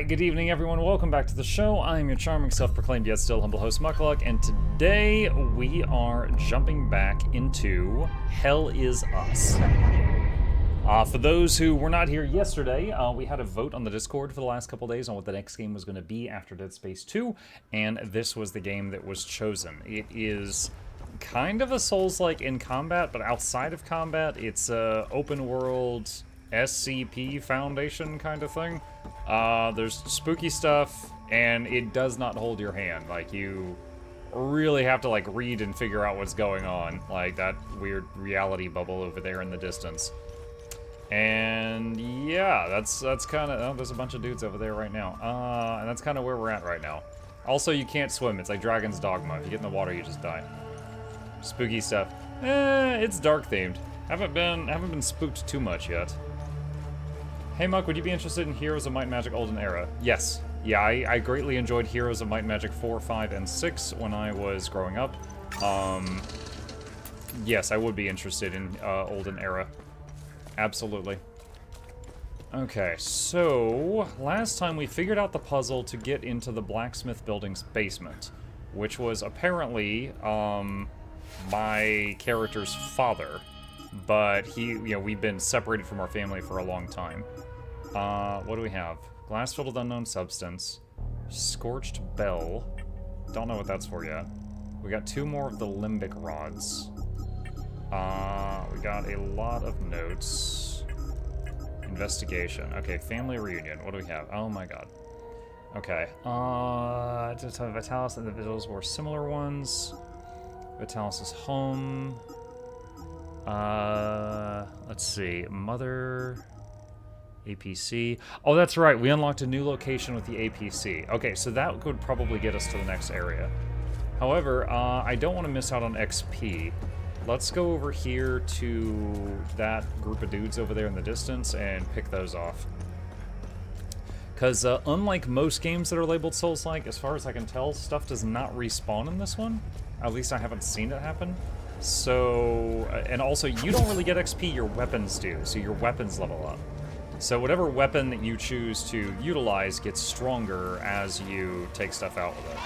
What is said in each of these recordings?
Hi, good evening everyone, welcome back to the show. I am your charming, self-proclaimed yet still humble host Mukluk, and today we are jumping back into Hell Is Us. For those who were not here yesterday, we had a vote on the Discord for the last couple days on what the next game was going to be after Dead Space 2, and this was the game that was chosen. It is kind of a Souls-like in combat, but outside of combat, it's a open world SCP Foundation kind of thing. There's spooky stuff, and it does not hold your hand. Like, you really have to, like, read and figure out what's going on. Like, that weird reality bubble over there in the distance. And, yeah, that's kind of... Oh, there's a bunch of dudes over there right now. And that's kind of where we're at right now. Also, you can't swim. It's like Dragon's Dogma. If you get in the water, you just die. Spooky stuff. It's dark-themed. Haven't been spooked too much yet. Hey Muck, would you be interested in Heroes of Might and Magic Olden Era? Yes. Yeah, I greatly enjoyed Heroes of Might and Magic 4, 5, and 6 when I was growing up. Yes, I would be interested in Olden Era. Absolutely. Okay, so last time we figured out the puzzle to get into the Blacksmith building's basement, which was apparently my character's father, but we've been separated from our family for a long time. What do we have? Glass filled with unknown substance. Scorched bell. Don't know what that's for yet. We got 2 more of the limbic rods. We got a lot of notes. Investigation. Okay, family reunion. What do we have? Oh my god. Okay. Vitalis and the Vigils were similar ones. Vitalis' home. Let's see. Mother... APC. Oh, that's right. We unlocked a new location with the APC. Okay, so that could probably get us to the next area. However, I don't want to miss out on XP. Let's go over here to that group of dudes over there in the distance and pick those off. Because unlike most games that are labeled Souls-like, as far as I can tell, stuff does not respawn in this one. At least I haven't seen it happen. So, and also, you don't really get XP, your weapons do, so your weapons level up. So whatever weapon that you choose to utilize gets stronger as you take stuff out with it.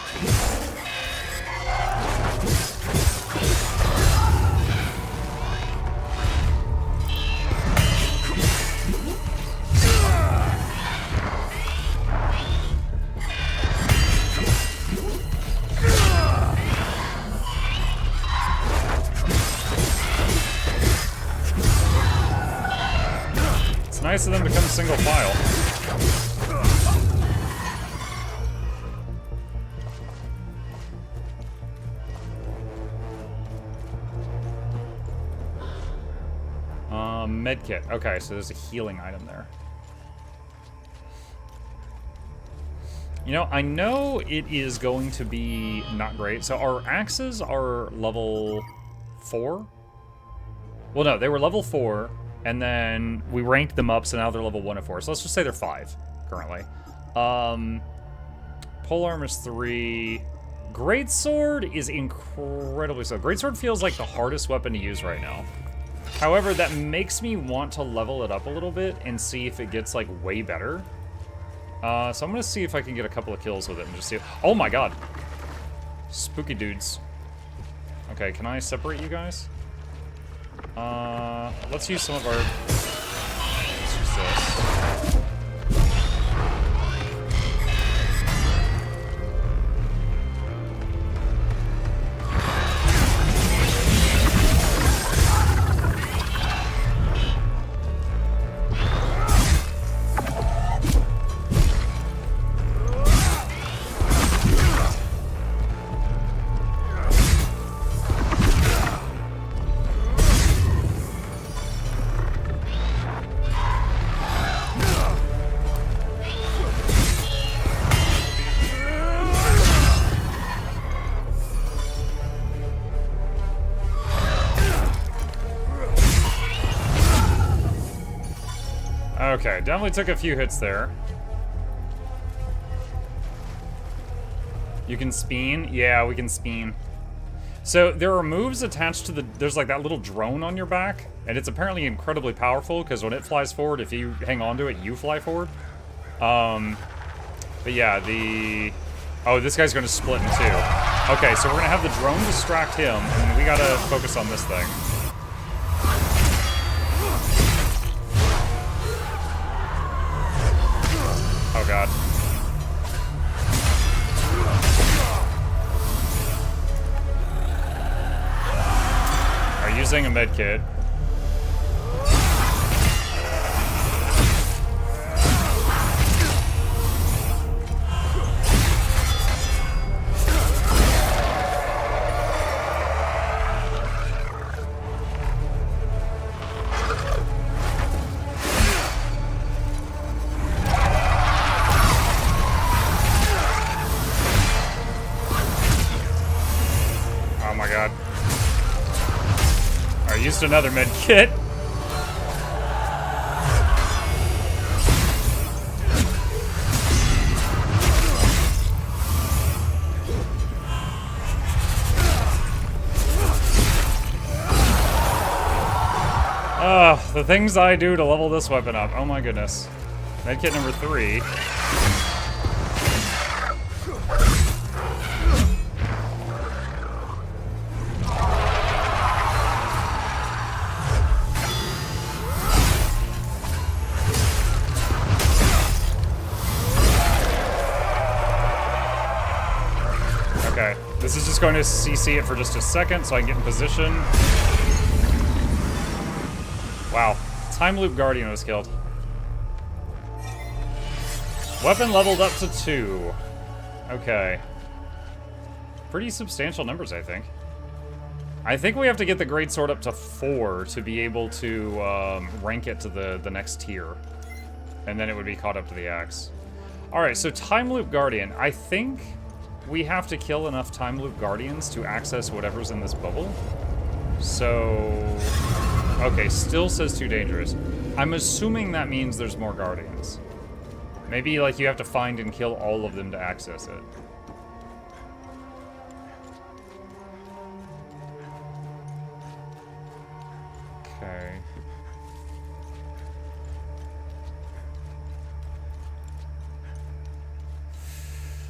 Nice of them to come single file. Medkit. Okay, so there's a healing item there. You know, I know it is going to be not great. So our axes are level 4? Well, no, they were level 4. And then we ranked them up, so now they're level 1 and 4. So let's just say they're 5, currently. Polearm is 3. Greatsword is incredibly slow. Greatsword feels like the hardest weapon to use right now. However, that makes me want to level it up a little bit and see if it gets, like, way better. So I'm going to see if I can get a couple of kills with it and just see... Oh my god! Spooky dudes. Okay, can I separate you guys? Let's use some of our... Let's use this. Okay, definitely took a few hits there. You can spin? Yeah, we can spin. So there are moves attached to the... There's like that little drone on your back, and it's apparently incredibly powerful because when it flies forward, if you hang on to it, you fly forward. But yeah, the... Oh, this guy's gonna split in two. Okay, so we're gonna have the drone distract him, and we gotta focus on this thing. Oh god. Are using a med kit. Used another med kit. The things I do to level this weapon up. Oh my goodness. Med kit number 3. This is just going to CC it for just a second so I can get in position. Wow. Time Loop Guardian was killed. Weapon leveled up to 2. Okay. Pretty substantial numbers, I think. I think we have to get the Great Sword up to 4 to be able to rank it to the next tier. And then it would be caught up to the axe. Alright, so Time Loop Guardian. I think we have to kill enough Time Loop Guardians to access whatever's in this bubble. So... Okay, still says too dangerous. I'm assuming that means there's more Guardians. Maybe, like, you have to find and kill all of them to access it. Okay.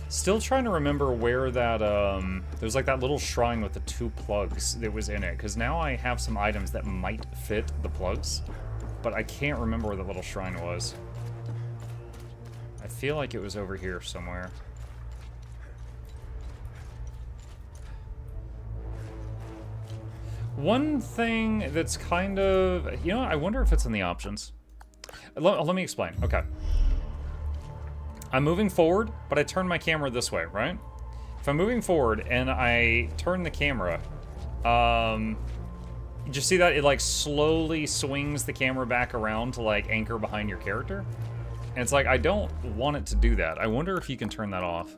Still trying to remember where that, there's like that little shrine with the 2 plugs that was in it. Because now I have some items that might fit the plugs. But I can't remember where the little shrine was. I feel like it was over here somewhere. One thing that's kind of... You know, I wonder if it's in the options. Let me explain. Okay. I'm moving forward, but I turn my camera this way, right? If I'm moving forward and I turn the camera, you just see that it like slowly swings the camera back around to like anchor behind your character? And it's like, I don't want it to do that. I wonder if you can turn that off.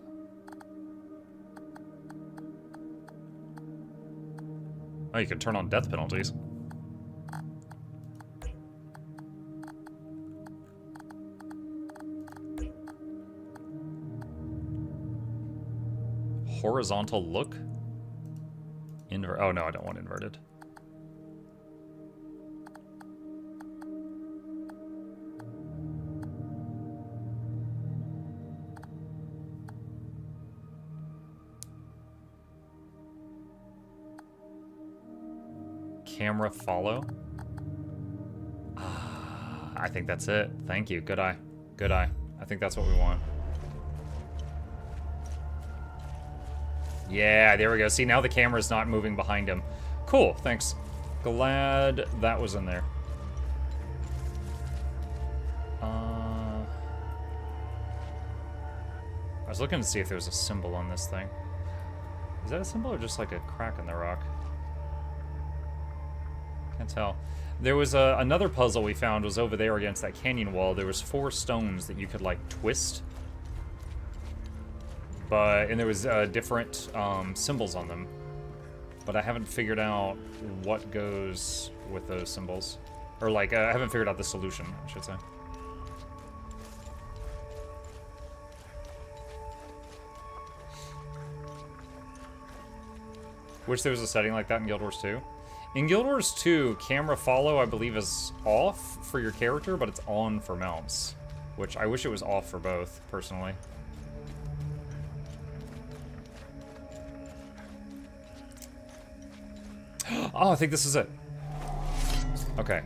Oh, you can turn on death penalties. Horizontal look? Oh no, I don't want inverted. Camera follow? I think that's it. Thank you. Good eye. Good eye. I think that's what we want. Yeah, there we go. See, now the camera's not moving behind him. Cool, thanks. Glad that was in there. I was looking to see if there was a symbol on this thing. Is that a symbol or just like a crack in the rock? Can't tell. There was another puzzle we found was over there against that canyon wall. There was 4 stones that you could like twist. And there was different symbols on them. But I haven't figured out what goes with those symbols. Or like, I haven't figured out the solution, I should say. Wish there was a setting like that in Guild Wars 2. In Guild Wars 2, camera follow, I believe, is off for your character, but it's on for mounts. Which I wish it was off for both, personally. Oh, I think this is it. Okay.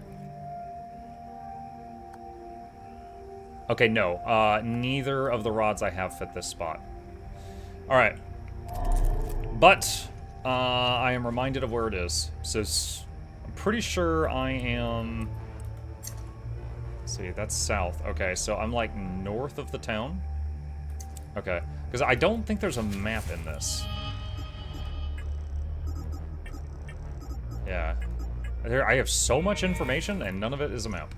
Okay, no. Neither of the rods I have fit this spot. Alright. But, I am reminded of where it is. So, I'm pretty sure I am... Let's see, that's south. Okay, so I'm like north of the town. Okay. Because I don't think there's a map in this. Yeah. I have so much information, and none of it is a map.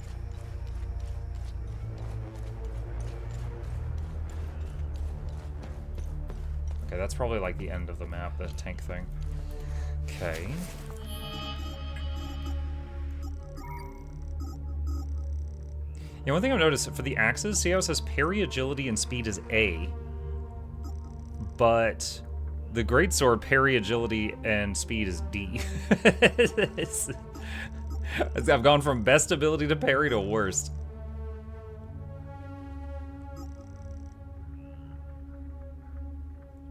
Okay, that's probably like the end of the map, the tank thing. Okay. Yeah, one thing I've noticed for the axes, see how it says parry, agility, and speed is A. But the greatsword, parry, agility, and speed is D. I've gone from best ability to parry to worst.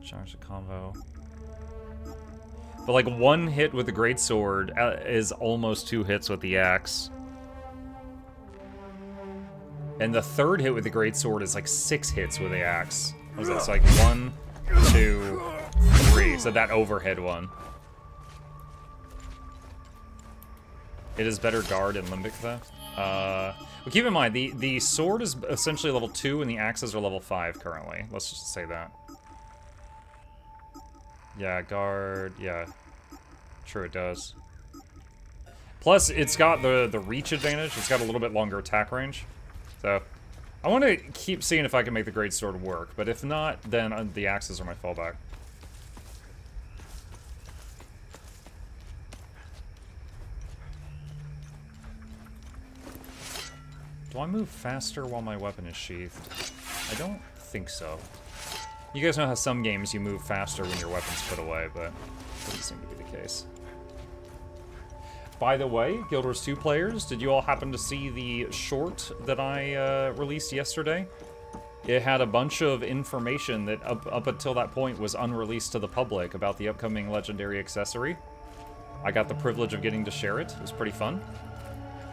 Charge the combo. But like one hit with the greatsword is almost 2 hits with the axe. And the third hit with the greatsword is like 6 hits with the axe. What was that? It's like 1, 2, 3. So that overhead one. It is better guard in Limbic though. Well, keep in mind, the sword is essentially level 2 and the axes are level 5 currently. Let's just say that. Yeah, guard, yeah. Sure it does. Plus, it's got the reach advantage. It's got a little bit longer attack range. So, I want to keep seeing if I can make the greatsword work, but if not, then the axes are my fallback. Do I move faster while my weapon is sheathed? I don't think so. You guys know how some games you move faster when your weapon's put away, but it doesn't seem to be the case. By the way, Guild Wars 2 players, did you all happen to see the short that I released yesterday? It had a bunch of information that up until that point was unreleased to the public about the upcoming legendary accessory. I got the privilege of getting to share it. It was pretty fun.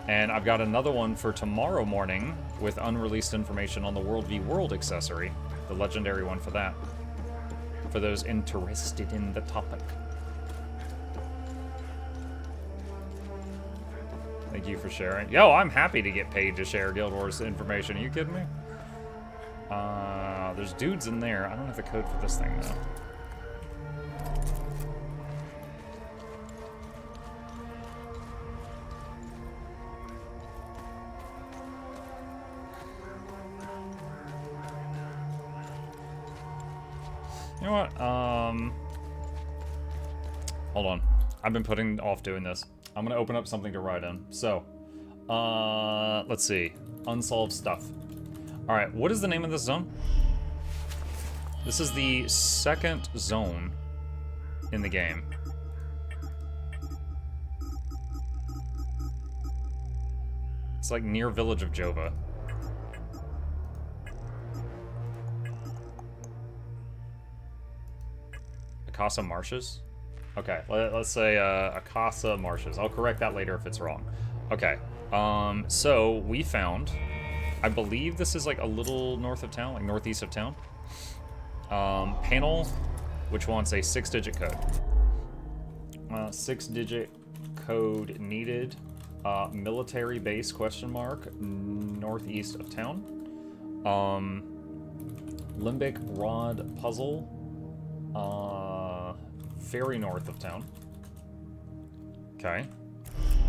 And I've got another one for tomorrow morning with unreleased information on the World v World accessory. The legendary one for that. For those interested in the topic. Thank you for sharing. Yo, I'm happy to get paid to share Guild Wars information. Are you kidding me? There's dudes in there. I don't have the code for this thing, though. You know what? Hold on. I've been putting off doing this. I'm gonna open up something to write in. So, let's see. Unsolved stuff. Alright, what is the name of this zone? This is the second zone in the game. It's like near Village of Jova. Akasa Marshes? Okay, let's say Akasa Marshes. I'll correct that later if it's wrong. Okay, so we found, I believe this is like a little north of town, like northeast of town. Panel, which wants a 6-digit code. 6-digit code needed. Military base question mark, northeast of town. Limbic rod puzzle. Very north of town. Okay.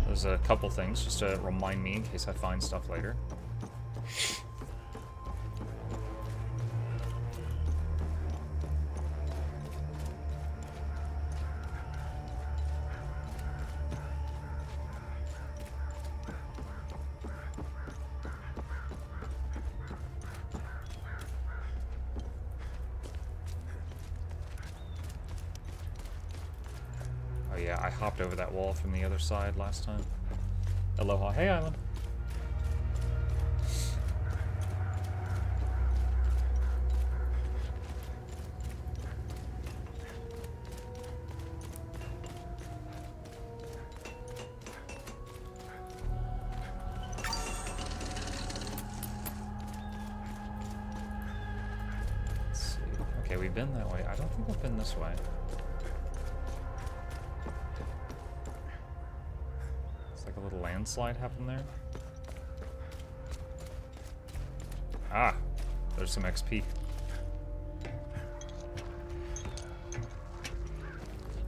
There's a couple things just to remind me in case I find stuff later. Yeah, I hopped over that wall from the other side last time. Aloha. Hey, Island. Okay, we've been that way. I don't think we've been this way. It's like a little landslide happened there. Ah, there's some XP.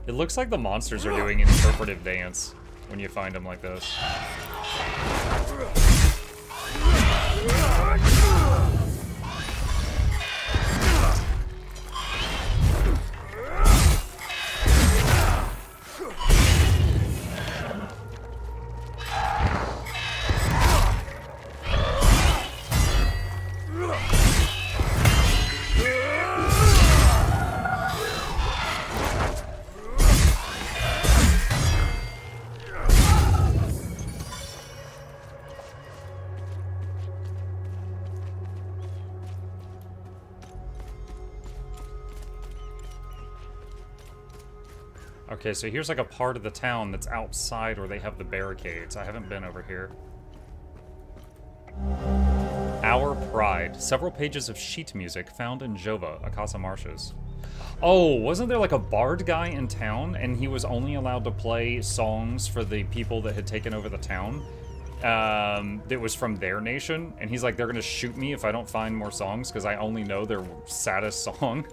It looks like the monsters are doing interpretive dance when you find them like this. Okay, so here's like a part of the town that's outside where they have the barricades. I haven't been over here. Our Pride. Several pages of sheet music found in Jova, Akasa Marshes. Oh, wasn't there like a bard guy in town and he was only allowed to play songs for the people that had taken over the town? That was from their nation, and he's like, they're gonna shoot me if I don't find more songs because I only know their saddest song.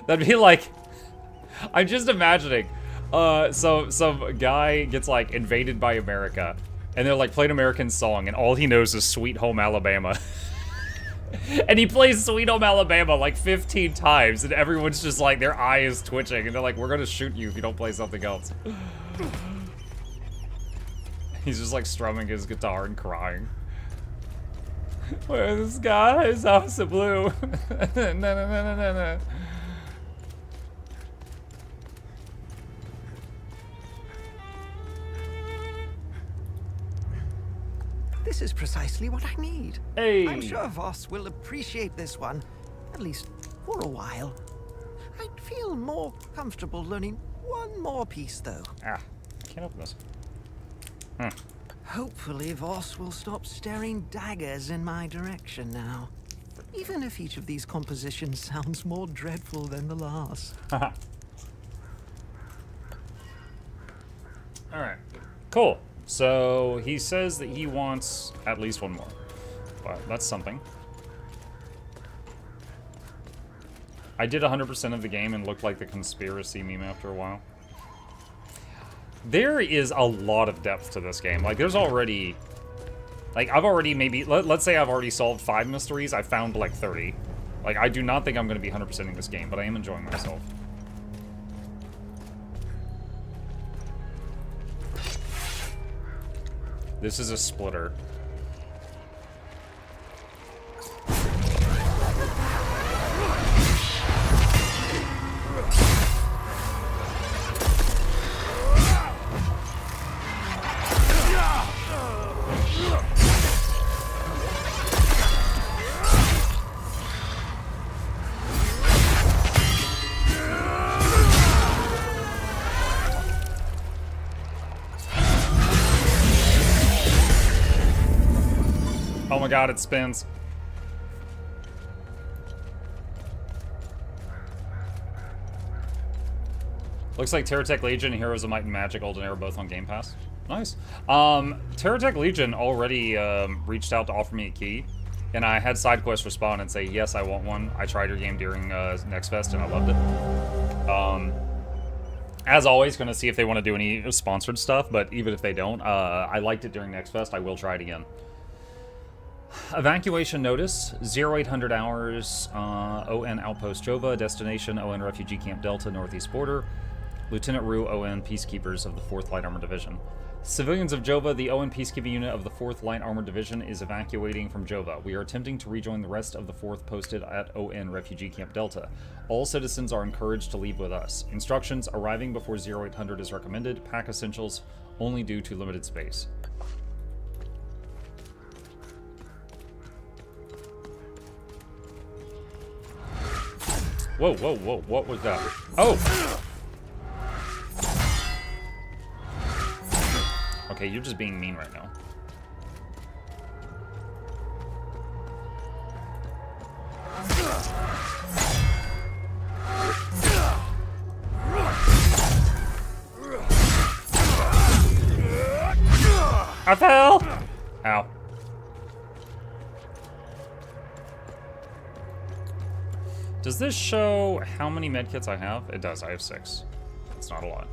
That'd be like, I'm just imagining, so some guy gets like invaded by America, and they're like playing an American song, and all he knows is Sweet Home Alabama. And he plays Sweet Home Alabama like 15 times, and everyone's just like, their eye is twitching, and they're like, we're gonna shoot you if you don't play something else. He's just like strumming his guitar and crying. Where the sky is also blue. Na, na, na, na, na, na. This is precisely what I need. Hey. I'm sure Voss will appreciate this one, at least for a while. I'd feel more comfortable learning one more piece, though. Ah, I can't open this. Hopefully Voss will stop staring daggers in my direction now. Even if each of these compositions sounds more dreadful than the last. Alright, cool. So he says that he wants at least one more. But that's something. I did 100% of the game and looked like the conspiracy meme after a while. There is a lot of depth to this game. Like, there's already... Like, I've already maybe... Let's say I've already solved 5 mysteries. I found, like, 30. Like, I do not think I'm going to be 100%ing this game, but I am enjoying myself. This is a splitter. Oh my god, it spins. Looks like Terratech Legion, Heroes of Might and Magic, Golden Era both on Game Pass. Nice. Terratech Legion already reached out to offer me a key, and I had SideQuest respond and say, yes, I want one. I tried your game during Next Fest, and I loved it. As always, gonna see if they want to do any sponsored stuff, but even if they don't, I liked it during Next Fest. I will try it again. Evacuation notice, 0800 hours, ON Outpost Jova, destination ON Refugee Camp Delta, Northeast Border, Lieutenant Rue, ON Peacekeepers of the 4th Light Armored Division. Civilians of Jova, the ON Peacekeeping Unit of the 4th Light Armored Division is evacuating from Jova. We are attempting to rejoin the rest of the 4th posted at ON Refugee Camp Delta. All citizens are encouraged to leave with us. Instructions, arriving before 0800 is recommended. Pack essentials, only due to limited space. Whoa, whoa, whoa, what was that? Oh! Okay, you're just being mean right now. I fell! Ow. Does this show how many medkits I have? It does, I have 6. It's not a lot.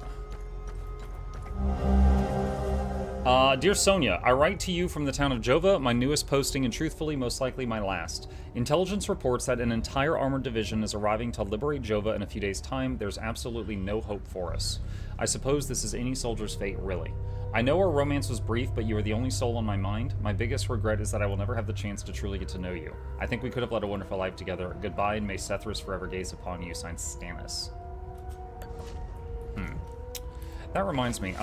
Dear Sonia, I write to you from the town of Jova, my newest posting and truthfully most likely my last. Intelligence reports that an entire armored division is arriving to liberate Jova in a few days' time. There's absolutely no hope for us. I suppose this is any soldier's fate, really. I know our romance was brief, but you are the only soul on my mind. My biggest regret is that I will never have the chance to truly get to know you. I think we could have led a wonderful life together. Goodbye, and may Sethrus forever gaze upon you. Signed, Stannis. That reminds me,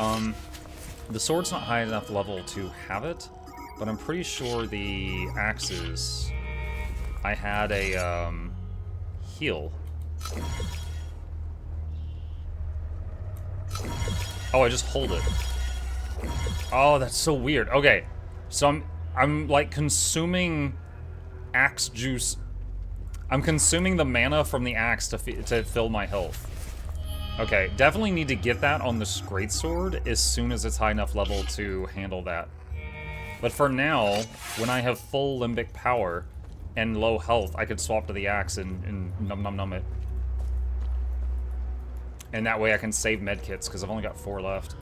the sword's not high enough level to have it, but I'm pretty sure the axes, I had a, heal. Oh, I just hold it. Oh, that's so weird. Okay, so I'm like consuming axe juice. I'm consuming the mana from the axe to fill my health. Okay, definitely need to get that on this greatsword as soon as it's high enough level to handle that. But for now, when I have full limbic power and low health, I could swap to the axe and num it. And that way I can save medkits, because I've only got 4 left.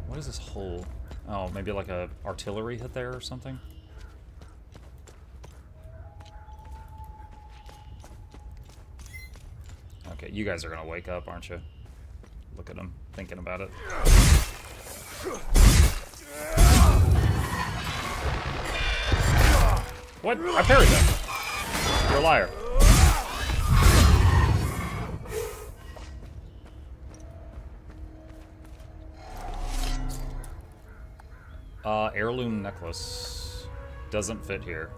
What is this hole? Oh, maybe like a artillery hit there or something? Okay, you guys are gonna wake up, aren't you? Look at them, thinking about it. What? I parried them. You're a liar. Heirloom necklace. Doesn't fit here.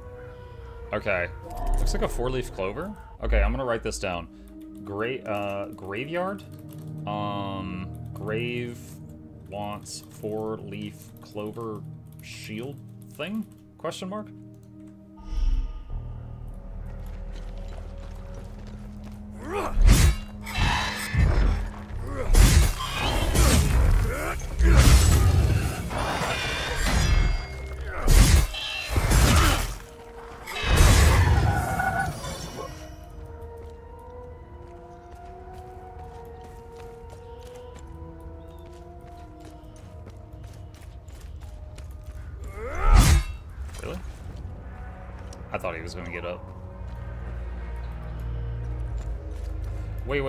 Okay. Looks like a 4-leaf clover. Okay, I'm gonna write this down. Graveyard? Grave wants 4-leaf clover shield thing? Question mark? Really? I thought he was gonna get up. Wait.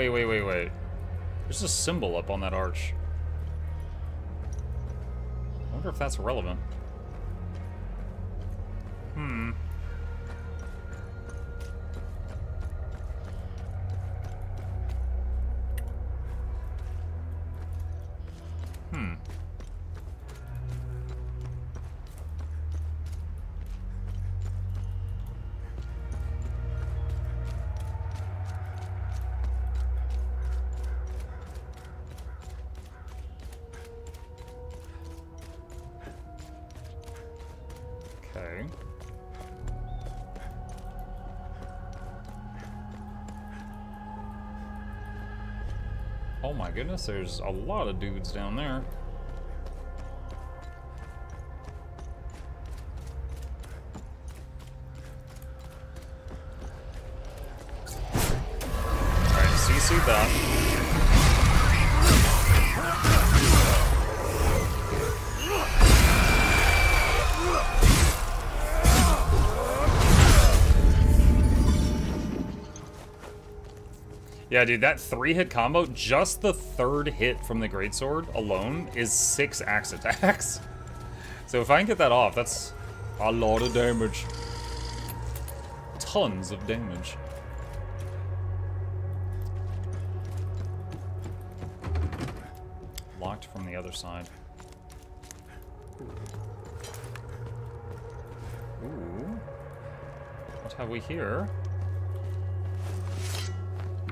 There's a symbol up on that arch. I wonder if that's relevant. Okay. Oh my goodness, there's a lot of dudes down there. Alright, CC that. Yeah, dude, that 3-hit combo, just the 3rd hit from the greatsword alone is 6 axe attacks. So if I can get that off, that's a lot of damage. Tons of damage. Locked from the other side. Ooh. What have we here?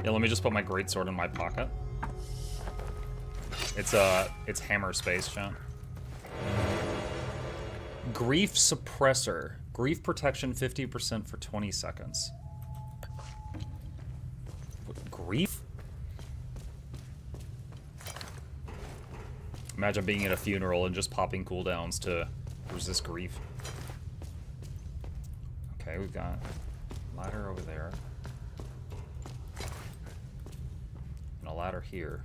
Yeah, let me just put my greatsword in my pocket. It's hammer space, chat. Grief suppressor. Grief protection 50% for 20 seconds. What, grief? Imagine being at a funeral and just popping cooldowns to resist grief. Okay, we've got ladder over there. And a ladder here.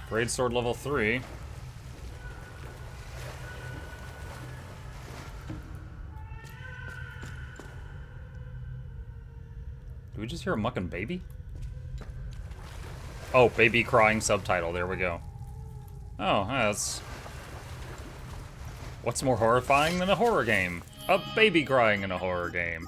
Great sword level 3. Did we just hear a mucking baby? Oh, baby crying subtitle. There we go. Oh, that's... What's more horrifying than a horror game? A baby crying in a horror game.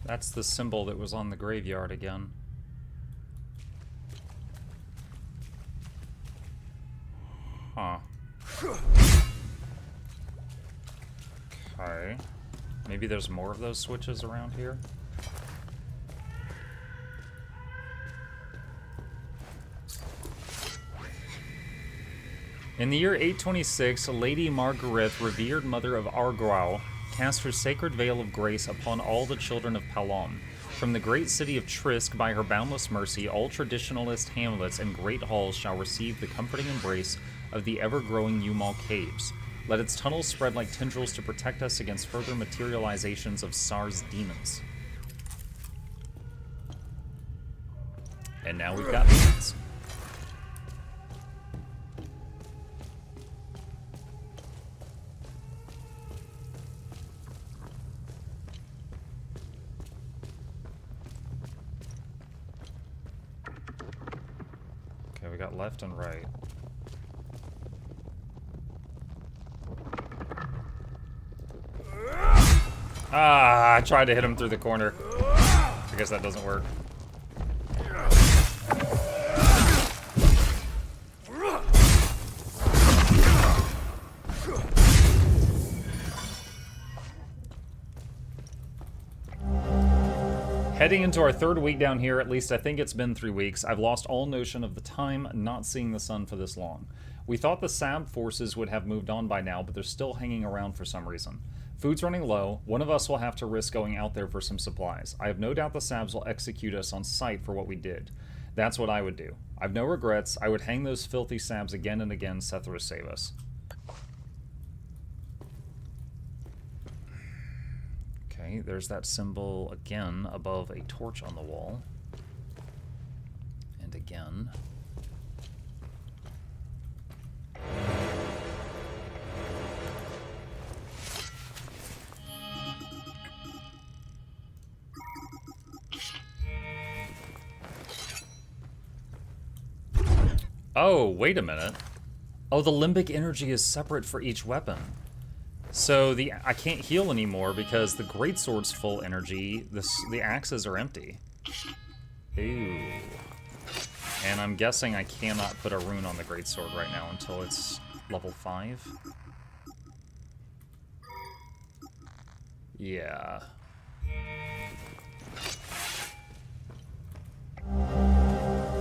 That's the symbol that was on the graveyard again. Huh. Okay. Maybe there's more of those switches around here? In the year 826, Lady Margaret, revered mother of Argau, cast her sacred veil of grace upon all the children of Palom. From the great city of Trisk, by her boundless mercy, all traditionalist hamlets and great halls shall receive the comforting embrace of the ever-growing Umal Caves. Let its tunnels spread like tendrils to protect us against further materializations of Sar's demons. And now we've got demons. Okay, we got left and right. Ah, I tried to hit him through the corner. I guess that doesn't work. Heading into our third week down here, at least I think it's been 3 weeks, I've lost all notion of the time not seeing the sun for this long. We thought the SAB forces would have moved on by now, but they're still hanging around for some reason. Food's running low. One of us will have to risk going out there for some supplies. I have no doubt the SABs will execute us on sight for what we did. That's what I would do. I've no regrets. I would hang those filthy SABs again and again, Sethra save us. Okay, there's that symbol again above a torch on the wall. And again. Oh, wait a minute. Oh, the limbic energy is separate for each weapon. So I can't heal anymore because the greatsword's full energy. The axes are empty. Ooh. And I'm guessing I cannot put a rune on the greatsword right now until it's level 5. Yeah.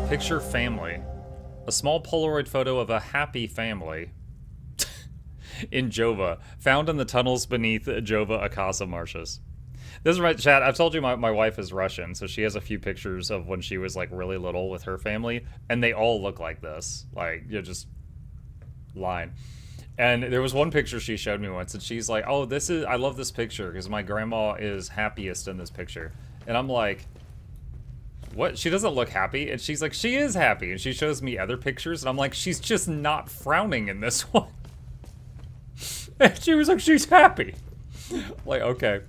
Picture family. A small Polaroid photo of a happy family in Jova, found in the tunnels beneath Jova Akasa marshes. This is right, chat. I've told you my wife is Russian, so she has a few pictures of when she was like really little with her family, and they all look like this. Like, you're just lying. And there was one picture she showed me once, and she's like, "Oh, I love this picture because my grandma is happiest in this picture." And I'm like, "What? She doesn't look happy?" And she's like, "She is happy." And she shows me other pictures, and I'm like, "She's just not frowning in this one." And she was like, "She's happy." Like, okay.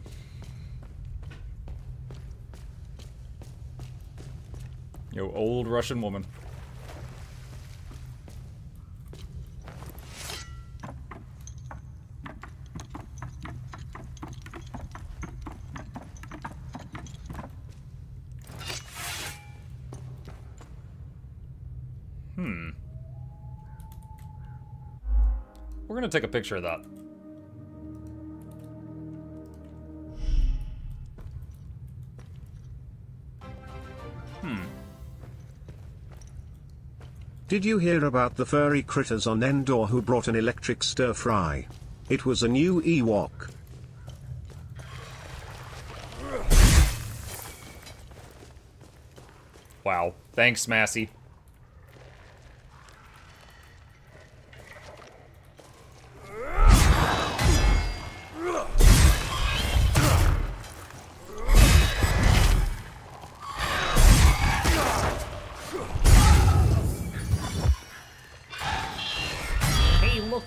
Yo, old Russian woman. We're gonna take a picture of that. Did you hear about the furry critters on Endor who brought an electric stir-fry? It was a new Ewok. Wow. Thanks, Massey.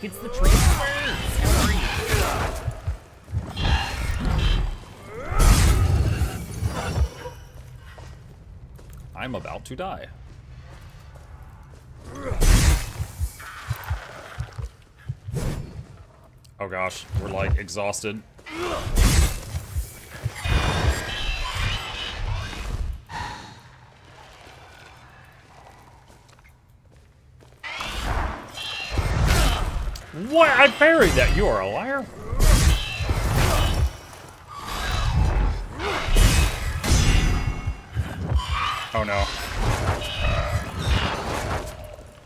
It's the transference! How are you? I'm about to die. Oh gosh, we're like exhausted. What? I parried that. You are a liar. Oh no.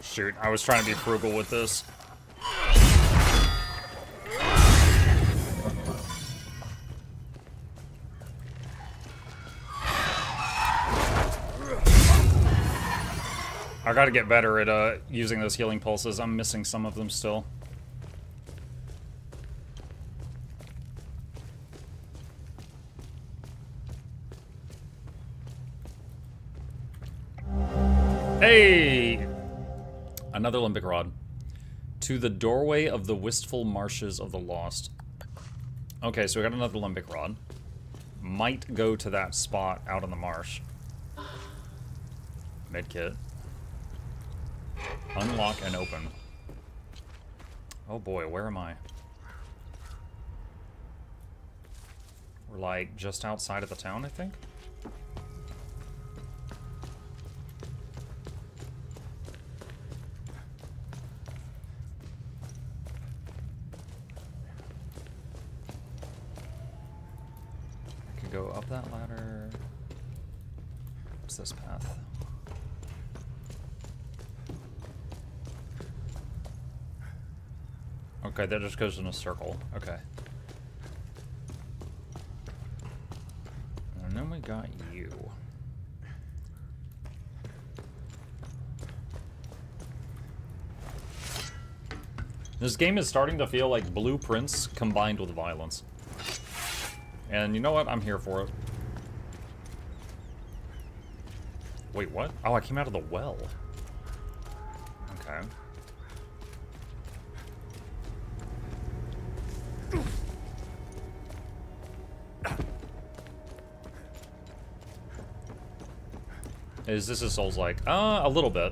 Shoot, I was trying to be frugal with this. I gotta get better at using those healing pulses. I'm missing some of them still. Hey! Another limbic rod. To the doorway of the wistful marshes of the lost. Okay, so we got another limbic rod. Might go to that spot out on the marsh. Medkit. Unlock and open. Oh boy, where am I? We're like just outside of the town, I think? I could go up that ladder. What's this path? Okay, that just goes in a circle. Okay. And then we got you. This game is starting to feel like blueprints combined with violence. And you know what? I'm here for it. Wait, what? Oh, I came out of the well. Okay. Is this a Souls-like? A little bit.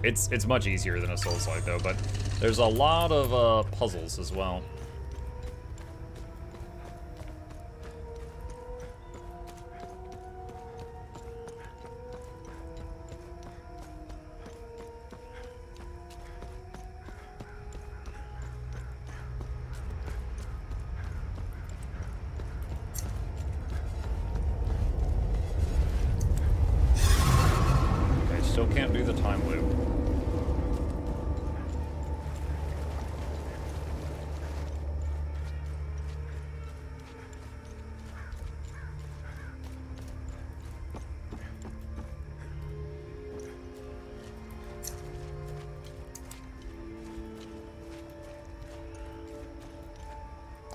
It's much easier than a Souls-like though, but there's a lot of puzzles as well. Still can't do the time loop.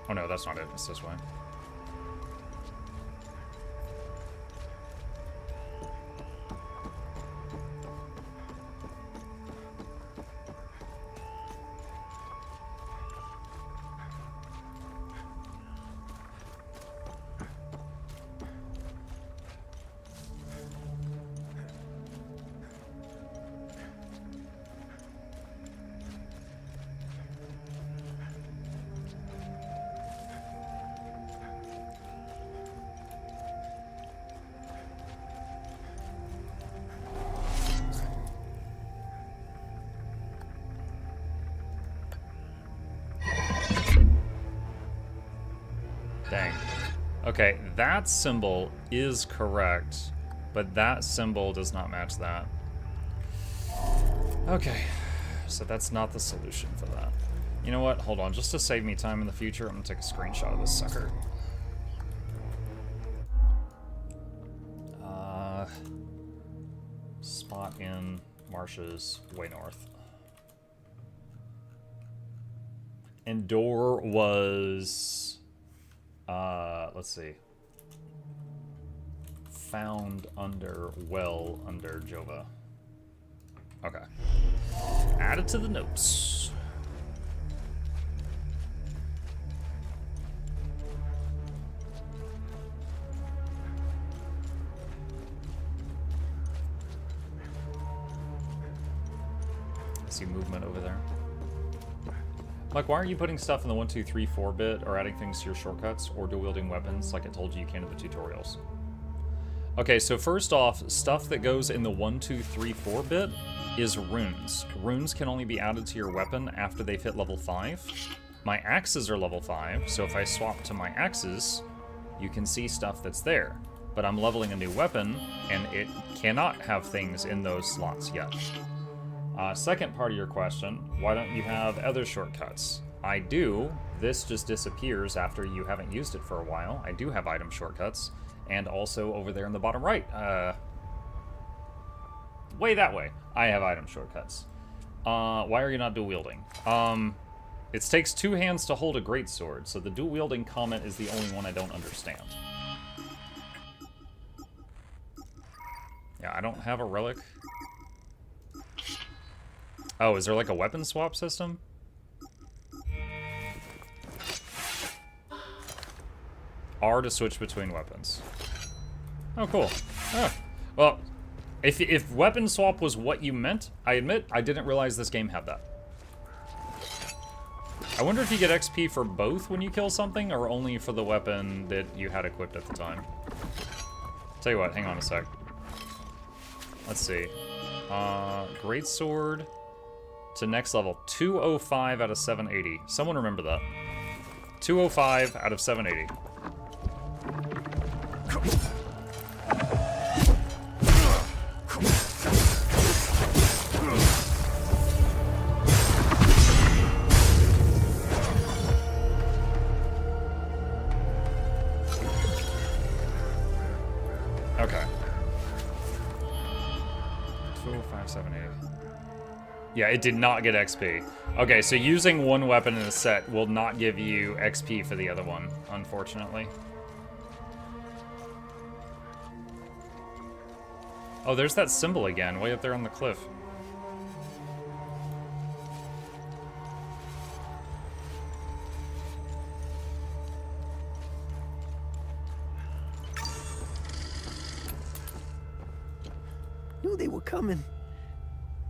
Oh no, that's not it. It's this way. Dang. Okay, that symbol is correct, but that symbol does not match that. Okay, so that's not the solution for that. You know what? Hold on. Just to save me time in the future, I'm gonna take a screenshot of this sucker. Spot in marshes way north. And door was... let's see. Found under well under Jova. Okay. Add it to the notes. I see movement over there. Like, why aren't you putting stuff in the 1, 2, 3, 4 bit or adding things to your shortcuts or dual-wielding weapons like I told you can in the tutorials? Okay, so first off, stuff that goes in the 1, 2, 3, 4 bit is runes. Runes can only be added to your weapon after they've hit level 5. My axes are level 5, so if I swap to my axes, you can see stuff that's there. But I'm leveling a new weapon, and it cannot have things in those slots yet. Second part of your question, why don't you have other shortcuts? I do. This just disappears after you haven't used it for a while. I do have item shortcuts, and also over there in the bottom right, way that way, I have item shortcuts. Why are you not dual wielding? It takes 2 hands to hold a greatsword, so the dual wielding comment is the only one I don't understand. Yeah, I don't have a relic. Oh, is there like a weapon swap system? R to switch between weapons. Oh, cool. Ah. Well, if weapon swap was what you meant, I admit I didn't realize this game had that. I wonder if you get XP for both when you kill something, or only for the weapon that you had equipped at the time. Tell you what, hang on a sec. Let's see. Greatsword to next level. 205 out of 780. Someone remember that. 205 out of 780. Okay. 205, 780. Yeah, it did not get XP. Okay, so using one weapon in a set will not give you XP for the other one, unfortunately. Oh, there's that symbol again, way up there on the cliff. Knew they were coming.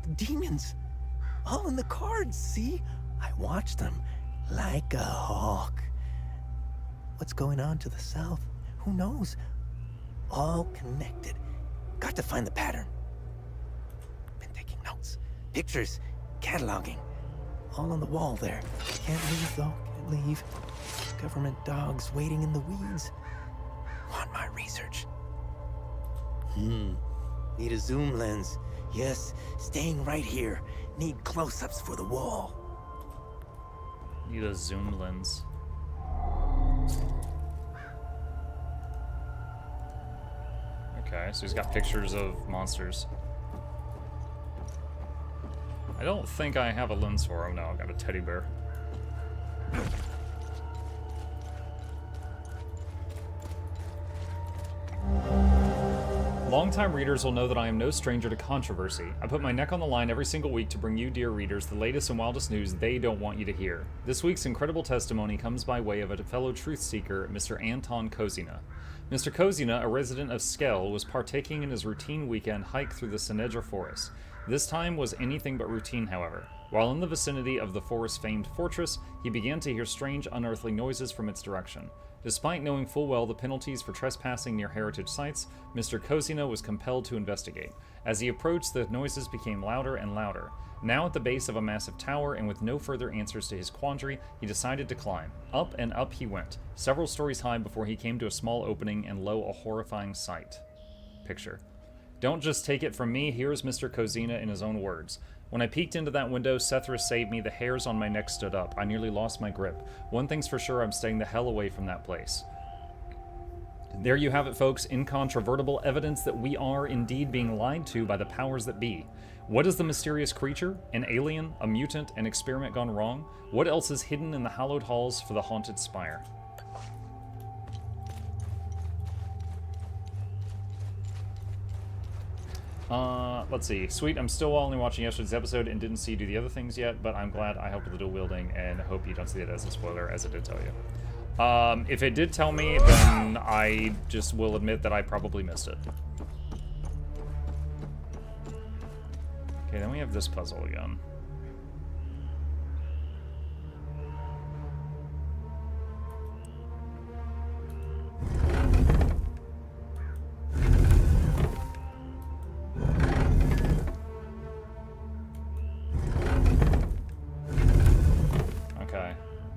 The demons. All in the cards, see? I watched them like a hawk. What's going on to the south? Who knows? All connected. Got to find the pattern. Been taking notes, pictures, cataloging. All on the wall there. Can't leave though, can't leave. Government dogs waiting in the weeds. Want my research. Need a zoom lens. Yes, staying right here. Need close-ups for the wall. Need a zoom lens. Okay, so he's got pictures of monsters. I don't think I have a lens for him. No, I've got a teddy bear. Longtime readers will know that I am no stranger to controversy. I put my neck on the line every single week to bring you, dear readers, the latest and wildest news they don't want you to hear. This week's incredible testimony comes by way of a fellow truth seeker, Mr. Anton Kozina. Mr. Kozina, a resident of Skell, was partaking in his routine weekend hike through the Sinedra forest. This time was anything but routine, however. While in the vicinity of the forest's famed fortress, he began to hear strange, unearthly noises from its direction. Despite knowing full well the penalties for trespassing near heritage sites, Mr. Kozina was compelled to investigate. As he approached, the noises became louder and louder. Now at the base of a massive tower, and with no further answers to his quandary, he decided to climb. Up and up he went, several stories high before he came to a small opening, and lo, a horrifying sight. Picture. Don't just take it from me, here's Mr. Kozina in his own words. When I peeked into that window, Sethra saved me, the hairs on my neck stood up. I nearly lost my grip. One thing's for sure, I'm staying the hell away from that place. There you have it, folks. Incontrovertible evidence that we are indeed being lied to by the powers that be. What is the mysterious creature? An alien? A mutant? An experiment gone wrong? What else is hidden in the hallowed halls for the haunted spire? Let's see. Sweet, I'm still only watching yesterday's episode and didn't see you do the other things yet, but I'm glad I helped with the dual wielding and hope you don't see it as a spoiler, as it did tell you. If it did tell me, then I just will admit that I probably missed it. Okay, then we have this puzzle again.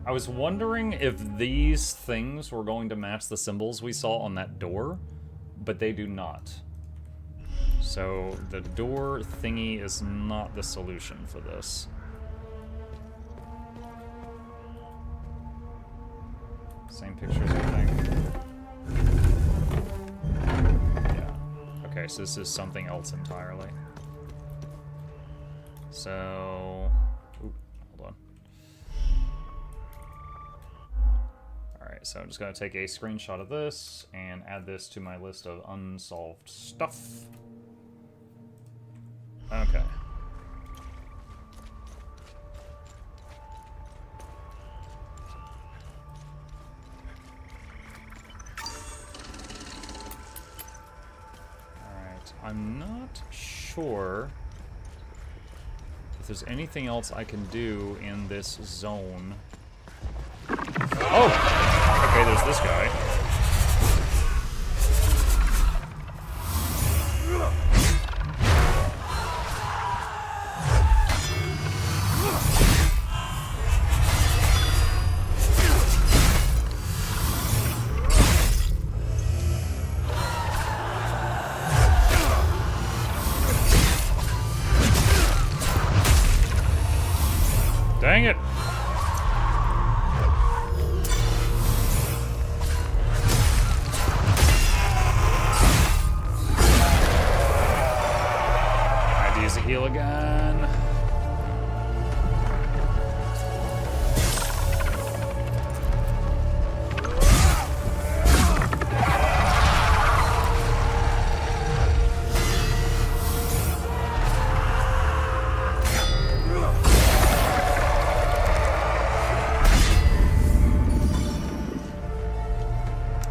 I was wondering if these things were going to match the symbols we saw on that door, but they do not. So the door thingy is not the solution for this. Same pictures, I think. Yeah. Okay, so this is something else entirely. So... Ooh, hold on. Alright, so I'm just going to take a screenshot of this and add this to my list of unsolved stuff. Okay. Alright, I'm not sure if there's anything else I can do in this zone. Oh! Okay, there's this guy. Dang it! Heal again.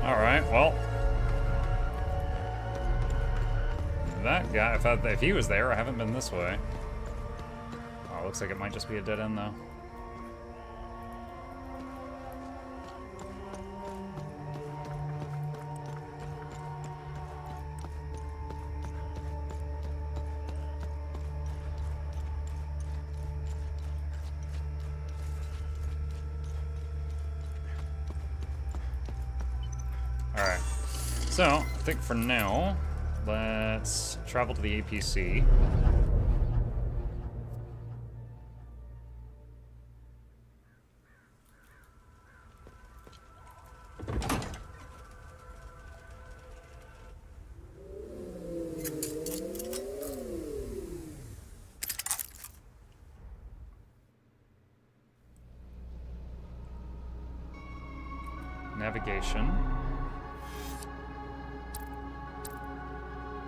All right, well. That guy, if he was there, I haven't been this way. looks like it might just be a dead end, though. Alright. So, I think for now, let's travel to the APC. Navigation.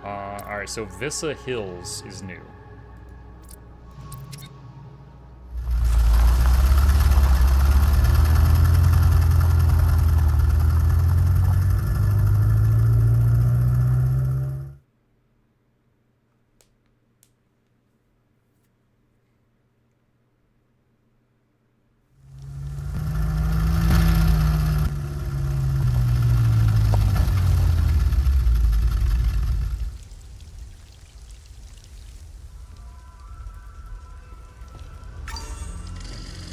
Alright, so Vissa Hills is new.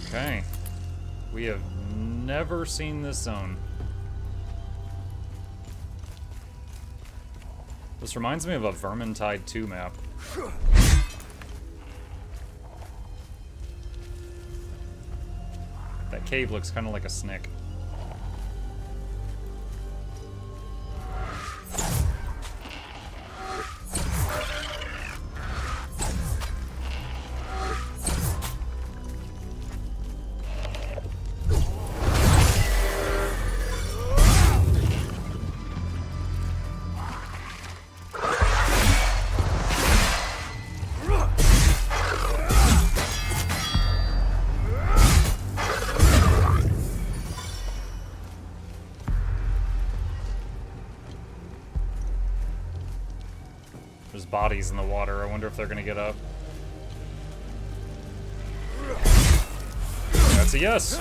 Okay. We have never seen this zone. This reminds me of a Vermintide 2 map. That cave looks kind of like a snake. There's bodies in the water. I wonder if they're gonna get up. That's a yes.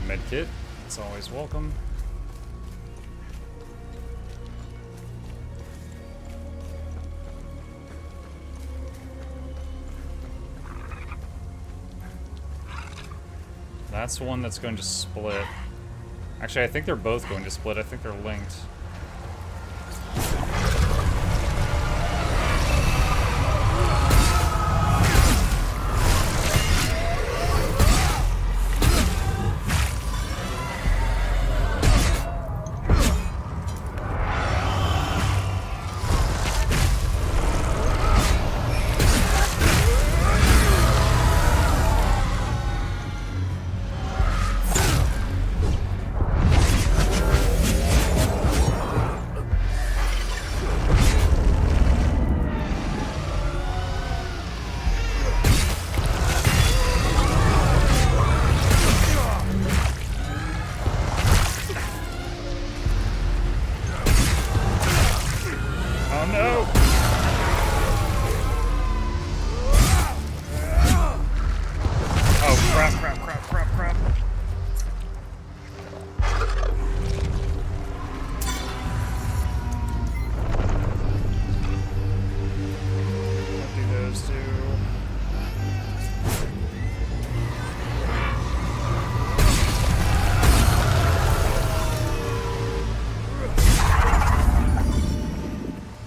Medkit, it's always welcome. That's one that's going to split. Actually, I think they're both going to split. I think they're linked.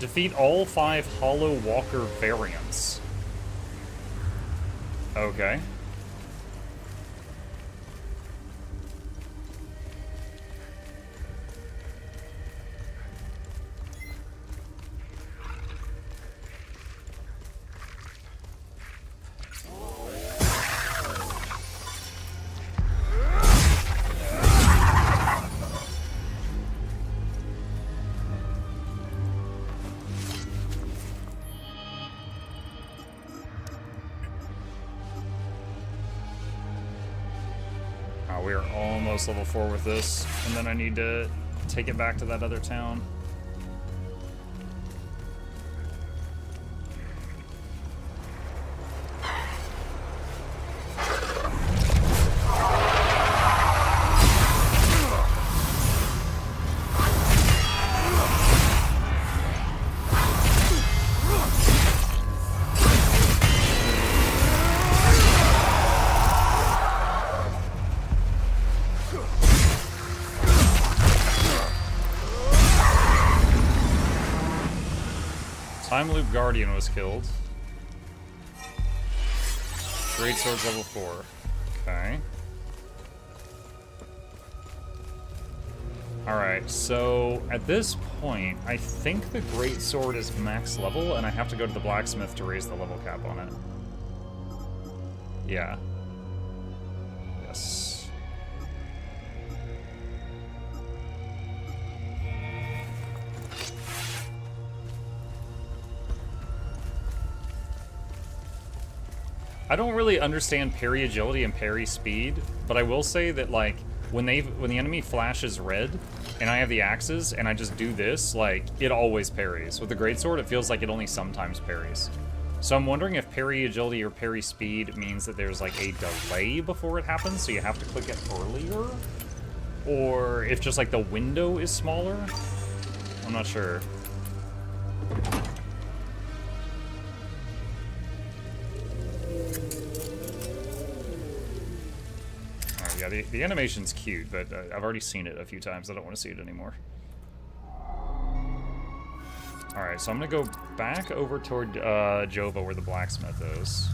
Defeat all 5 Hollow Walker variants. Okay. almost level 4 with this, and then I need to take it back to that other town. Time Loop Guardian was killed. Great Sword's level 4. Okay. Alright, so at this point, I think the Great Sword is max level, and I have to go to the Blacksmith to raise the level cap on it. Yeah. Yes. I don't really understand parry agility and parry speed, but I will say that like when the enemy flashes red and I have the axes and I just do this, like it always parries. With the greatsword, it feels like it only sometimes parries. So I'm wondering if parry agility or parry speed means that there's like a delay before it happens, so you have to click it earlier, or if just like the window is smaller. I'm not sure. Yeah, the animation's cute, but I've already seen it a few times. I don't want to see it anymore. Alright, so I'm going to go back over toward Jova, where the blacksmith is.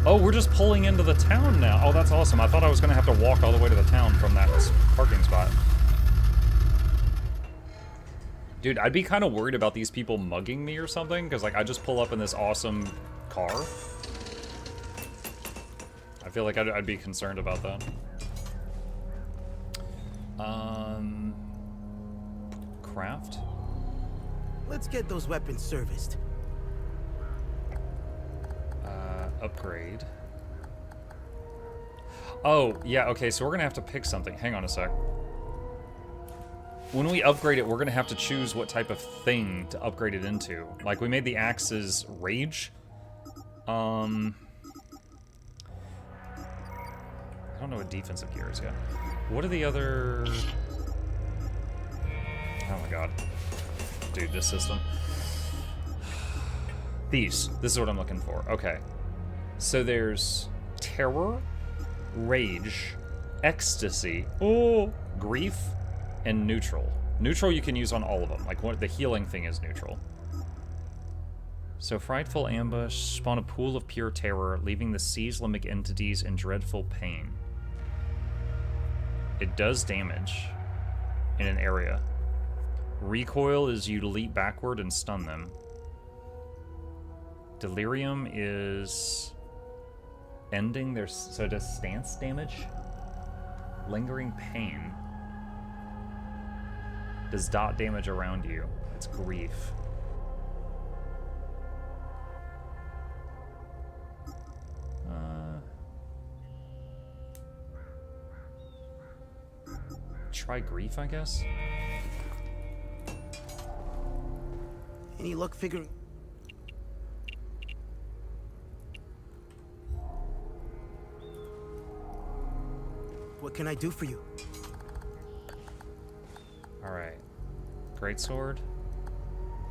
Oh, we're just pulling into the town now. Oh, that's awesome. I thought I was going to have to walk all the way to the town from that parking spot. Dude, I'd be kind of worried about these people mugging me or something, because, like, I just pull up in this awesome car. I feel like I'd be concerned about that. Craft? Let's get those weapons serviced. Upgrade. Oh, yeah, okay, so we're gonna have to pick something. Hang on a sec. When we upgrade it, we're gonna have to choose what type of thing to upgrade it into. Like, we made the axes rage. I don't know what defensive gear is yet. What are the other... Oh my god. Dude, this system. These. This is what I'm looking for. Okay. So there's terror, rage, ecstasy, grief, and neutral. Neutral you can use on all of them. Like, the healing thing is neutral. So frightful ambush, spawn a pool of pure terror, leaving the seized limbic entities in dreadful pain. It does damage in an area. Recoil is you leap backward and stun them. Delirium is ending their... So it does stance damage. Lingering pain does dot damage around you. It's grief. Try grief, I guess? Any luck figuring... What can I do for you? Alright. Greatsword.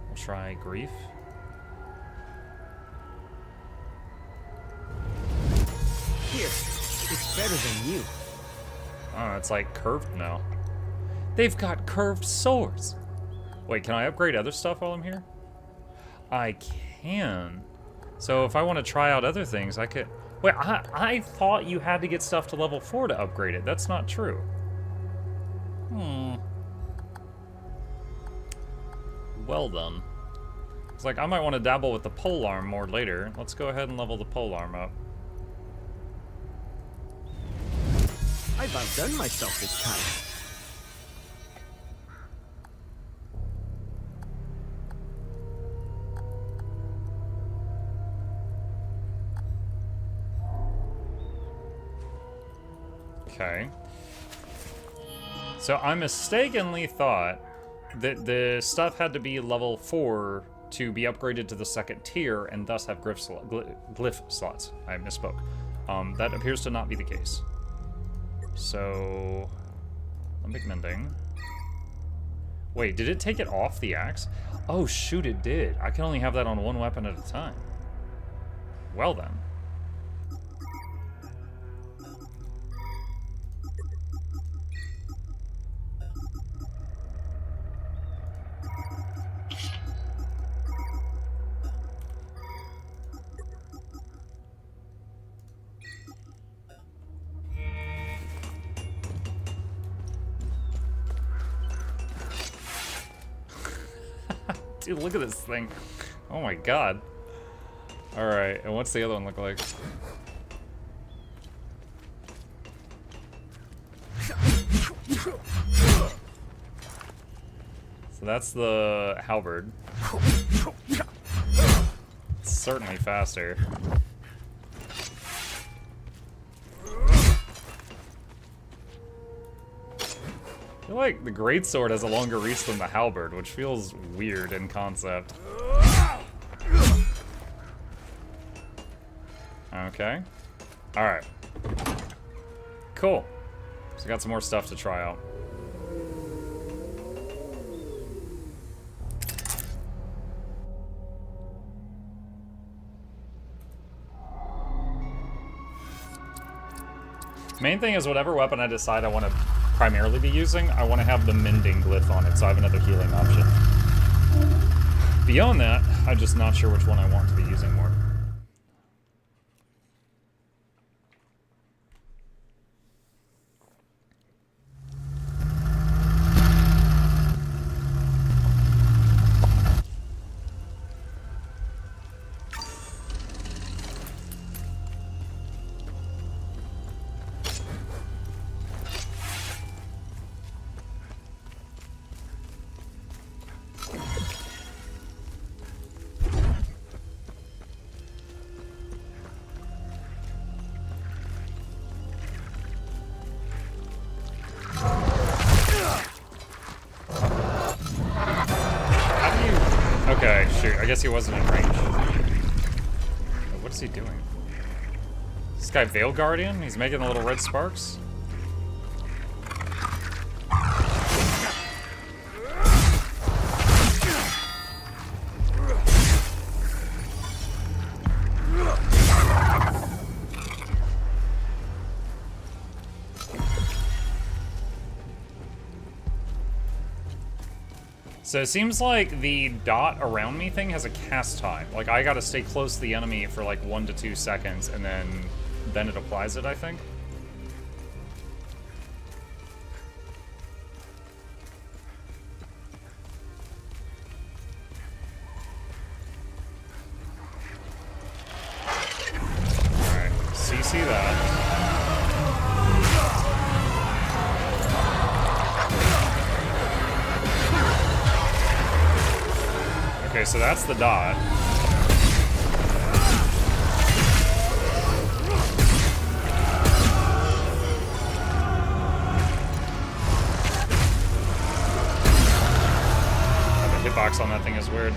We'll try grief. Here, it's better than you. Oh, it's like curved now. They've got curved swords. Wait, can I upgrade other stuff while I'm here? I can. So if I want to try out other things, I could... Wait, I thought you had to get stuff to level 4 to upgrade it. That's not true. Well done. It's like, I might want to dabble with the polearm more later. Let's go ahead and level the polearm up. I've outdone myself this time. Okay. So I mistakenly thought that the stuff had to be level 4 to be upgraded to the 2nd tier and thus have glyph slots. I misspoke. That appears to not be the case. So, Limbic Mending. Wait, did it take it off the axe? Oh shoot, it did. I can only have that on one weapon at a time. Well then. Dude, look at this thing. Oh my god. Alright, and what's the other one look like? So that's the halberd. It's certainly faster. I feel like the greatsword has a longer reach than the halberd, which feels weird in concept. Okay. Alright. Cool. So got some more stuff to try out. Main thing is whatever weapon I decide I want to primarily be using, I want to have the mending glyph on it, so I have another healing option. Beyond that, I'm just not sure which one I want to be using more. Okay, shoot. I guess he wasn't in range. What is he doing? This guy Veil Guardian? He's making the little red sparks? So it seems like the dot around me thing has a cast time. Like I gotta stay close to the enemy for like 1 to 2 seconds and then it applies it, I think. Alright, CC that. Okay, so that's the dot. The hitbox on that thing is weird.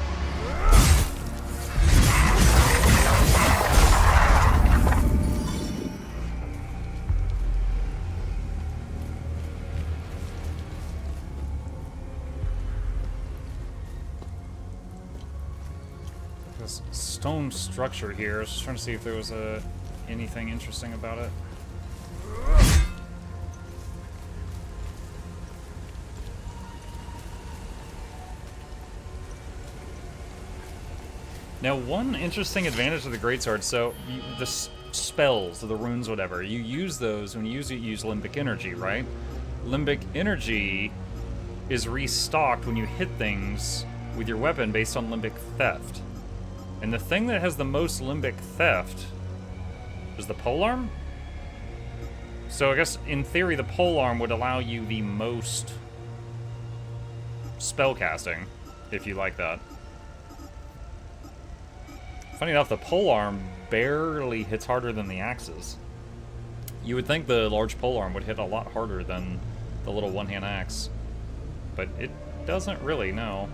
This stone structure here. I was just trying to see if there was anything interesting about it. Now, one interesting advantage of the greatsword, so the spells, the runes, whatever, you use those when you use Limbic Energy, right? Limbic Energy is restocked when you hit things with your weapon based on Limbic Theft. And the thing that has the most Limbic Theft is the polearm? So I guess, in theory, the polearm would allow you the most spellcasting, if you like that. Funny enough, the polearm barely hits harder than the axes. You would think the large polearm would hit a lot harder than the little one-hand axe, but it doesn't really, no.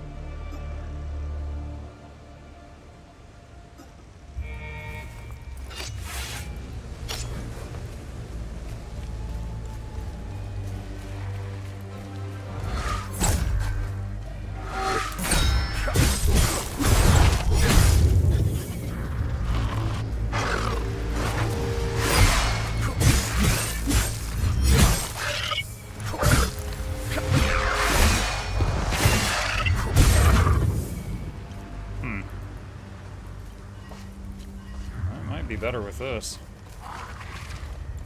Better with this.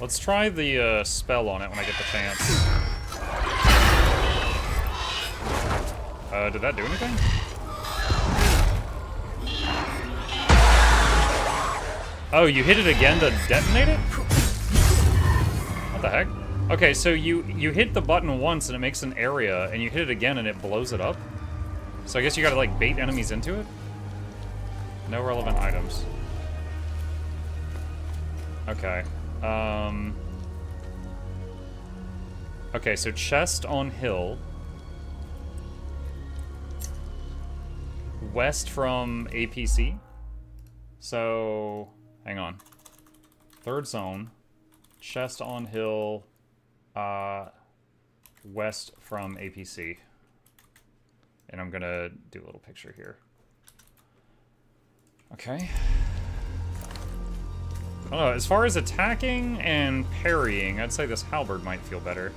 Let's try the spell on it when I get the chance. Did that do anything? Oh, you hit it again to detonate it? What the heck? Okay, so you hit the button once and it makes an area, and you hit it again and it blows it up? So I guess you gotta like bait enemies into it? No relevant items. Okay. Okay, so chest on hill. West from APC. So, hang on. Third zone. Chest on hill. West from APC. And I'm gonna do a little picture here. Okay. I don't know, as far as attacking and parrying, I'd say this halberd might feel better.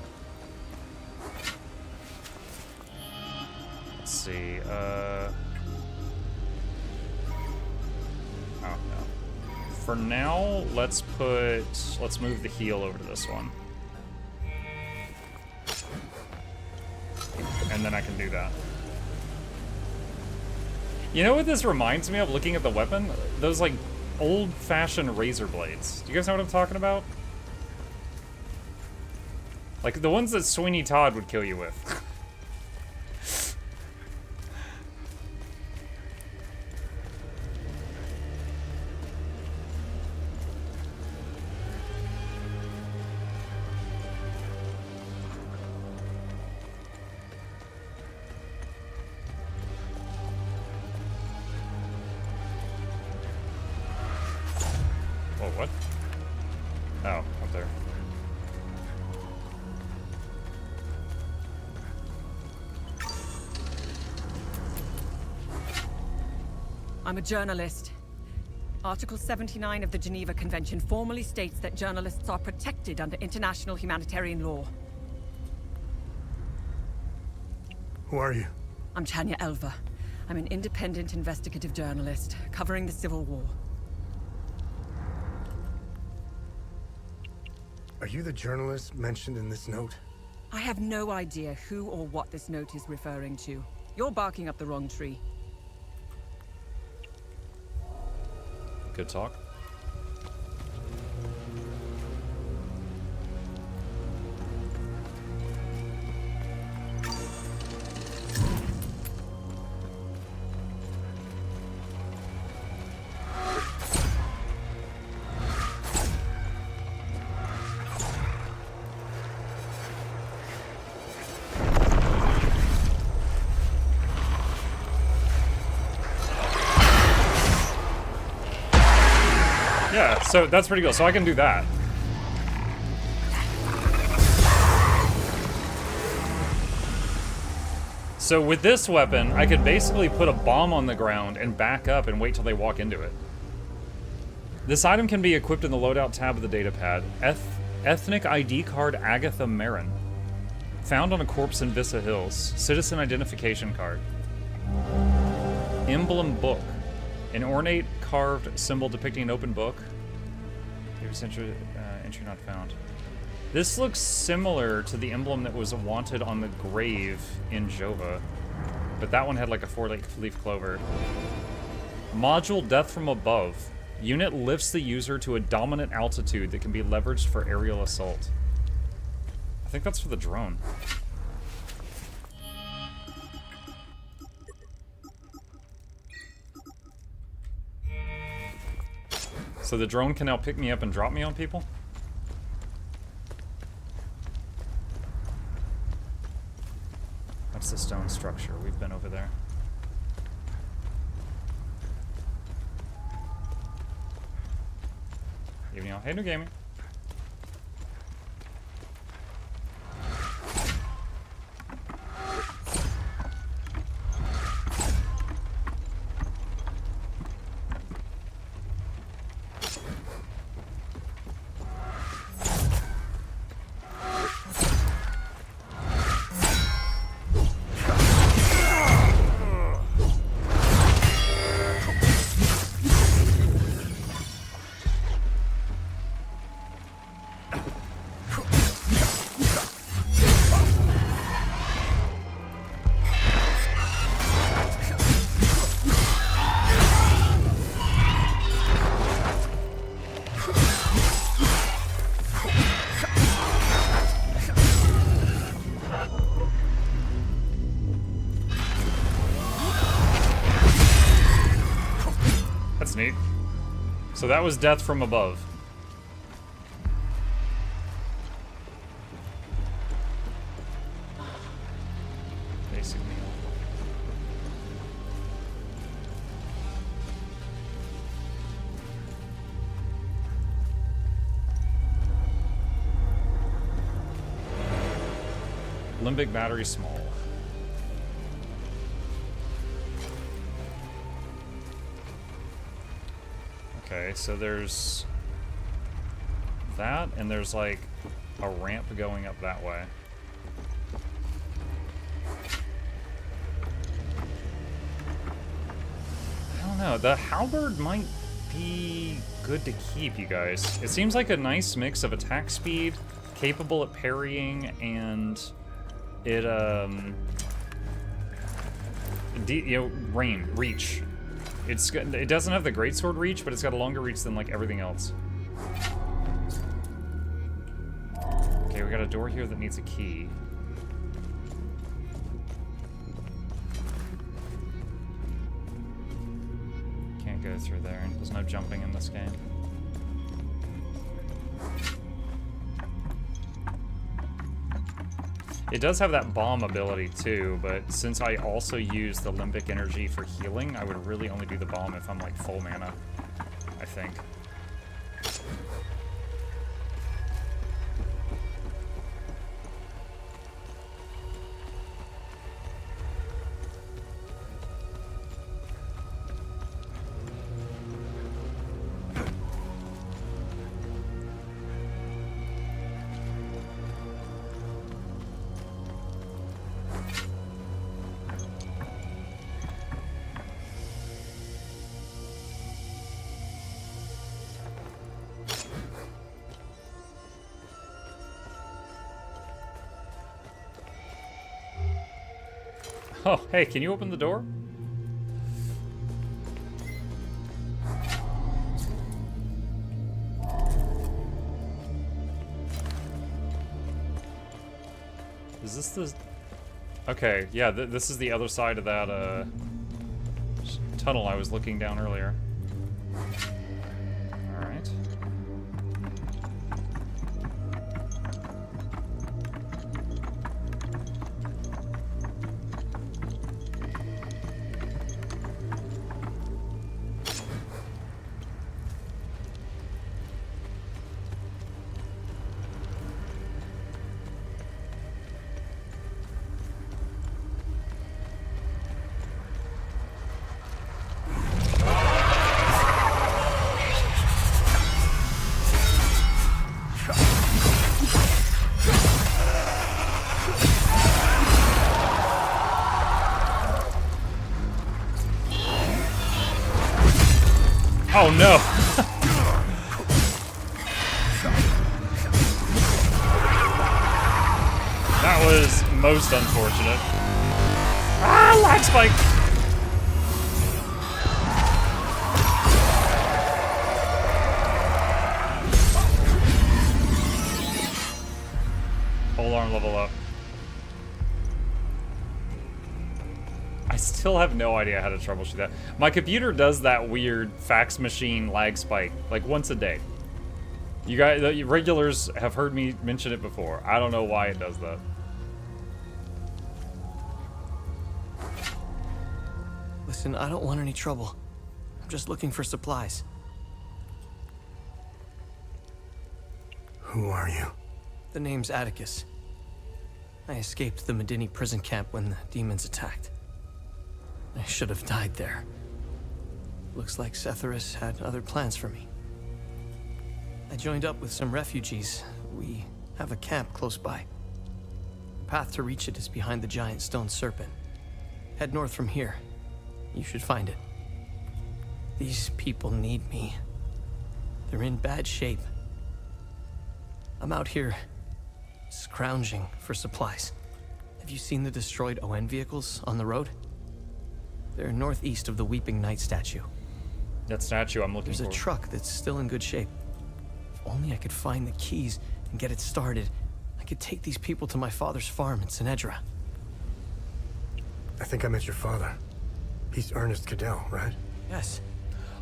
Let's see, oh, no. For now, let's move the heal over to this one. And then I can do that. You know what this reminds me of, looking at the weapon? Those, like, old-fashioned razor blades. Do you guys know what I'm talking about? Like, the ones that Sweeney Todd would kill you with. What? Oh, up there. I'm a journalist. Article 79 of the Geneva Convention formally states that journalists are protected under international humanitarian law. Who are you? I'm Tanya Elva. I'm an independent investigative journalist covering the Civil War. Are you the journalist mentioned in this note? I have no idea who or what this note is referring to. You're barking up the wrong tree. Good talk. Yeah, so that's pretty cool. So I can do that. So with this weapon, I could basically put a bomb on the ground and back up and wait till they walk into it. This item can be equipped in the loadout tab of the datapad. Ethnic ID card Agatha Marin. Found on a corpse in Vissa Hills. Citizen identification card. Emblem book. An ornate carved symbol depicting an open book. Entry not found. This looks similar to the emblem that was wanted on the grave in Jova, but that one had like a 4-leaf clover. Module Death from Above. Unit lifts the user to a dominant altitude that can be leveraged for aerial assault. I think that's for the drone. So the drone can now pick me up and drop me on people? structure. We've been over there. Evening all. Hey, New Gaming. Neat. So that was death from above. Basic meal. Limbic battery small. Okay, so there's that, and there's like a ramp going up that way. I don't know, the halberd might be good to keep, you guys. It seems like a nice mix of attack speed, capable at parrying, and it, reach. It doesn't have the greatsword reach, but it's got a longer reach than like everything else. Okay, we got a door here that needs a key. Can't go through there. There's no jumping in this game. It does have that bomb ability too, but since I also use the limbic energy for healing, I would really only do the bomb if I'm like full mana, I think. Oh, hey, can you open the door? Is this the... Okay, yeah, this is the other side of that, tunnel I was looking down earlier. Alright. Oh no! That was most unfortunate. Ah, lag spike! Whole arm level up. I still have no idea how to troubleshoot that. My computer does that weird fax machine lag spike, like once a day. You guys, the regulars have heard me mention it before. I don't know why it does that. Listen, I don't want any trouble. I'm just looking for supplies. Who are you? The name's Atticus. I escaped the Medini prison camp when the demons attacked. I should have died there. Looks like Setharus had other plans for me. I joined up with some refugees. We have a camp close by. The path to reach it is behind the giant stone serpent. Head north from here. You should find it. These people need me. They're in bad shape. I'm out here, scrounging for supplies. Have you seen the destroyed ON vehicles on the road? They're northeast of the Weeping Knight statue. That statue I'm looking for. There's a truck that's still in good shape. If only I could find the keys and get it started, I could take these people to my father's farm in Sinedra. I think I met your father. He's Ernest Cadell, right? Yes.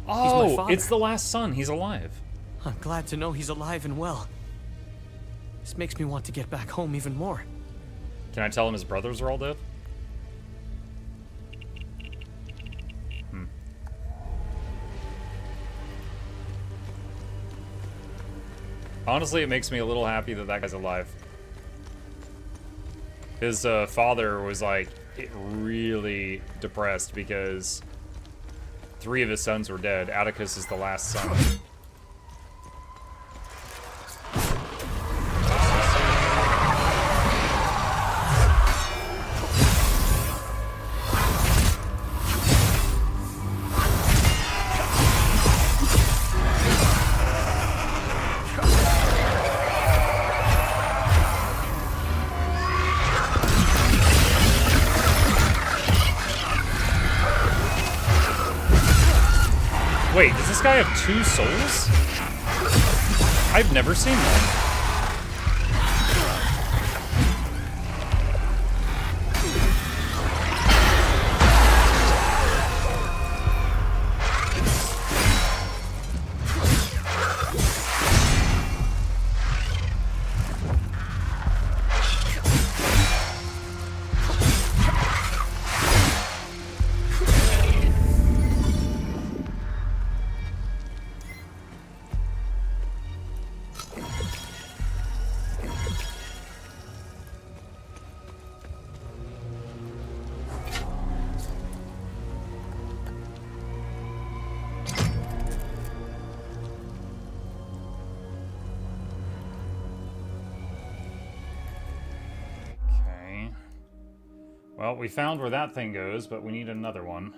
Oh, He's my father. it's the last son. He's alive. I'm glad to know he's alive and well. This makes me want to get back home even more. Can I tell him his brothers are all dead? Honestly, it makes me a little happy that that guy's alive. His father was like really depressed because 3 of his sons were dead. Atticus is the last son. Wait, does this guy have 2 souls? I've never seen that. Well, we found where that thing goes, but we need another one.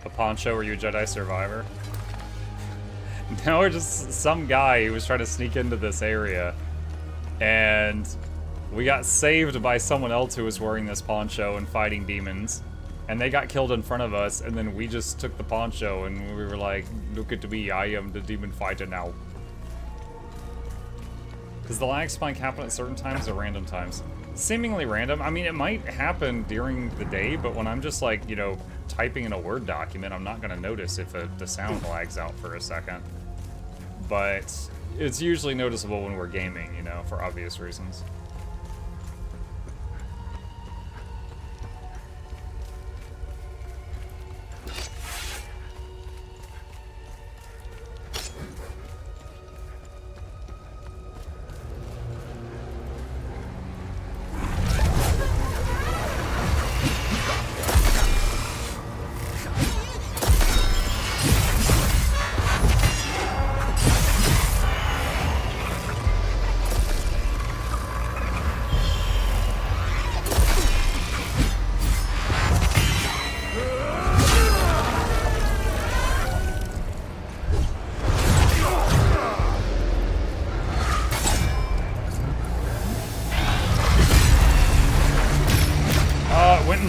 A poncho, are you a Jedi survivor? Now we're just some guy who was trying to sneak into this area, and we got saved by someone else who was wearing this poncho and fighting demons. And they got killed in front of us, and then we just took the poncho, and we were like, look at me, I am the demon fighter now. Does the lag spike happen at certain times or random times? Seemingly random. I mean, it might happen during the day, but when I'm just like, you know, typing in a Word document, I'm not going to notice if the sound lags out for a second. But it's usually noticeable when we're gaming, you know, for obvious reasons.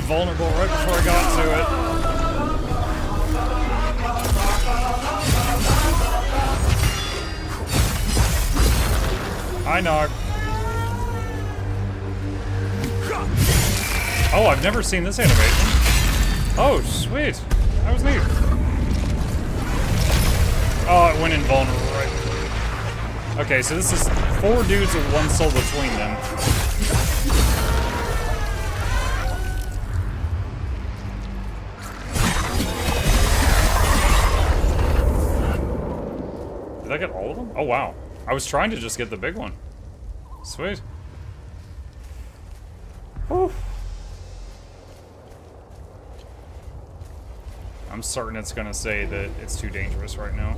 Vulnerable right before I got to it. Hi, Nog. Oh, I've never seen this animation. Oh, sweet. That was neat. Oh, it went invulnerable right. Okay, so this is 4 dudes with 1 soul between them. Did I get all of them? Oh, wow. I was trying to just get the big one. Sweet. Whew. I'm certain it's gonna say that it's too dangerous right now.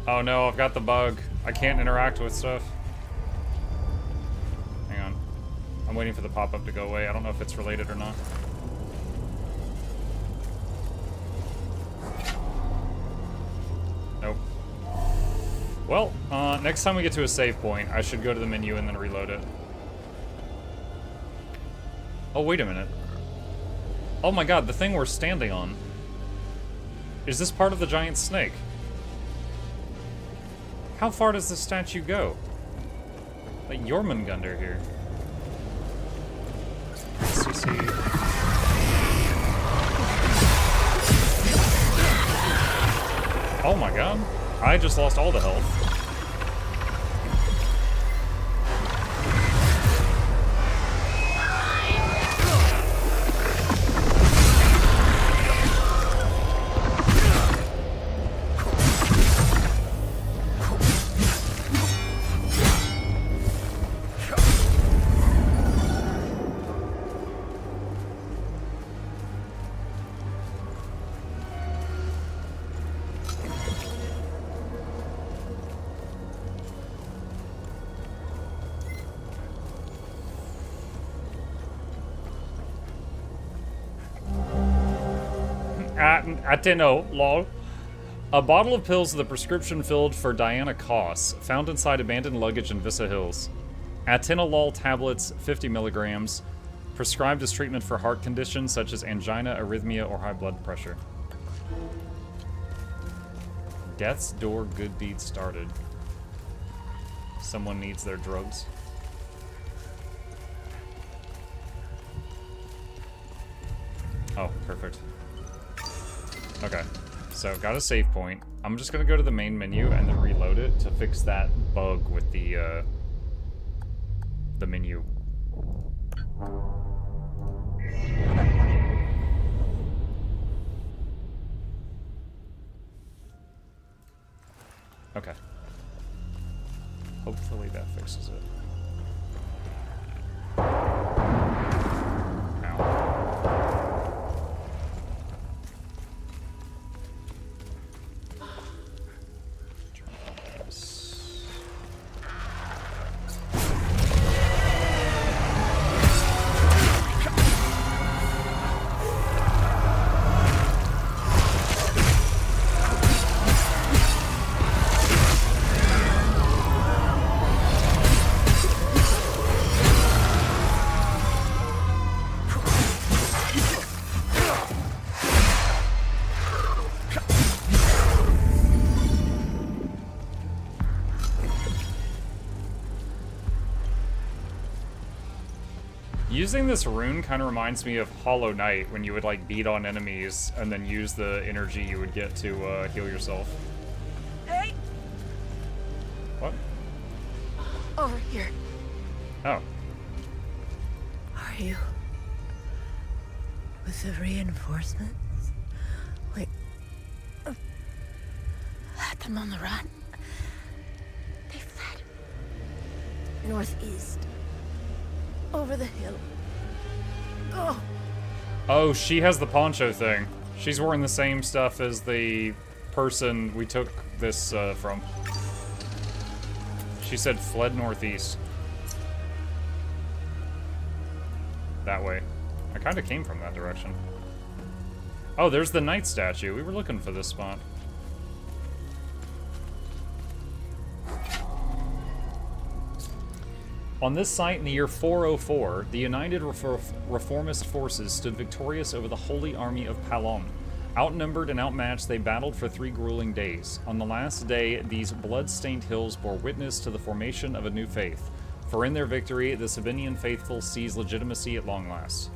Oh no, I've got the bug. I can't interact with stuff. Hang on. I'm waiting for the pop-up to go away. I don't know if it's related or not. Nope. Well, next time we get to a save point, I should go to the menu and then reload it. Oh, wait a minute. Oh my god, the thing we're standing on. Is this part of the giant snake? How far does this statue go? Like Jormungandr here. SCP. Oh my god. I just lost all the health. Ateno, lol. A bottle of pills with a prescription filled for Diana Koss, found inside abandoned luggage in Vissa Hills. Atenolol tablets, 50 milligrams, prescribed as treatment for heart conditions such as angina, arrhythmia, or high blood pressure. Death's door, good deed started. Someone needs their drugs. Oh, perfect. Okay, so got a save point. I'm just gonna go to the main menu and then reload it to fix that bug with the menu. Okay. Hopefully that fixes it. Using this rune kind of reminds me of Hollow Knight, when you would like beat on enemies and then use the energy you would get to heal yourself. Hey! What? Over here. Oh. Are you with the reinforcements? Wait. Had them on the run. They fled. Northeast. Over the hill. Oh. Oh, she has the poncho thing. She's wearing the same stuff as the person we took this from. She said fled northeast. That way. I kind of came from that direction. Oh, there's the knight statue. We were looking for this spot. On this site in the year 404, the United Reformist forces stood victorious over the Holy Army of Palon. Outnumbered and outmatched, they battled for 3 grueling days. On the last day, these blood-stained hills bore witness to the formation of a new faith. For in their victory, the Sabinian faithful sees legitimacy at long last.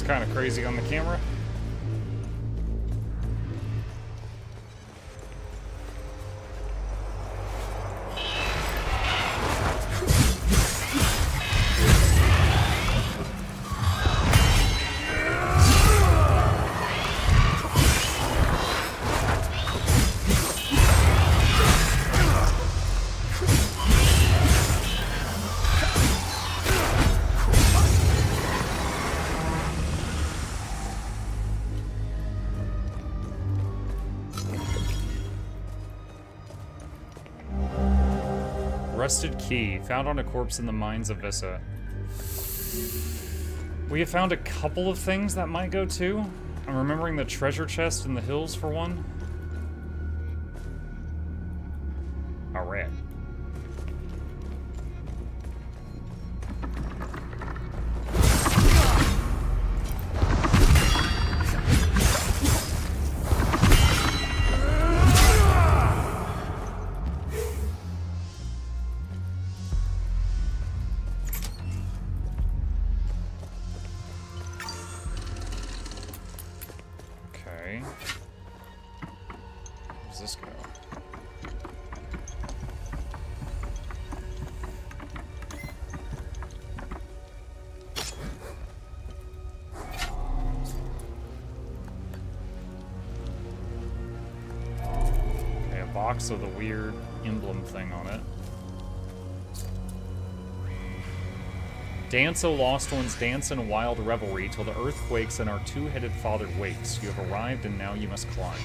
Kind of crazy on the camera. Rusted key, found on a corpse in the mines of Vissa. We have found a couple of things that might go too. I'm remembering the treasure chest in the hills for one. Alright. This go? Okay, a box with a weird emblem thing on it. Dance, O lost ones, dance in a wild revelry till the earth quakes and our two-headed father wakes. You have arrived and now you must climb.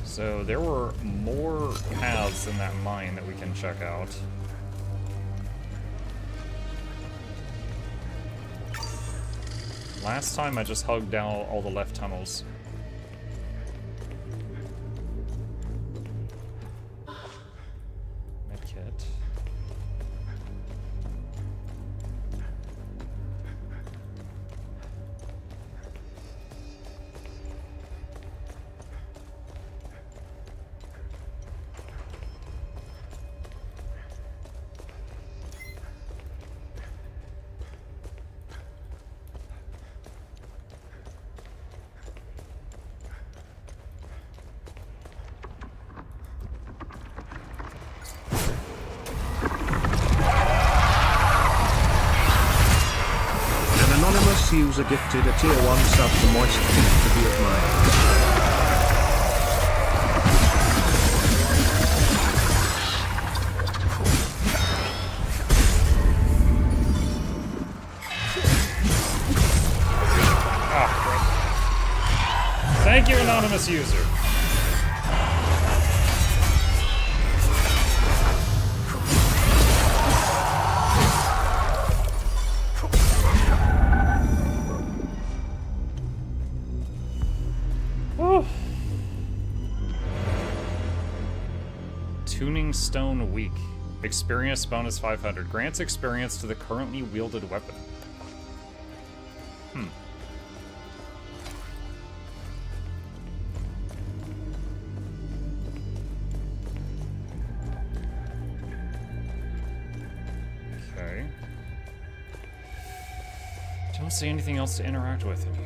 So there were more paths in that mine that we can check out. Last time I just hugged down all the left tunnels. Medkit. User gifted a tier 1 sub for moist teeth to be admired. Thank you, anonymous user. Tuning Stone Weak. Experience bonus 500. Grants experience to the currently wielded weapon. Okay. Don't see anything else to interact with in here.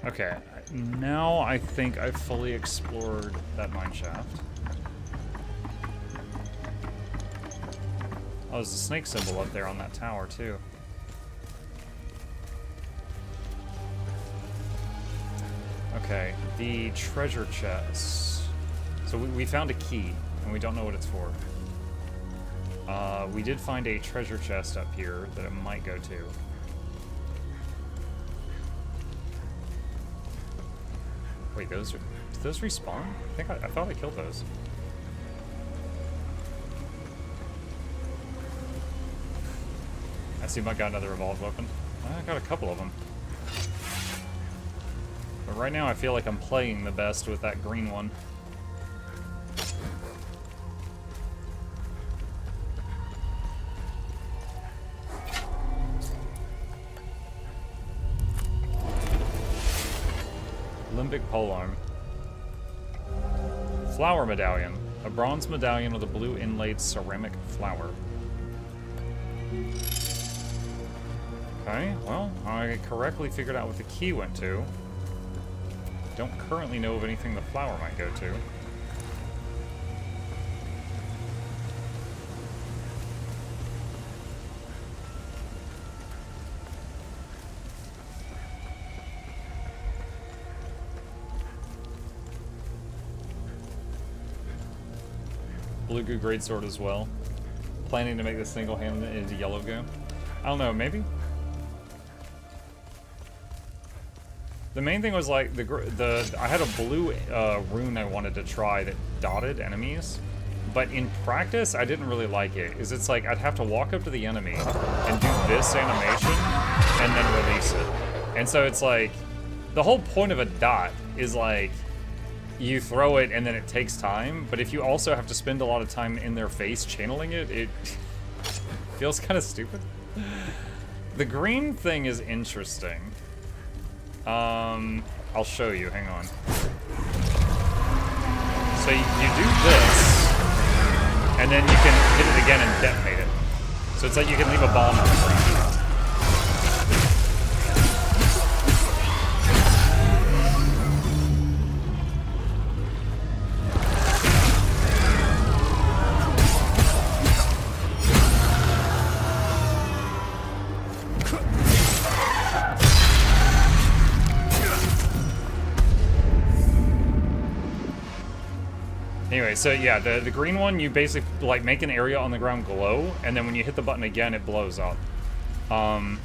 Okay, now I think I've fully explored that mine shaft. Oh, there's a snake symbol up there on that tower, too. Okay, the treasure chest. So we found a key, and we don't know what it's for. We did find a treasure chest up here that it might go to. Wait, did those respawn? I thought I killed those. I see I got another evolved weapon. I got a couple of them. But right now I feel like I'm playing the best with that green one. Limbic polearm. Flower medallion. A bronze medallion with a blue inlaid ceramic flower. Okay, well, I correctly figured out what the key went to. Don't currently know of anything the flower might go to. Blue goo greatsword as well. Planning to make this single-handed into yellow goo. I don't know, maybe? The main thing was like I had a blue rune I wanted to try that dotted enemies, but in practice I didn't really like it. It's like I'd have to walk up to the enemy and do this animation and then release it. And so it's like the whole point of a dot is like you throw it and then it takes time, but if you also have to spend a lot of time in their face channeling it, it feels kind of stupid. The green thing is interesting. I'll show you, hang on. So you do this, and then you can hit it again and detonate it. So it's like you can leave a bomb on the ground. Anyway, so yeah, the green one, you basically like make an area on the ground glow, and then when you hit the button again, it blows up. And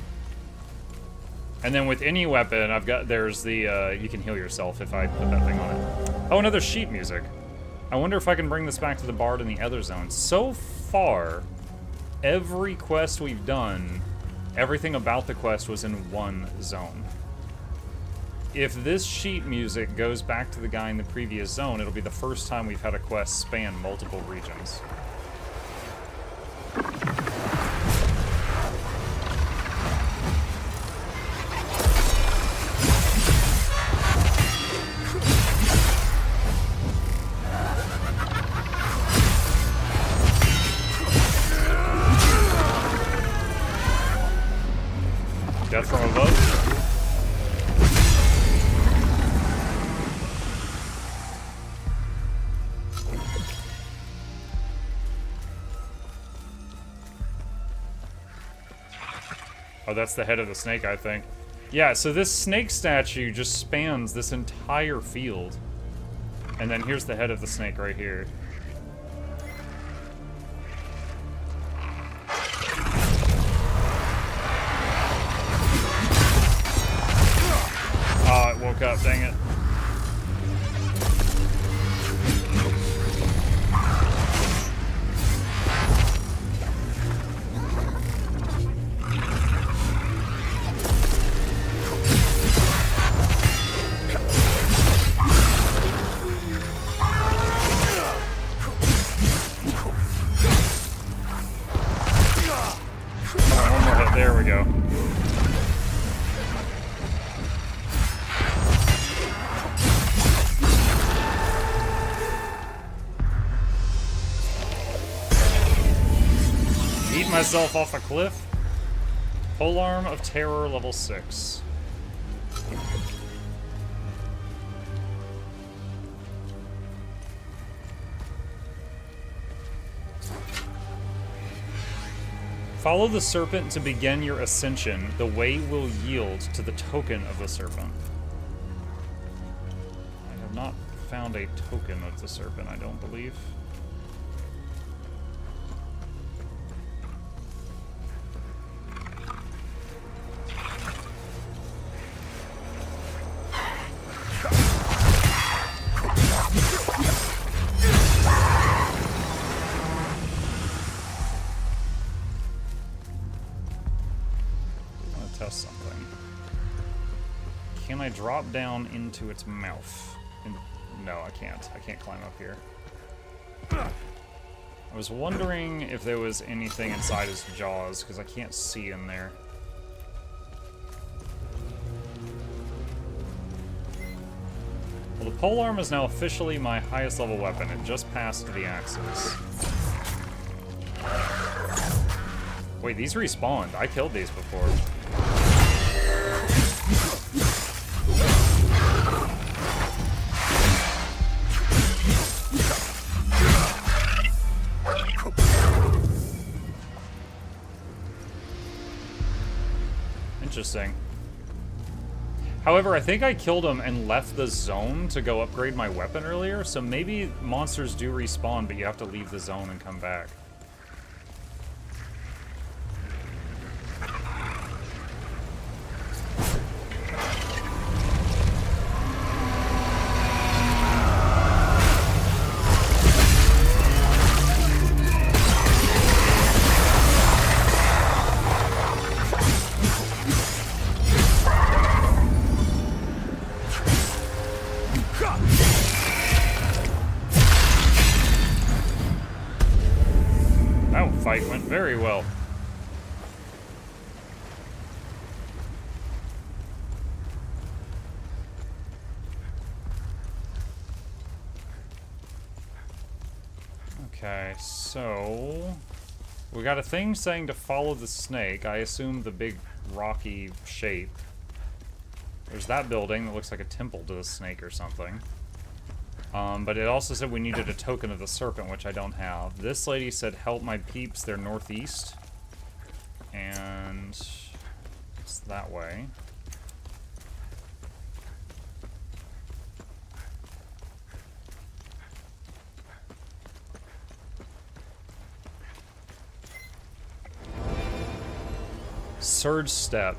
then with any weapon, there's the, you can heal yourself if I put that thing on it. Oh, another sheet music. I wonder if I can bring this back to the bard in the other zone. So far, every quest we've done, everything about the quest was in one zone. If this sheet music goes back to the guy in the previous zone, it'll be the first time we've had a quest span multiple regions. Death from above? Oh, that's the head of the snake, I think. Yeah, so this snake statue just spans this entire field. And then here's the head of the snake right here. Oh, it woke up, dang it. myself off a cliff. Polearm of Terror, level 6. Follow the serpent to begin your ascension. The way will yield to the token of the serpent. I have not found a token of the serpent, I don't believe. Test something. Can I drop down into its mouth? No, I can't. I can't climb up here. I was wondering if there was anything inside his jaws, because I can't see in there. Well, the polearm is now officially my highest level weapon. It just passed the axes. Wait, these respawned. I killed these before. Interesting. However, I think I killed him and left the zone to go upgrade my weapon earlier, so maybe monsters do respawn, but you have to leave the zone and come back. Fight went very well. Okay, so we got a thing saying to follow the snake. I assume the big rocky shape. There's that building that looks like a temple to the snake or something. But it also said we needed a token of the serpent, which I don't have. This lady said, help my peeps, they're northeast. And it's that way. Surge step.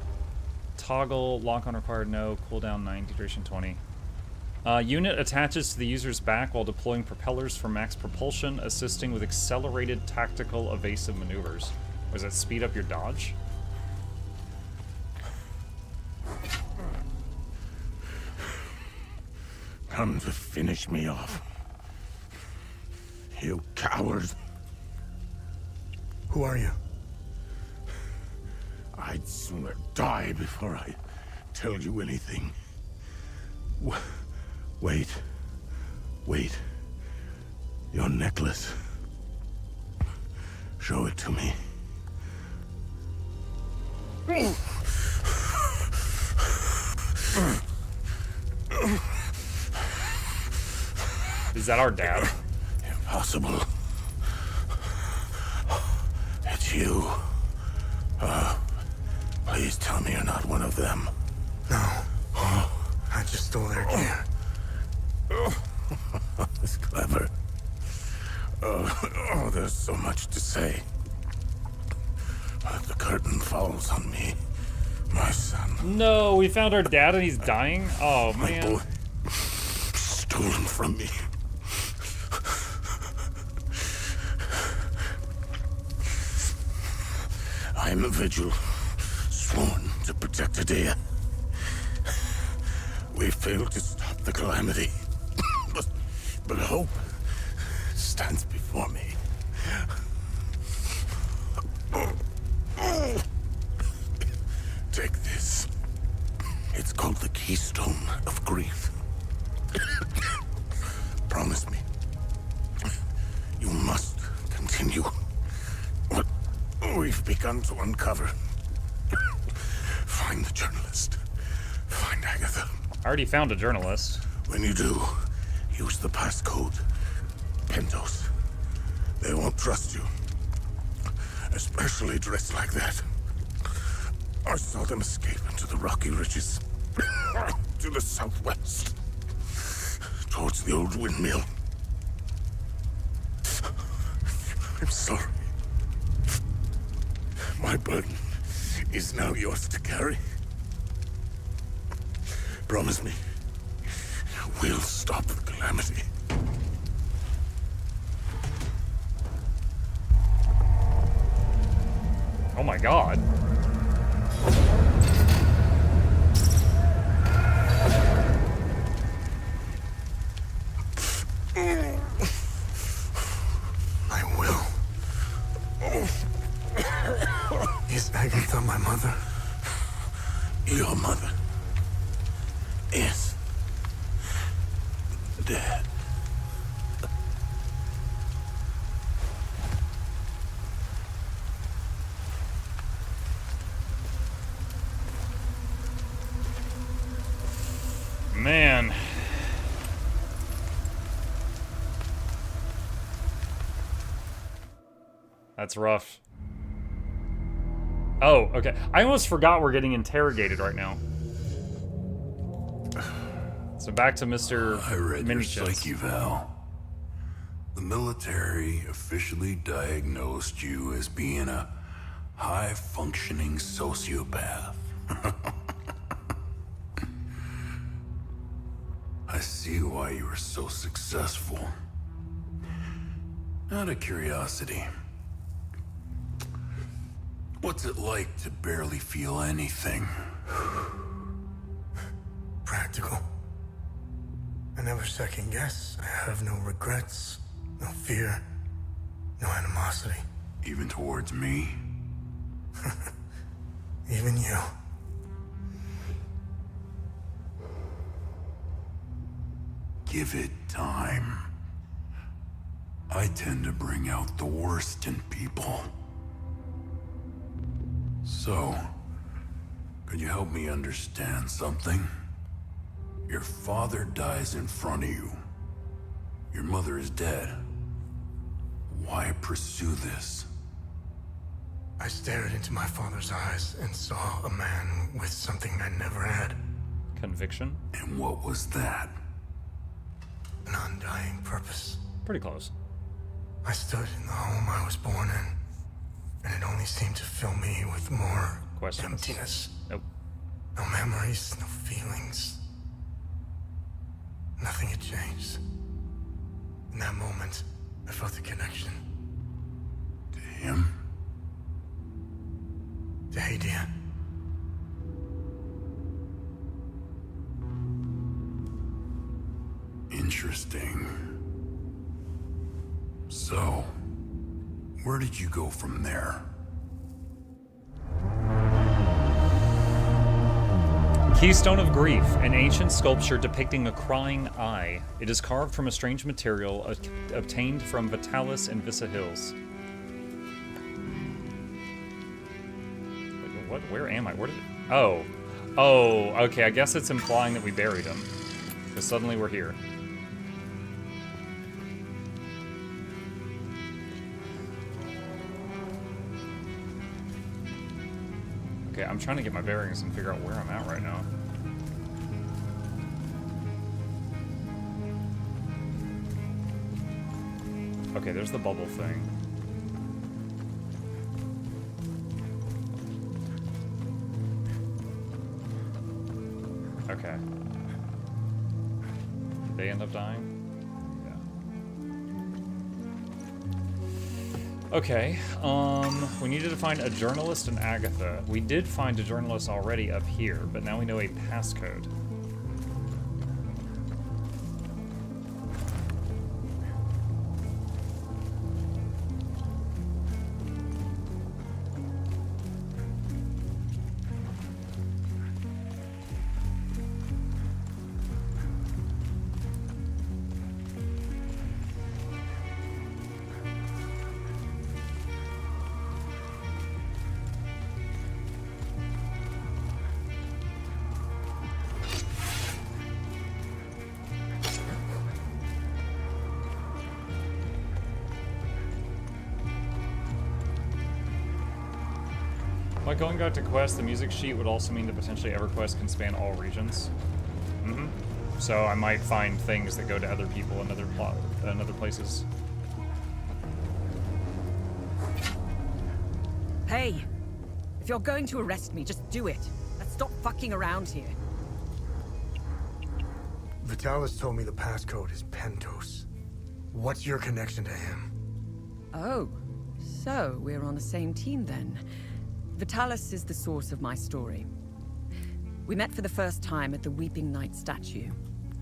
Toggle, lock on required, no. Cooldown 90, duration 20. Unit attaches to the user's back while deploying propellers for max propulsion, assisting with accelerated tactical evasive maneuvers. Was that speed up your dodge? Come to finish me off. You coward. Who are you? I'd sooner die before I tell you anything. Wait. Wait. Your necklace. Show it to me. Is that our dad? Impossible. It's you. Please tell me you're not one of them. No. I just stole their gear. It's clever. Oh, there's so much to say. But the curtain falls on me, my son. No, we found our dad and he's dying? Oh, My man. boy, stolen from me. I am a vigil, sworn to protect Adea. We failed to stop the calamity, but hope stands before me. Take this. It's called the Keystone of Grief. Promise me, you must continue what we we've begun to uncover. Find the journalist. Find Agatha. I already found a journalist. When you do, use the passcode. Pentos. They won't trust you. Especially dressed like that. I saw them escape into the rocky ridges. To the southwest. Towards the old windmill. I'm sorry. My burden is now yours to carry. Promise me, we'll stop the calamity. Oh my god. I will. Is Agatha my mother? Your mother is dead. Man. That's rough. Oh, okay. I almost forgot we're getting interrogated right now. So back to Mr. I read your Minichins. psyche val. The military officially diagnosed you as being a high-functioning sociopath. I see why you were so successful. Out of curiosity, what's it like to barely feel anything? Practical. I never second guess. I have no regrets, no fear, no animosity. Even towards me? Even you. Give it time. I tend to bring out the worst in people. So, could you help me understand something? Your father dies in front of you. Your mother is dead. Why pursue this? I stared into my father's eyes and saw a man with something I never had. Conviction? And what was that? An undying purpose. Pretty close. I stood in the home I was born in, and it only seemed to fill me with more Questions? emptiness. Nope. No memories, no feelings. Nothing had changed. In that moment, I felt a connection. To him? To Hadia. Interesting. So, where did you go from there? Keystone of Grief, an ancient sculpture depicting a crying eye. It is carved from a strange material obtained from Vitalis in Vissa Hills. Wait, what? Where am I? Where did it... Oh. Oh, okay. I guess it's implying that we buried him. Because suddenly we're here. Okay, I'm trying to get my bearings and figure out where I'm at right now. Okay, there's the bubble thing. Okay. Did they end up dying? Okay, we needed to find a journalist and Agatha. We did find a journalist already up here, but now we know a passcode. By going back to quests, the music sheet would also mean that potentially EverQuest can span all regions. So I might find things that go to other people in other places. Hey! If you're going to arrest me, just do it. Let's stop fucking around here. Vitalis told me the passcode is Pentos. What's your connection to him? Oh, so we're on the same team then. Vitalis is the source of my story. We met for the first time at the Weeping Knight statue.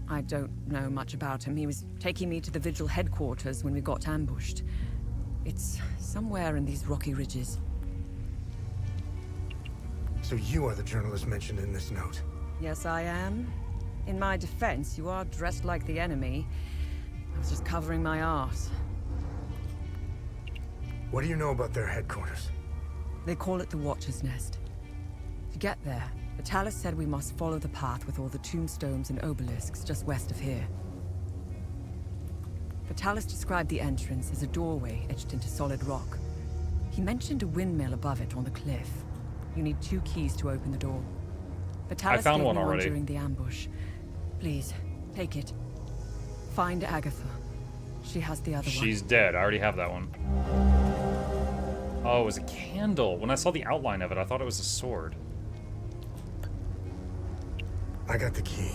I don't know much about him. He was taking me to the Vigil headquarters when we got ambushed. It's somewhere in these rocky ridges. So you are the journalist mentioned in this note? Yes, I am. In my defense, you are dressed like the enemy. I was just covering my arse. What do you know about their headquarters? They call it the Watcher's Nest. To get there, Vitalis said we must follow the path with all the tombstones and obelisks just west of here. Vitalis described the entrance as a doorway etched into solid rock. He mentioned a windmill above it on the cliff. You need 2 keys to open the door. Vitalis I found gave one me already. during the ambush. Please, take it. Find Agatha. She has the other one. She's dead. I already have that one. Oh, it was a candle. When I saw the outline of it, I thought it was a sword. I got the key.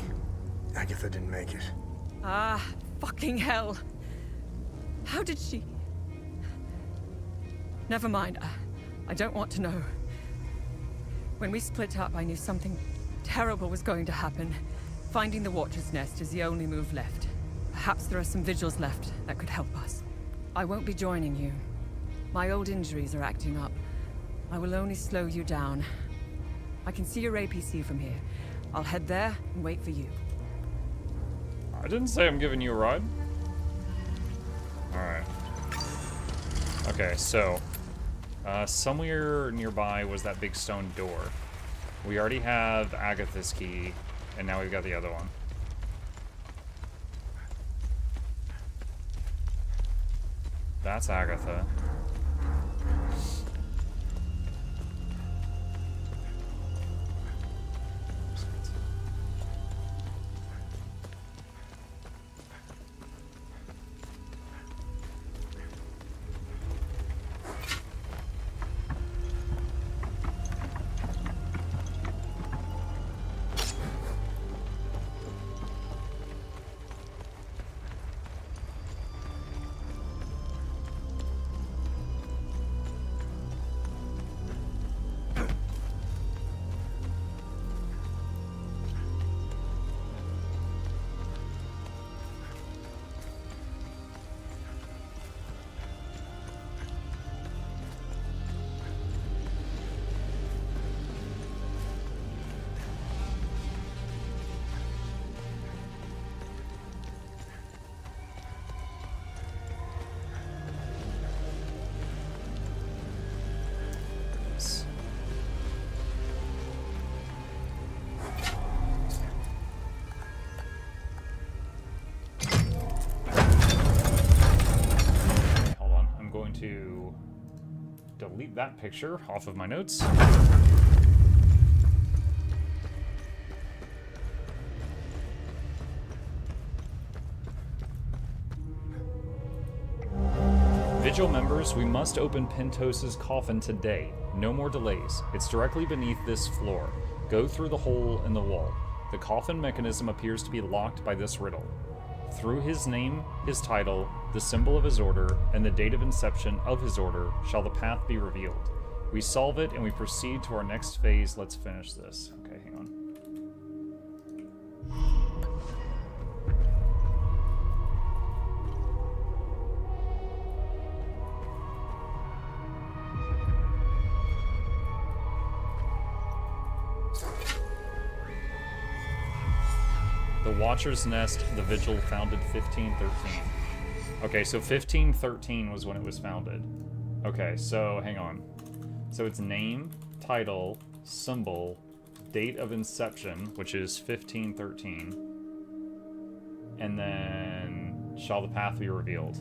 Agatha didn't make it. Ah, fucking hell. How did she... Never mind. I don't want to know. When we split up, I knew something terrible was going to happen. Finding the Watcher's Nest is the only move left. Perhaps there are some vigils left that could help us. I won't be joining you. My old injuries are acting up. I will only slow you down. I can see your APC from here. I'll head there and wait for you. I didn't say I'm giving you a ride. Alright. Okay, so... somewhere nearby was that big stone door. We already have Agatha's key, and now we've got the other one. That's Agatha. To delete that picture off of my notes. Vigil members, we must open Pentos's coffin today. No more delays. It's directly beneath this floor. Go through the hole in the wall. The coffin mechanism appears to be locked by this riddle. Through his name, his title, the symbol of his order, and the date of inception of his order shall the path be revealed. We solve it and we proceed to our next phase. Let's finish this. Okay, hang on. The Watcher's Nest, the Vigil, founded 1513. Okay, so 1513 was when it was founded. Okay, so hang on. So it's name, title, symbol, date of inception, which is 1513. And then shall the path be revealed.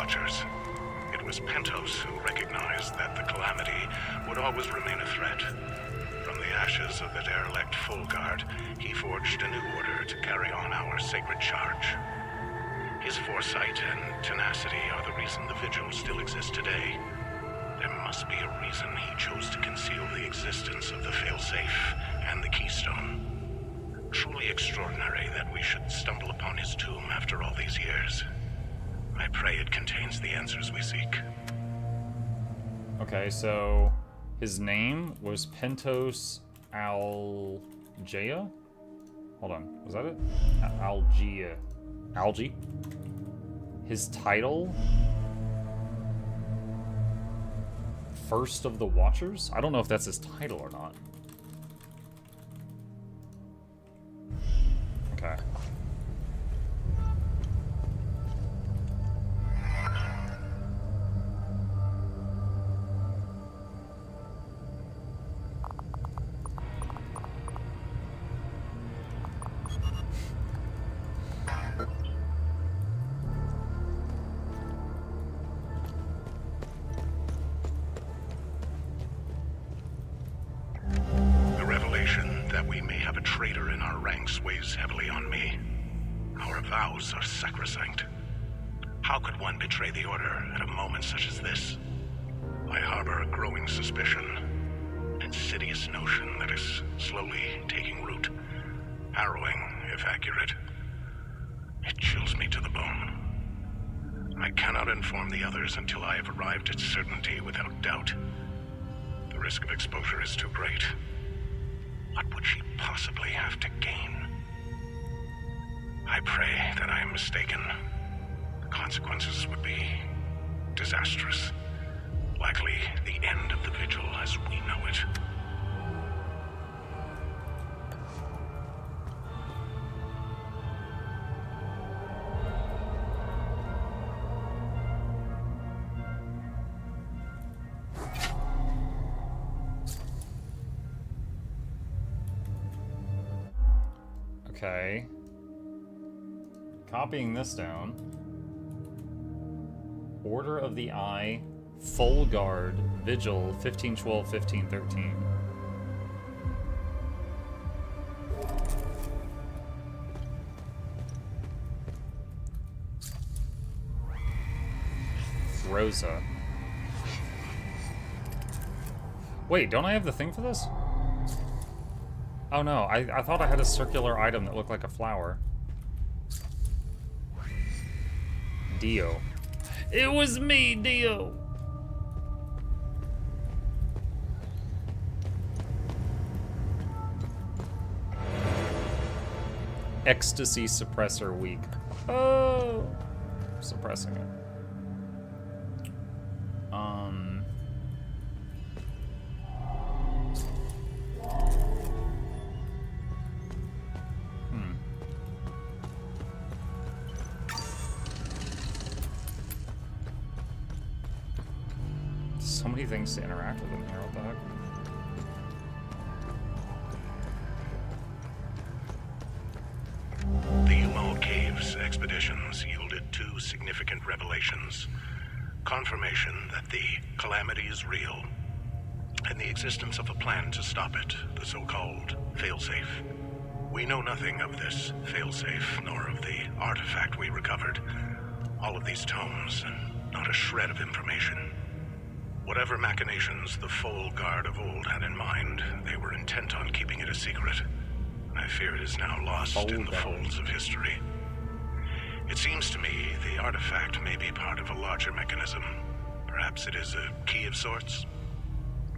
Watchers. It was Pentos who recognized that the Calamity would always remain a threat. From the ashes of the derelict Full Guard, he forged a new order to carry on our sacred charge. His foresight and tenacity are the reason the Vigil still exists today. There must be a reason he chose to conceal the existence of the failsafe and the keystone. Truly extraordinary that we should stumble upon his tomb after all these years. I pray it contains the answers we seek. Okay, so his name was Pentos Algea? Hold on, was that it? Algea. Algae? His title? First of the Watchers? I don't know if that's his title or not. Okay. The revelation that we may have a traitor in our ranks weighs heavily on me. Our vows are sacrosanct. How could one betray the Order at a moment such as this? I harbor a growing suspicion, an insidious notion that is slowly taking root. Harrowing, if accurate. It chills me to the bone. I cannot inform the others until I have arrived at certainty without doubt. The risk of exposure is too great. What would she possibly have to gain? I pray that I am mistaken. The consequences would be disastrous. Likely the end of the Vigil as we know it. Okay. Copying this down. Order of the Eye, Full Guard, Vigil, 1512, 1513. Rosa. Wait, don't I have the thing for this? Oh no, I thought I had a circular item that looked like a flower. Dio. It was me, Dio! Ecstasy suppressor weak. Oh! Suppressing it. So many things to interact with in here, what the heck? The Umal Caves expeditions yielded two significant revelations. Confirmation that the Calamity is real, and the existence of a plan to stop it, the so-called failsafe. We know nothing of this failsafe, nor of the artifact we recovered. All of these tomes, and not a shred of information. Whatever machinations the Full Guard of old had in mind, they were intent on keeping it a secret. I fear it is now lost in the folds of history. It seems to me the artifact may be part of a larger mechanism. Perhaps it is a key of sorts?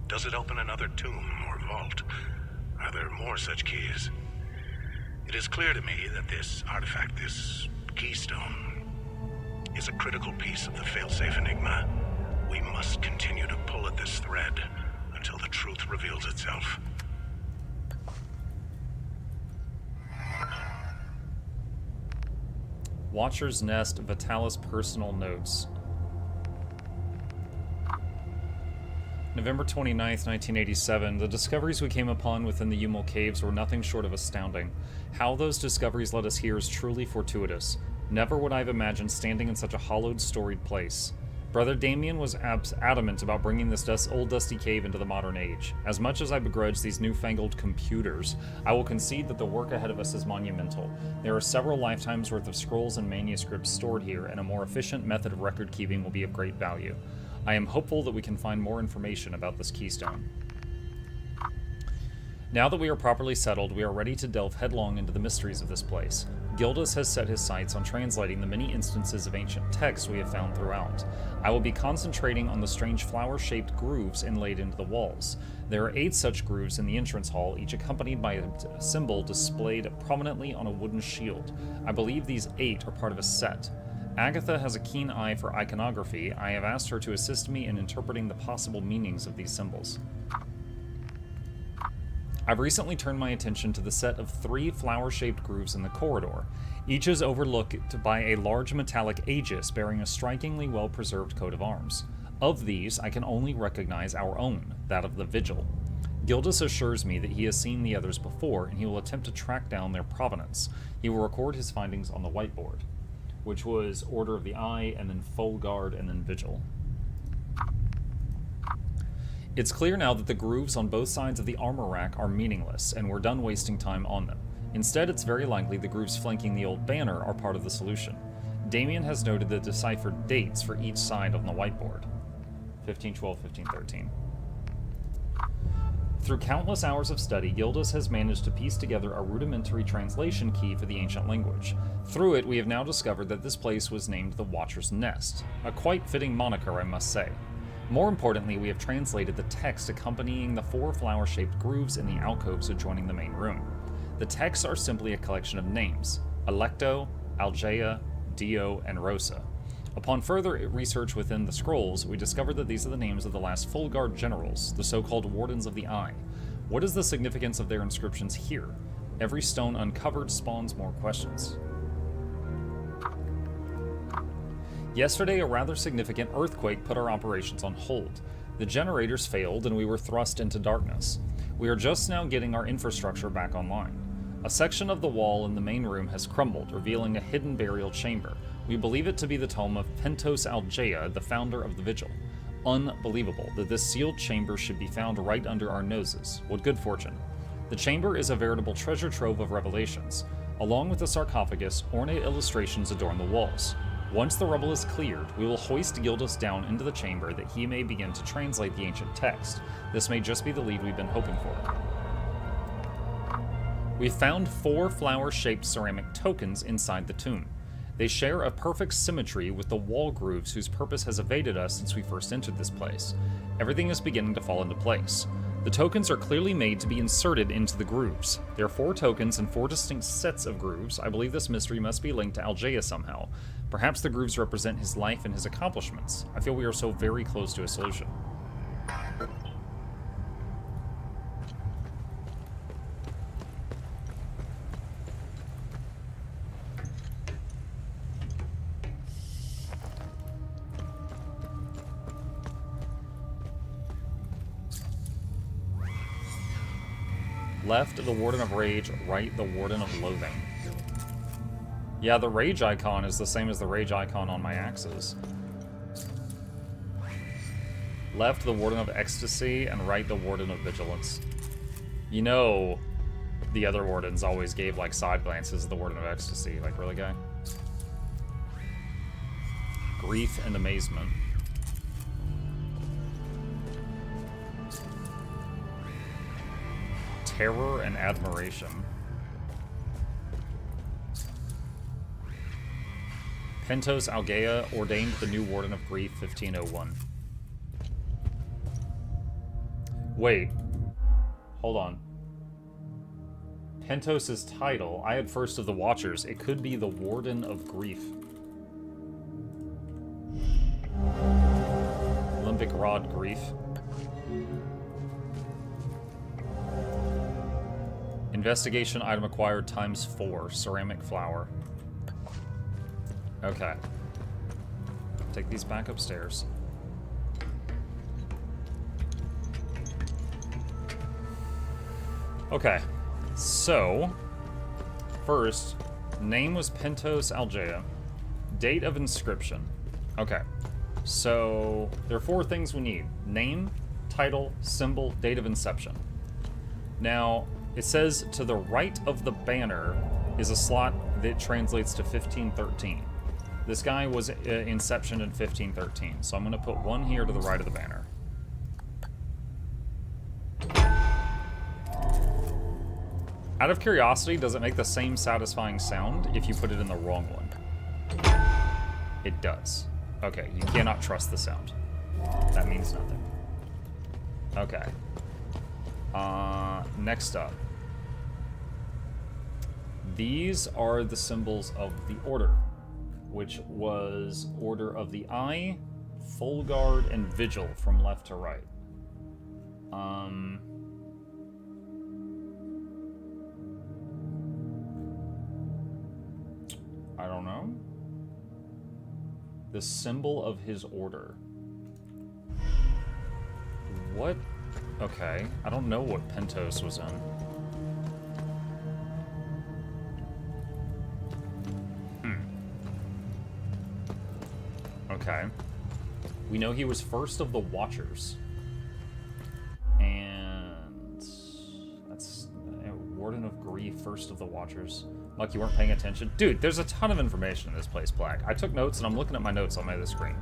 Does it open another tomb or vault? Are there more such keys? It is clear to me that this artifact, this keystone, is a critical piece of the failsafe enigma. We must continue to pull at this thread until the truth reveals itself. Watcher's Nest, Vitalis personal notes. November 29th, 1987. The discoveries we came upon within the Umal Caves were nothing short of astounding. How those discoveries led us here is truly fortuitous. Never would I have imagined standing in such a hollowed, storied place. Brother Damien was adamant about bringing this old dusty cave into the modern age. As much as I begrudge these newfangled computers, I will concede that the work ahead of us is monumental. There are several lifetimes worth of scrolls and manuscripts stored here, and a more efficient method of record keeping will be of great value. I am hopeful that we can find more information about this keystone. Now that we are properly settled, we are ready to delve headlong into the mysteries of this place. Gildas has set his sights on translating the many instances of ancient texts we have found throughout. I will be concentrating on the strange flower-shaped grooves inlaid into the walls. There are 8 such grooves in the entrance hall, each accompanied by a symbol displayed prominently on a wooden shield. I believe these 8 are part of a set. Agatha has a keen eye for iconography. I have asked her to assist me in interpreting the possible meanings of these symbols. I've recently turned my attention to the set of 3 flower-shaped grooves in the corridor. Each is overlooked by a large metallic aegis bearing a strikingly well-preserved coat of arms. Of these, I can only recognize our own, that of the Vigil. Gildas assures me that he has seen the others before, and he will attempt to track down their provenance. He will record his findings on the whiteboard, which was Order of the Eye, and then Folgard, and then Vigil. It's clear now that the grooves on both sides of the armor rack are meaningless, and we're done wasting time on them. Instead, it's very likely the grooves flanking the old banner are part of the solution. Damien has noted the deciphered dates for each side on the whiteboard. 1512, 1513. Through countless hours of study, Gildas has managed to piece together a rudimentary translation key for the ancient language. Through it, we have now discovered that this place was named the Watcher's Nest. A quite fitting moniker, I must say. More importantly, we have translated the text accompanying the 4 flower-shaped grooves in the alcoves adjoining the main room. The texts are simply a collection of names: Electo, Algea, Dio, and Rosa. Upon further research within the scrolls, we discovered that these are the names of the last Folgard generals, the so-called Wardens of the Eye. What is the significance of their inscriptions here? Every stone uncovered spawns more questions. Yesterday, a rather significant earthquake put our operations on hold. The generators failed and we were thrust into darkness. We are just now getting our infrastructure back online. A section of the wall in the main room has crumbled, revealing a hidden burial chamber. We believe it to be the tomb of Pentos Algea, the founder of the Vigil. Unbelievable that this sealed chamber should be found right under our noses. What good fortune. The chamber is a veritable treasure trove of revelations. Along with the sarcophagus, ornate illustrations adorn the walls. Once the rubble is cleared, we will hoist Gildas down into the chamber that he may begin to translate the ancient text. This may just be the lead we've been hoping for. We found 4 flower-shaped ceramic tokens inside the tomb. They share a perfect symmetry with the wall grooves whose purpose has evaded us since we first entered this place. Everything is beginning to fall into place. The tokens are clearly made to be inserted into the grooves. There are 4 tokens and 4 distinct sets of grooves. I believe this mystery must be linked to Algea somehow. Perhaps the grooves represent his life and his accomplishments. I feel we are so very close to a solution. Left, the Warden of Rage. Right, the Warden of Loathing. Yeah, the Rage icon is the same as the Rage icon on my axes. Left, the Warden of Ecstasy, and right, the Warden of Vigilance. You know, the other Wardens always gave, like, side glances at the Warden of Ecstasy. Like, really, guy? Grief and Amazement. Terror and Admiration. Pentos Algea ordained the new Warden of Grief, 1501. Wait. Hold on. Pentos' title, I had First of the Watchers. It could be the Warden of Grief. Limbic Rod Grief. Investigation item acquired ×4. Ceramic flower. Okay. Take these back upstairs. Okay. So, first, name was Pentos Algea. Date of inscription. Okay. So, there are 4 things we need. Name, title, symbol, date of inception. Now, it says to the right of the banner is a slot that translates to 1513. This guy was inception in 1513, so I'm going to put 1 here to the right of the banner. Out of curiosity, does it make the same satisfying sound if you put it in the wrong one? It does. Okay, you cannot trust the sound. That means nothing. Okay. Next up. These are the symbols of the Order, which was Order of the Eye, Full Guard, and Vigil from left to right. I don't know. The symbol of his order. What? Okay, I don't know what Pentos was in. Okay. We know he was first of the Watchers. And that's Warden of Grief, first of the Watchers. Like you weren't paying attention. Dude, there's a ton of information in this place, Black. I took notes and I'm looking at my notes on my other screen.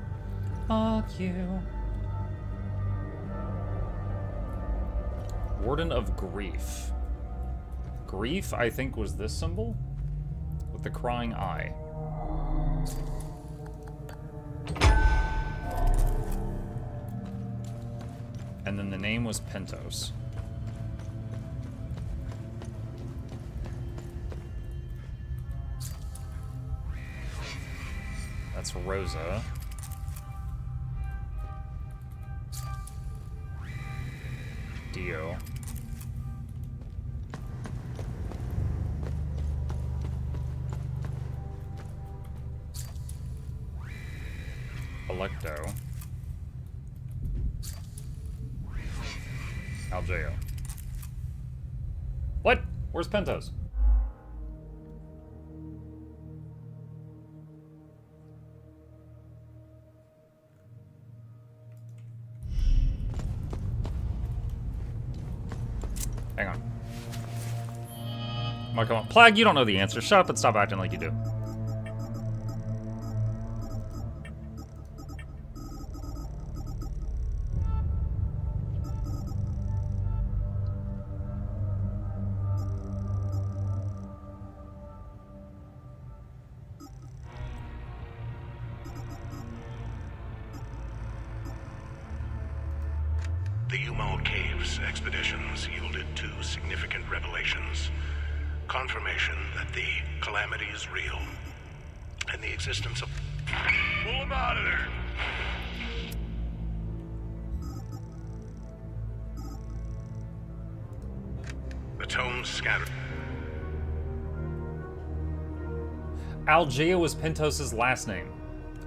Fuck you. Warden of Grief. Grief, I think, was this symbol? With the crying eye. And then the name was Pentos. That's Rosa. Dio. Electo. Aljeo. What? Where's Pentos? Hang on. Come on, come on. Plague, you don't know the answer. Shut up and stop acting like you do. The Umal Caves expeditions yielded 2 significant revelations. Confirmation that the calamity is real, and the existence of... Pull him out of there! The tomes scattered. Aljea was Pentos' last name.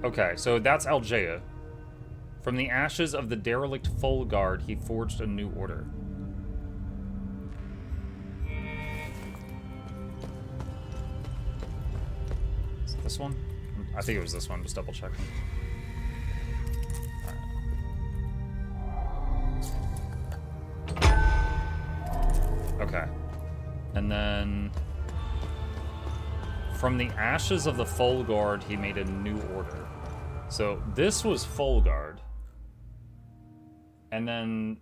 Okay, so that's Aljea. From the ashes of the derelict Full Guard, he forged a new order. Is it this one? I think it was this one, just double checking. Alright. Okay. And then... from the ashes of the Full Guard, he made a new order. So this was Full Guard. And then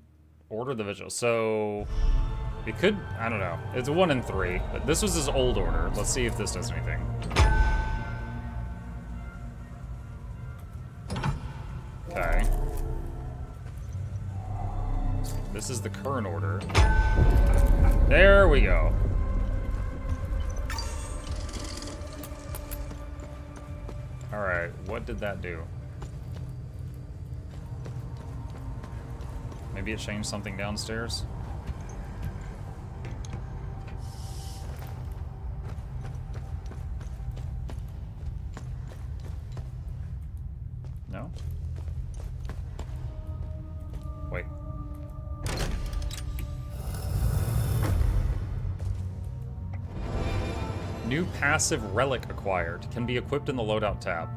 Order of the Vigil. So it could, I don't know. It's 1 and 3, but this was his old order. Let's see if this does anything. Okay. This is the current order. There we go. Alright, what did that do? Maybe it changed something downstairs? No? Wait. New passive relic acquired. Can be equipped in the loadout tab.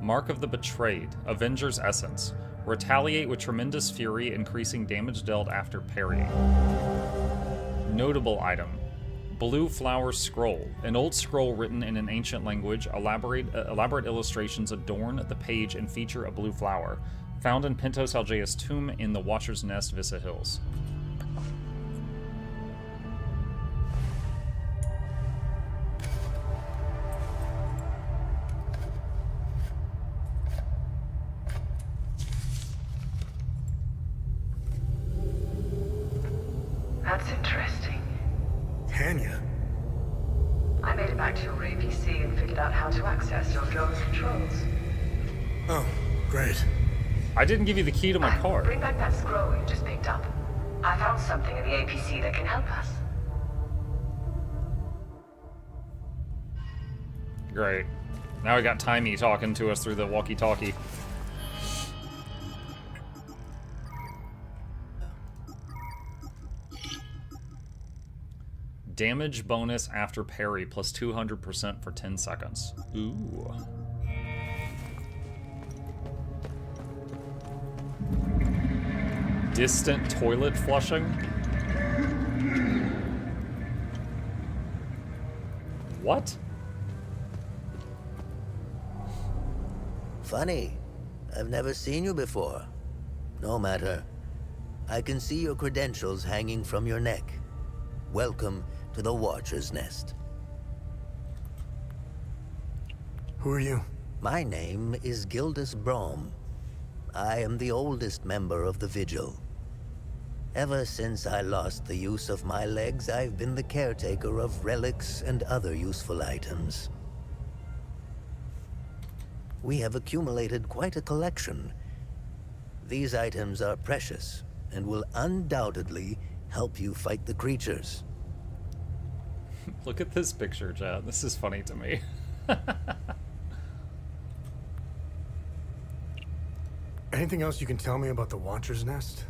Mark of the Betrayed. Avenger's Essence. Retaliate with tremendous fury, increasing damage dealt after parrying. Notable item. Blue Flower Scroll. An old scroll written in an ancient language. Elaborate illustrations adorn the page and feature a blue flower. Found in Pentos Algea's tomb in the Watcher's Nest, Vissa Hills. That's interesting. Tanya? I made it back to your APC and figured out how to access your drone's controls. Oh, great. I didn't give you the key to my car. Bring back that scroll you just picked up. I found something in the APC that can help us. Great. Now we got Timey talking to us through the walkie-talkie. Damage bonus after parry plus 200% for 10 seconds. Ooh. Distant toilet flushing? What? Funny. I've never seen you before. No matter. I can see your credentials hanging from your neck. Welcome to the Watcher's Nest. Who are you? My name is Gildas Brom. I am the oldest member of the Vigil. Ever since I lost the use of my legs, I've been the caretaker of relics and other useful items. We have accumulated quite a collection. These items are precious and will undoubtedly help you fight the creatures. Look at this picture, chat. This is funny to me. Anything else you can tell me about the Watcher's Nest?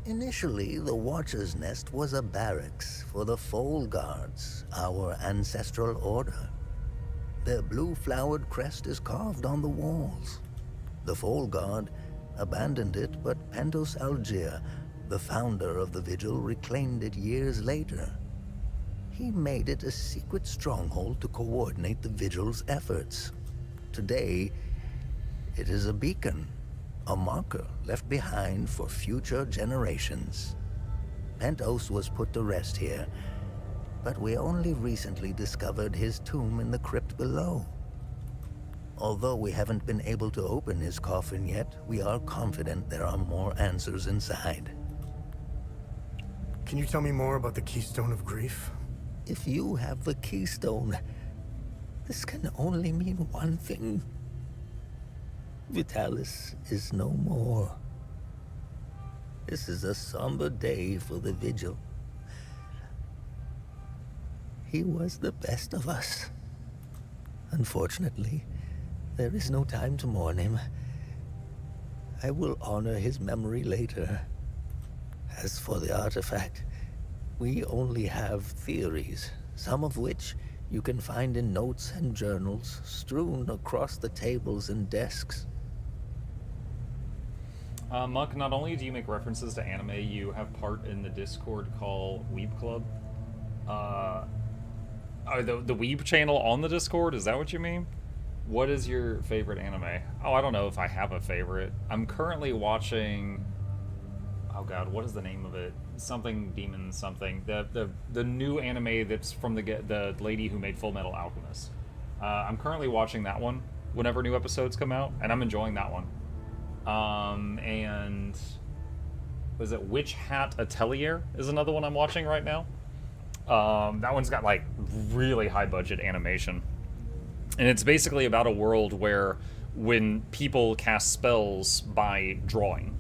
Initially, the Watcher's Nest was a barracks for the Foal Guards, our ancestral order. Their blue-flowered crest is carved on the walls. The Foal Guard abandoned it, but Pentos Algea, the founder of the Vigil, reclaimed it years later. He made it a secret stronghold to coordinate the Vigil's efforts. Today, it is a beacon, a marker left behind for future generations. Pentos was put to rest here, but we only recently discovered his tomb in the crypt below. Although we haven't been able to open his coffin yet, we are confident there are more answers inside. Can you tell me more about the Keystone of Grief? If you have the Keystone, this can only mean one thing. Vitalis is no more. This is a somber day for the Vigil. He was the best of us. Unfortunately, there is no time to mourn him. I will honor his memory later. As for the artifact, we only have theories, some of which you can find in notes and journals strewn across the tables and desks. Muck, not only do you make references to anime, you have part in the Discord called Weeb Club. The Weeb channel on the Discord, is that what you mean? What is your favorite anime? Oh, I don't know if I have a favorite. I'm currently watching... Oh god, what is the name of it? Something Demon something. The new anime that's from the lady who made Full Metal Alchemist. I'm currently watching that one whenever new episodes come out, and I'm enjoying that one. And was it Witch Hat Atelier is another one I'm watching right now. That one's got like really high budget animation. And it's basically about a world where when people cast spells by drawing.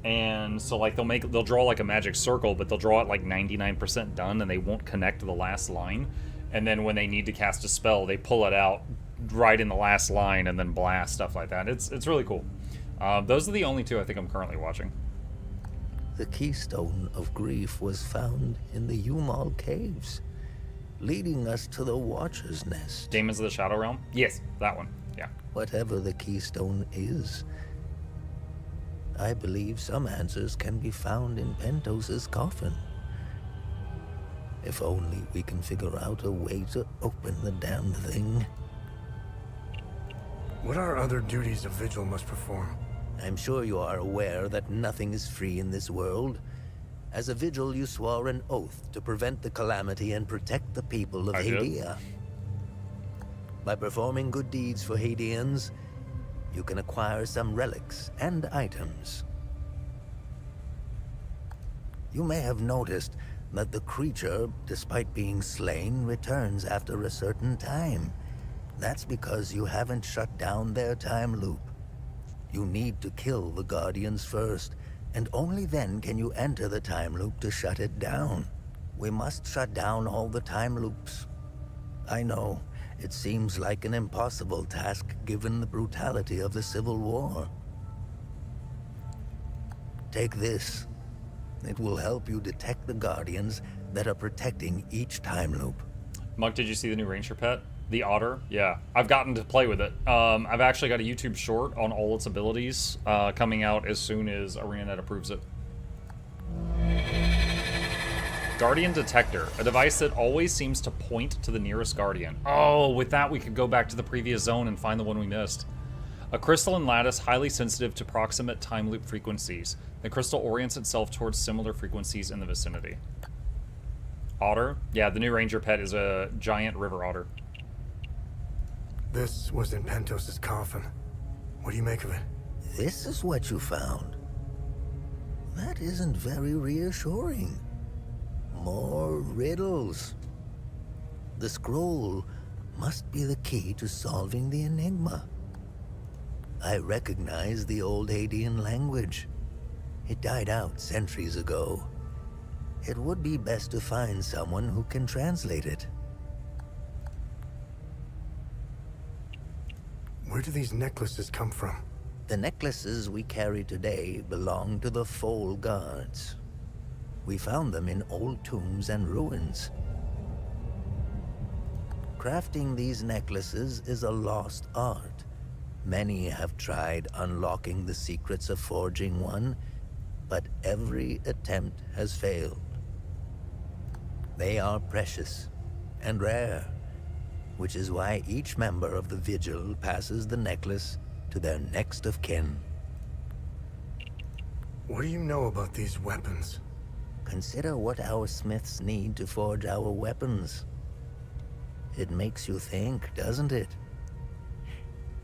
And so like they'll draw like a magic circle, but they'll draw it like 99% done and they won't connect to the last line. And then when they need to cast a spell, they pull it out right in the last line and then blast, stuff like that. It's really cool. Those are the only two I think I'm currently watching. The Keystone of Grief was found in the Umal Caves. leading us to the Watcher's Nest. Demons of the Shadow Realm? Yes, that one. Yeah. Whatever the keystone is, I believe some answers can be found in Pentos's coffin. If only we can figure out a way to open the damn thing. What are other duties a vigil must perform? I'm sure you are aware that nothing is free in this world. As a vigil, you swore an oath to prevent the calamity and protect the people of Hadia. By performing good deeds for Hadians, you can acquire some relics and items. You may have noticed that the creature, despite being slain, returns after a certain time. That's because you haven't shut down their time loop. You need to kill the Guardians first, and only then can you enter the time loop to shut it down. We must shut down all the time loops. I know, it seems like an impossible task given the brutality of the Civil War. Take this. It will help you detect the Guardians that are protecting each time loop. Muk, did you see the new Ranger pet? The otter? Yeah. I've gotten to play with it. I've actually got a YouTube short on all its abilities coming out as soon as ArenaNet approves it. Guardian Detector, a device that always seems to point to the nearest Guardian. Oh, with that we could go back to the previous zone and find the one we missed. A crystalline lattice highly sensitive to proximate time loop frequencies. The crystal orients itself towards similar frequencies in the vicinity. Otter? Yeah, the new Ranger pet is a giant river otter. This was in Pentos's coffin. What do you make of it? This is what you found. That isn't very reassuring. More riddles. The scroll must be the key to solving the enigma. I recognize the old Hadean language. It died out centuries ago. It would be best to find someone who can translate it. Where do these necklaces come from? The necklaces we carry today belong to the Foal Guards. We found them in old tombs and ruins. Crafting these necklaces is a lost art. Many have tried unlocking the secrets of forging one, but every attempt has failed. They are precious and rare, which is why each member of the Vigil passes the necklace to their next of kin. What do you know about these weapons? Consider what our smiths need to forge our weapons. It makes you think, doesn't it?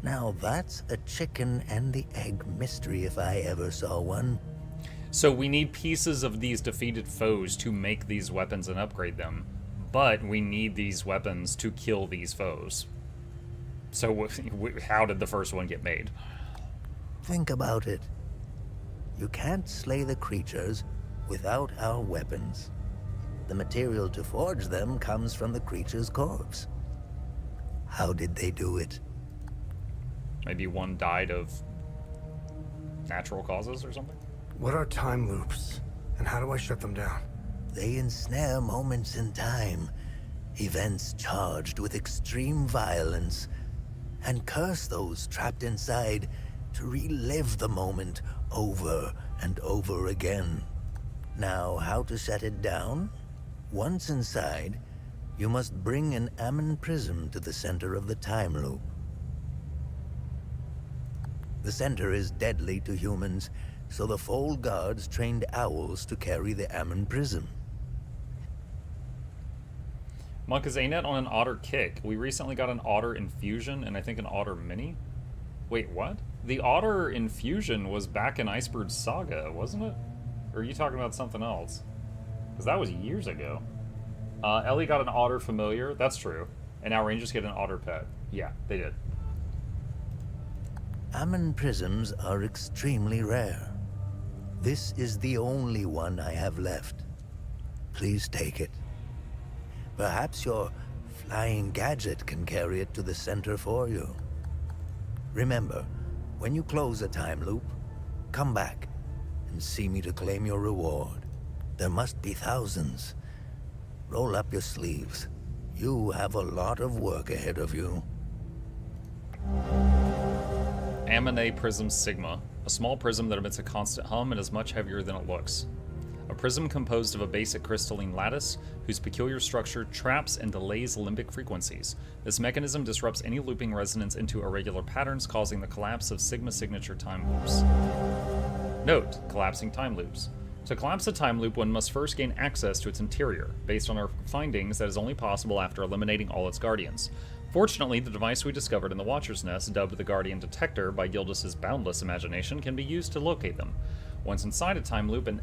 Now that's a chicken and the egg mystery if I ever saw one. So we need pieces of these defeated foes to make these weapons and upgrade them. But we need these weapons to kill these foes. So how did the first one get made? Think about it. You can't slay the creatures without our weapons. The material to forge them comes from the creature's corpse. How did they do it? Maybe one died of natural causes or something? What are time loops, and how do I shut them down? They ensnare moments in time, events charged with extreme violence, and curse those trapped inside to relive the moment over and over again. Now, how to shut it down? Once inside, you must bring an Ammon prism to the center of the time loop. The center is deadly to humans, so the Foal Guards trained owls to carry the Ammon prism. Monk, is ANET on an otter kick? We recently got an otter infusion and I think an otter mini. Wait, what? The otter infusion was back in Icebird's Saga, wasn't it? Or are you talking about something else? Because that was years ago. Ellie got an otter familiar, that's true. And now Rangers get an otter pet. Yeah, they did. Ammon prisms are extremely rare. This is the only one I have left. Please take it. Perhaps your flying gadget can carry it to the center for you. Remember, when you close a time loop, come back and see me to claim your reward. There must be thousands. Roll up your sleeves. You have a lot of work ahead of you. Amine Prism Sigma. A small prism that emits a constant hum and is much heavier than it looks. A prism composed of a basic crystalline lattice whose peculiar structure traps and delays limbic frequencies. This mechanism disrupts any looping resonance into irregular patterns, causing the collapse of Sigma signature time loops. Note: collapsing time loops. To collapse a time loop, one must first gain access to its interior. Based on our findings, that is only possible after eliminating all its guardians. Fortunately, the device we discovered in the Watcher's Nest, dubbed the Guardian Detector by Gildas's boundless imagination, can be used to locate them. Once inside a time loop, an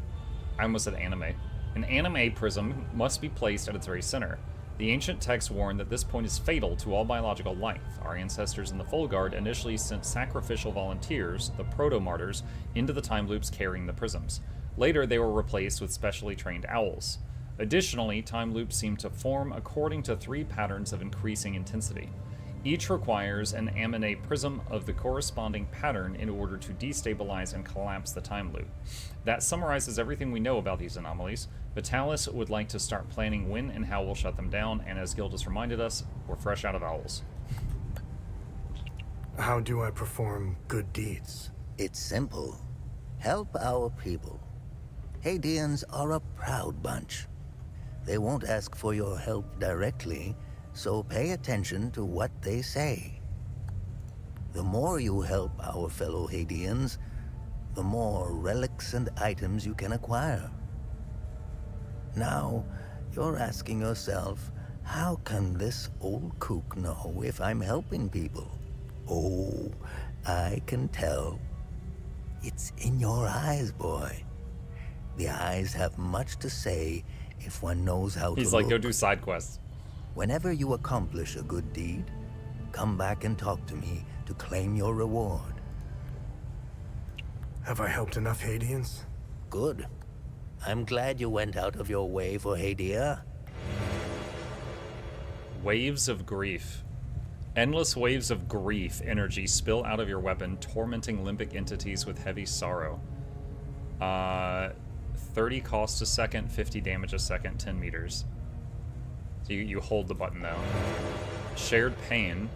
anime prism must be placed at its very center. The ancient texts warn that this point is fatal to all biological life. Our ancestors in the Fulgard initially sent sacrificial volunteers, the proto-martyrs, into the time loops carrying the prisms. Later, they were replaced with specially trained owls. Additionally, time loops seem to form according to 3 patterns of increasing intensity. Each requires an amine prism of the corresponding pattern in order to destabilize and collapse the time loop. That summarizes everything we know about these anomalies. Vitalis would like to start planning when and how we'll shut them down, and as Gildas reminded us, we're fresh out of owls. How do I perform good deeds? It's simple. Help our people. Hadeans are a proud bunch. They won't ask for your help directly, so pay attention to what they say. The more you help our fellow Hadeans, the more relics and items you can acquire. Now, you're asking yourself, how can this old kook know if I'm helping people? Oh, I can tell. It's in your eyes, boy. The eyes have much to say if one knows how to He's like, look. go do side quests. Whenever you accomplish a good deed, come back and talk to me to claim your reward. Have I helped enough Hadeans? Good. I'm glad you went out of your way for Hadia. Waves of grief. Endless waves of grief energy spill out of your weapon, tormenting limbic entities with heavy sorrow. 30 cost a second, 50 damage a second, 10 meters. So you hold the button though. Shared pain.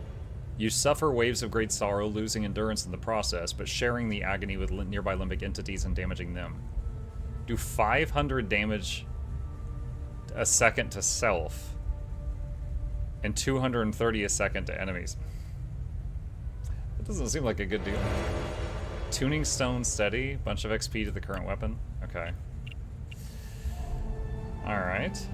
You suffer waves of great sorrow, losing endurance in the process, but sharing the agony with nearby limbic entities and damaging them. Do 500 damage a second to self, and 230 a second to enemies. That doesn't seem like a good deal. Tuning stone steady, bunch of XP to the current weapon. Okay. Alright.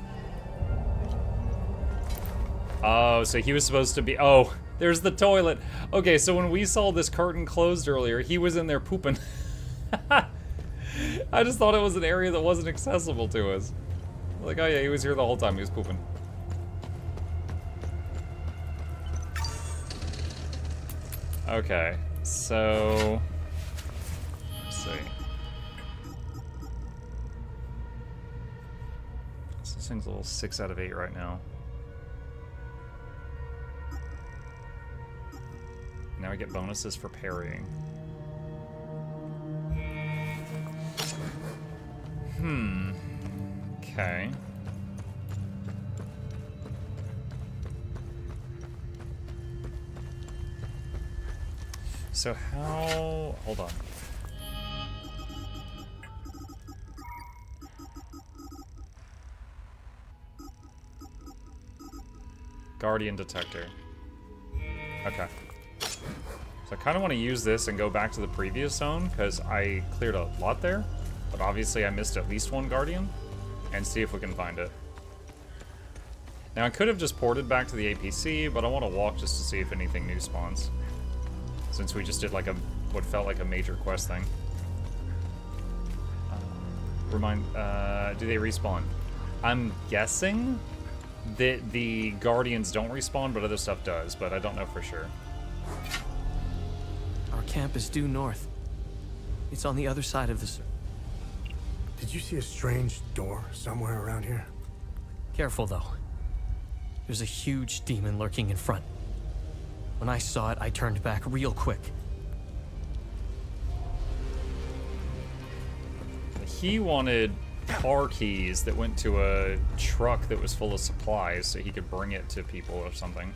Oh, so he was supposed to be... Oh, there's the toilet. Okay, so when we saw this curtain closed earlier, he was in there pooping. I just thought it was an area that wasn't accessible to us. Like, oh yeah, he was here the whole time, he was pooping. Okay, so... Let's see. So this thing's a little 6 out of 8 right now. Now I get bonuses for parrying. Okay. So how... Hold on. Guardian Detector. Okay. So I kind of want to use this and go back to the previous zone, because I cleared a lot there, but obviously I missed at least one Guardian, and see if we can find it. Now I could have just ported back to the APC, but I want to walk just to see if anything new spawns, since we just did like what felt like a major quest thing. Do they respawn? I'm guessing that the Guardians don't respawn, but other stuff does, but I don't know for sure. Our camp is due north. It's on the other side of the... Did you see a strange door somewhere around here? Careful, though. There's a huge demon lurking in front. When I saw it, I turned back real quick. He wanted car keys that went to a truck that was full of supplies so he could bring it to people or something.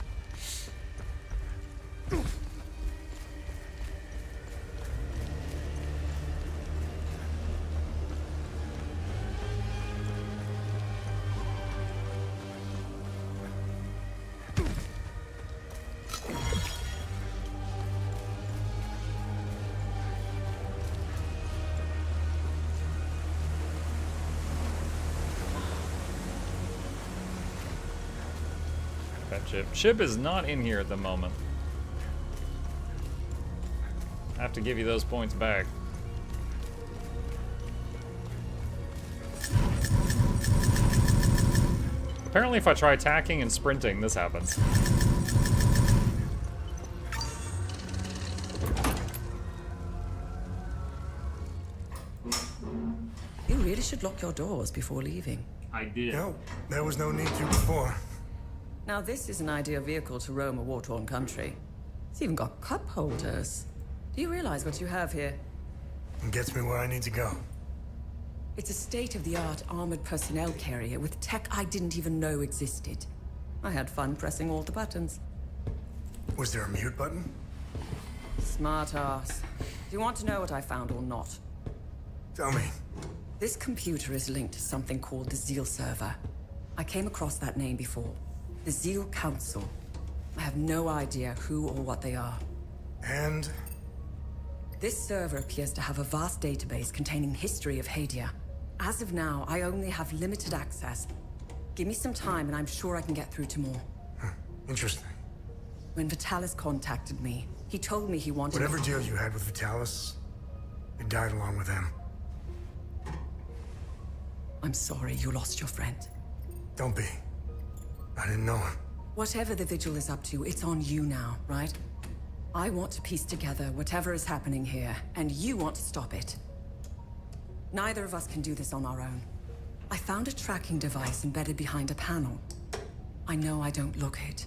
Chip is not in here at the moment. I have to give you those points back. Apparently if I try attacking and sprinting, this happens. You really should lock your doors before leaving. I did. No, there was no need to before. Now this is an ideal vehicle to roam a war-torn country. It's even got cup holders. Do you realize what you have here? It gets me where I need to go. It's a state-of-the-art armored personnel carrier with tech I didn't even know existed. I had fun pressing all the buttons. Was there a mute button? Smart ass. Do you want to know what I found or not? Tell me. This computer is linked to something called the Zeal server. I came across that name before. The Zeal Council. I have no idea who or what they are. And? This server appears to have a vast database containing history of Hadia. As of now, I only have limited access. Give me some time and I'm sure I can get through to more. Interesting. When Vitalis contacted me, he told me he wanted... Whatever deal you had with Vitalis, it died along with him. I'm sorry you lost your friend. Don't be. I didn't know him. Whatever the Vigil is up to, it's on you now, right? I want to piece together whatever is happening here, and you want to stop it. Neither of us can do this on our own. I found a tracking device embedded behind a panel. I know I don't look it,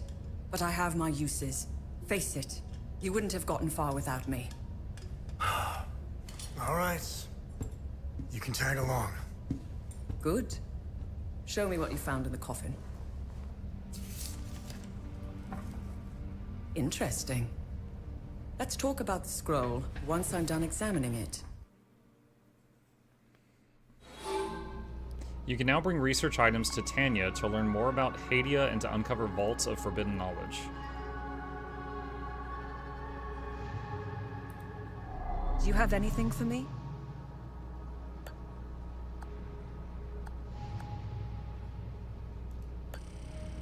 but I have my uses. Face it, you wouldn't have gotten far without me. All right. You can tag along. Good. Show me what you found in the coffin. Interesting. Let's talk about the scroll once I'm done examining it. You can now bring research items to Tanya to learn more about Hadia and to uncover vaults of forbidden knowledge. Do you have anything for me?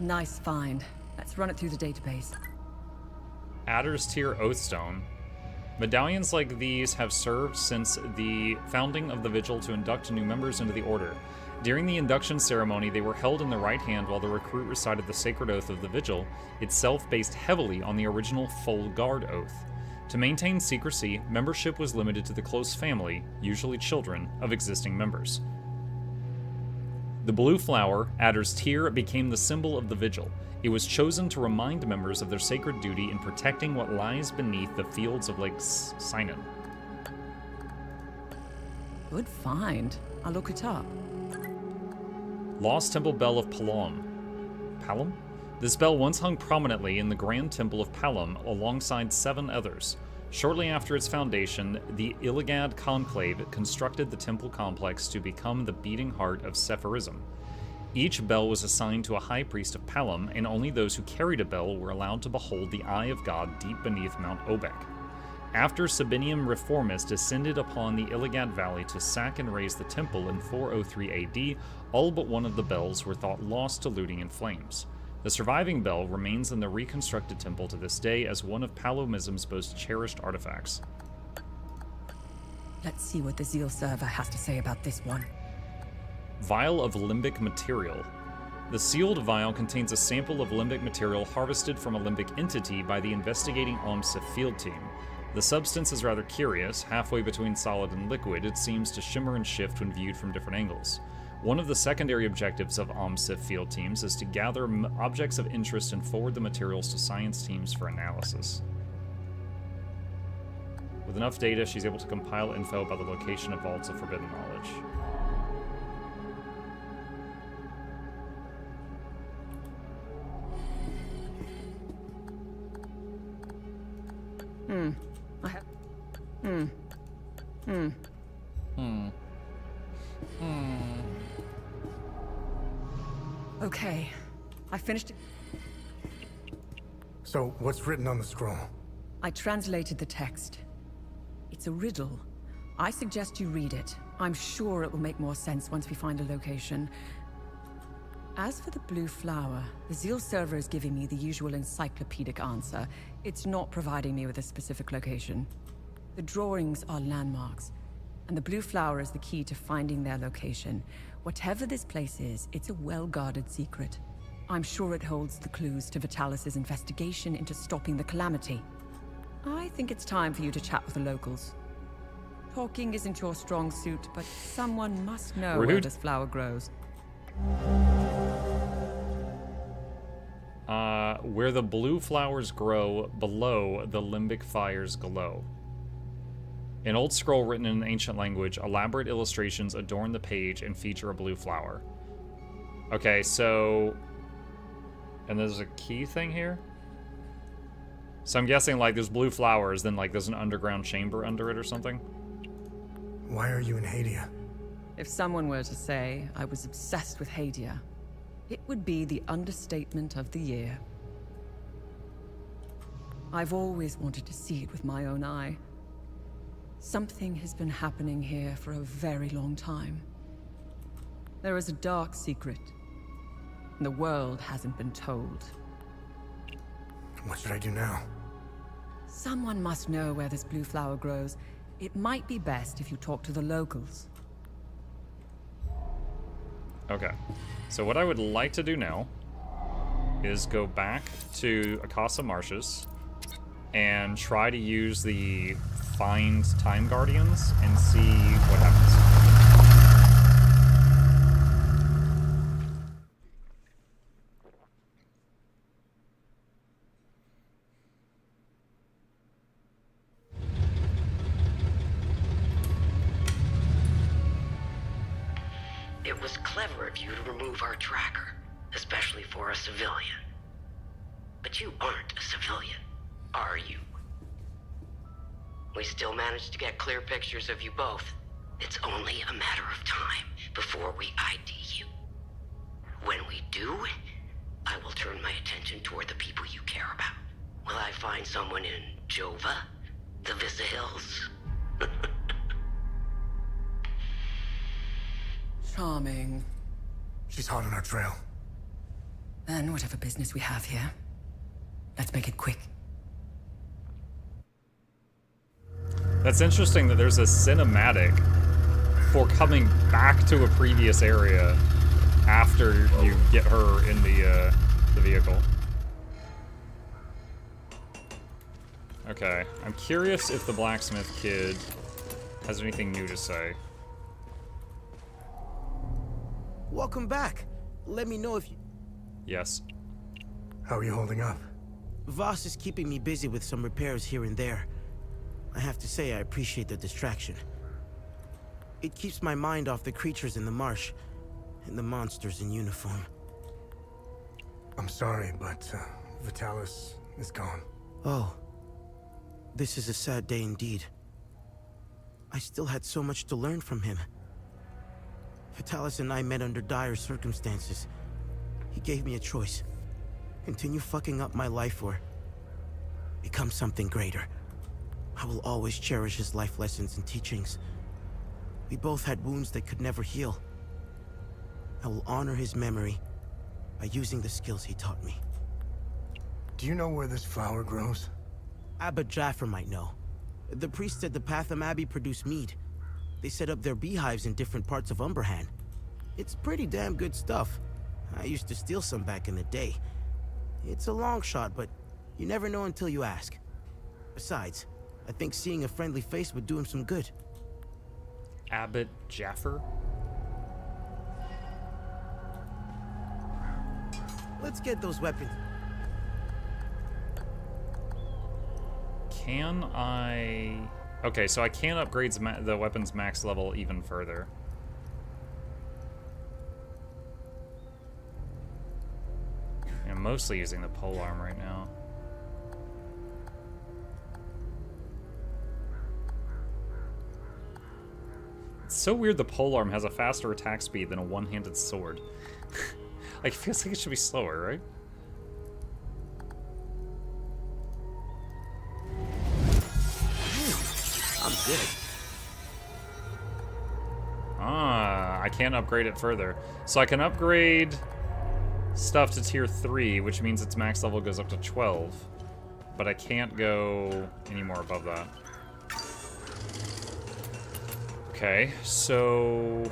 Nice find. Let's run it through the database. Adder's Tier Oathstone. Medallions like these have served since the founding of the Vigil to induct new members into the Order. During the induction ceremony, they were held in the right hand while the recruit recited the sacred oath of the Vigil, itself based heavily on the original Full Guard oath. To maintain secrecy, membership was limited to the close family, usually children, of existing members. The blue flower, Adder's Tear, became the symbol of the Vigil. It was chosen to remind members of their sacred duty in protecting what lies beneath the fields of Lake Sinan. Good find. I'll look it up. Lost Temple Bell of Palom. Palom? This bell once hung prominently in the Grand Temple of Palom alongside 7 others. Shortly after its foundation, the Illigad Conclave constructed the temple complex to become the beating heart of Sephirism. Each bell was assigned to a high priest of Palom, and only those who carried a bell were allowed to behold the Eye of God deep beneath Mount Obek. After Sabinium Reformists descended upon the Illigad Valley to sack and raze the temple in 403 AD, all but one of the bells were thought lost to looting and flames. The surviving bell remains in the reconstructed temple to this day as one of Palomism's most cherished artifacts. Let's see what the Zeal server has to say about this one. Vial of Limbic Material. The sealed vial contains a sample of limbic material harvested from a limbic entity by the investigating OMSIF field team. The substance is rather curious. Halfway between solid and liquid, it seems to shimmer and shift when viewed from different angles. One of the secondary objectives of OMSIF field teams is to gather objects of interest and forward the materials to science teams for analysis. With enough data, she's able to compile info about the location of vaults of forbidden knowledge. Okay, I finished. So, what's written on the scroll? I translated the text. It's a riddle. I suggest you read it. I'm sure it will make more sense once we find a location. As for the blue flower, the Zeal server is giving me the usual encyclopedic answer. It's not providing me with a specific location. The drawings are landmarks, and the blue flower is the key to finding their location. Whatever this place is, it's a well-guarded secret. I'm sure it holds the clues to Vitalis' investigation into stopping the calamity. I think it's time for you to chat with the locals. Talking isn't your strong suit, but someone must know where this flower grows. Where the blue flowers grow below the limbic fires glow. An old scroll written in an ancient language, elaborate illustrations adorn the page and feature a blue flower. Okay, so... And there's a key thing here? So I'm guessing, like, there's blue flowers, then, like, there's an underground chamber under it or something? Why are you in Hadia? If someone were to say I was obsessed with Hadia, it would be the understatement of the year. I've always wanted to see it with my own eye. Something has been happening here for a very long time. There is a dark secret, and the world hasn't been told. What should I do now? Someone must know where this blue flower grows. It might be best if you talk to the locals. Okay. So what I would like to do now is go back to Akasa Marshes and try to use the Find Time Guardians and see what happens. It was clever of you to remove our tracker, especially for a civilian. But you aren't a civilian, are you? We still managed to get clear pictures of you both. It's only a matter of time before we ID you. When we do, I will turn my attention toward the people you care about. Will I find someone in Jova? The Vissa Hills? Charming. She's hot on our trail. Then whatever business we have here, let's make it quick. That's interesting that there's a cinematic for coming back to a previous area after you get her in the vehicle. Okay, I'm curious if the blacksmith kid has anything new to say. Welcome back. Let me know if you... Yes. How are you holding up? Voss is keeping me busy with some repairs here and there. I have to say I appreciate the distraction. It keeps my mind off the creatures in the marsh and the monsters in uniform. I'm sorry, but Vitalis is gone. Oh. This is a sad day indeed. I still had so much to learn from him. Vitalis and I met under dire circumstances. He gave me a choice. Continue fucking up my life or become something greater. I will always cherish his life lessons and teachings. We both had wounds that could never heal. I will honor his memory by using the skills he taught me. Do you know where this flower grows? Abba Jaffer might know. The priests at the Patham Abbey produce mead. They set up their beehives in different parts of Umberhan. It's pretty damn good stuff. I used to steal some back in the day. It's a long shot, but you never know until you ask. Besides, I think seeing a friendly face would do him some good. Abbot Jaffer? Let's get those weapons. Can I... Okay, so I can upgrade the weapon's max level even further. I'm mostly using the polearm right now. It's so weird the polearm has a faster attack speed than a one-handed sword. Like, it feels like it should be slower, right? I'm good. Ah, I can't upgrade it further. So I can upgrade stuff to tier 3, which means its max level goes up to 12. But I can't go any more above that. Okay, so...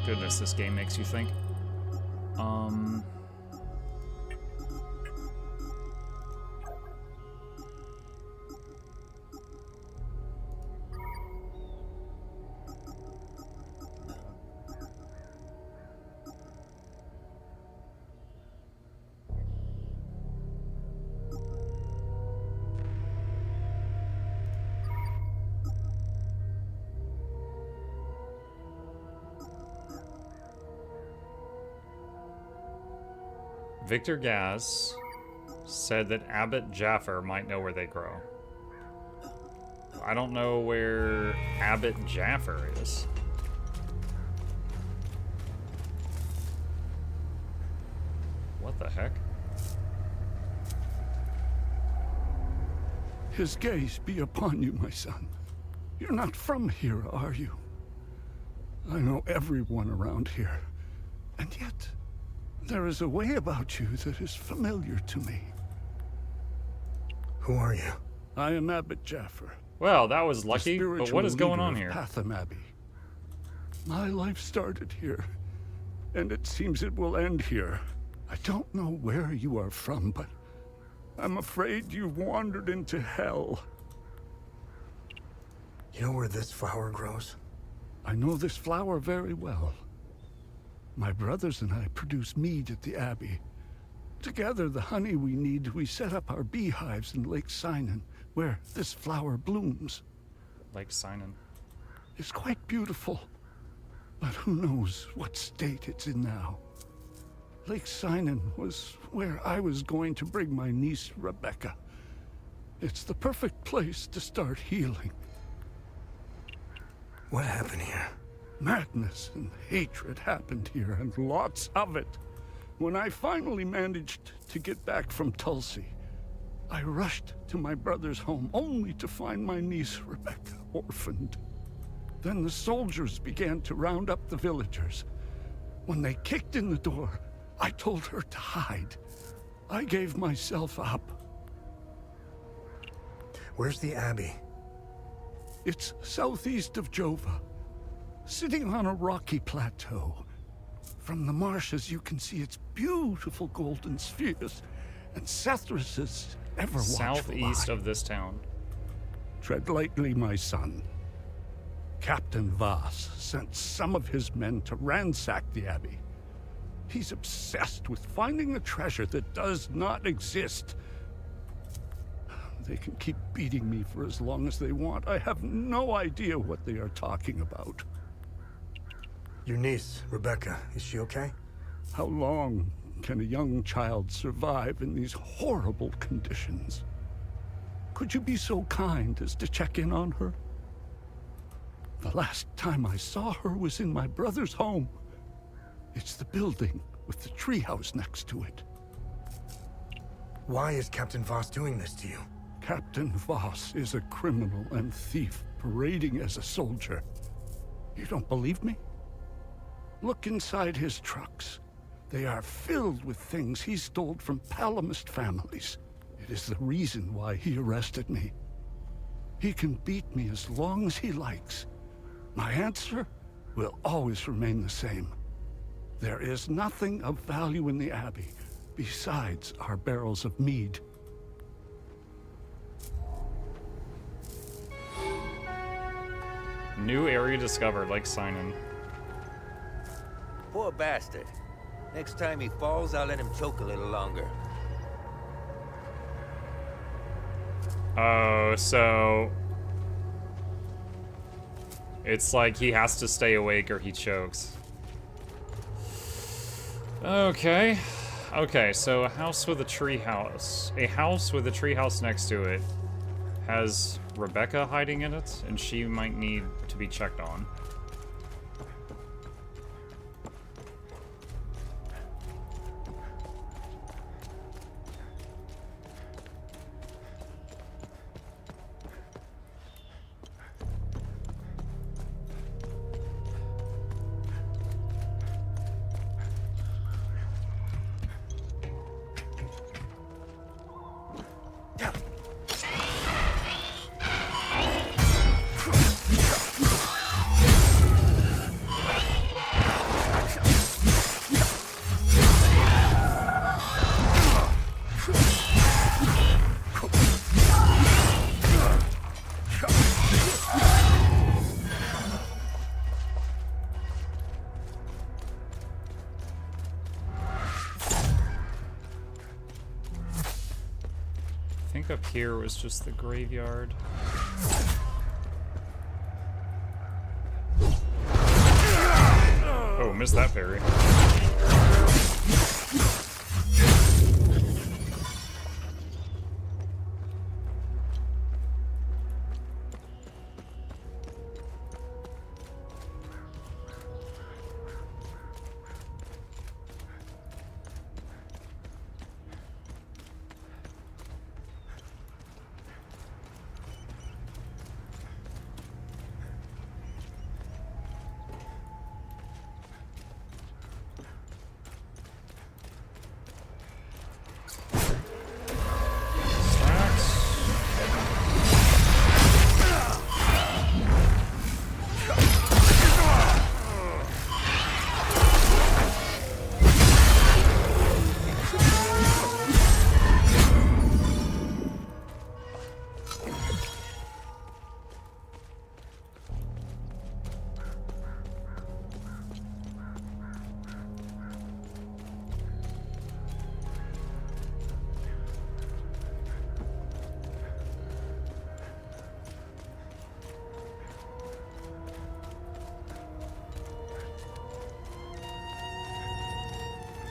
Goodness, this game makes you think. Victor Gaz said that Abbot Jaffer might know where they grow. I don't know where Abbot Jaffer is. What the heck? His gaze be upon you, my son. You're not from here, are you? I know everyone around here, and yet there is a way about you that is familiar to me. Who are you? I am Abbot Jaffer. Well, that was lucky, but what is going on here? Patham Abbey. My life started here, and it seems it will end here. I don't know where you are from, but I'm afraid you've wandered into hell. You know where this flower grows? I know this flower very well. My brothers and I produce mead at the Abbey. Together, the honey we need, we set up our beehives in Lake Sinan, where this flower blooms. Lake Sinan. It's quite beautiful, but who knows what state it's in now. Lake Sinan was where I was going to bring my niece, Rebecca. It's the perfect place to start healing. What happened here? Madness and hatred happened here, and lots of it. When I finally managed to get back from Tulsi, I rushed to my brother's home only to find my niece, Rebecca, orphaned. Then the soldiers began to round up the villagers. When they kicked in the door, I told her to hide. I gave myself up. Where's the Abbey? It's southeast of Jova, sitting on a rocky plateau. From the marshes, you can see its beautiful golden spheres and Sethrus's ever-watchful Southeast eye. of this town. Tread lightly, my son. Captain Voss sent some of his men to ransack the Abbey. He's obsessed with finding a treasure that does not exist. They can keep beating me for as long as they want. I have no idea what they are talking about. Your niece, Rebecca, is she okay? How long can a young child survive in these horrible conditions? Could you be so kind as to check in on her? The last time I saw her was in my brother's home. It's the building with the treehouse next to it. Why is Captain Voss doing this to you? Captain Voss is a criminal and thief parading as a soldier. You don't believe me? Look inside his trucks. They are filled with things he stole from Palamist families. It is the reason why he arrested me. He can beat me as long as he likes. My answer will always remain the same. There is nothing of value in the Abbey besides our barrels of mead. New area discovered, Lake Sinan. Poor bastard. Next time he falls, I'll let him choke a little longer. Oh, so... it's like he has to stay awake or he chokes. Okay. Okay, so a house with a tree house. A house with a tree house next to it has Rebecca hiding in it, and she might need to be checked on. I think up here was just the graveyard. Oh, missed that parry.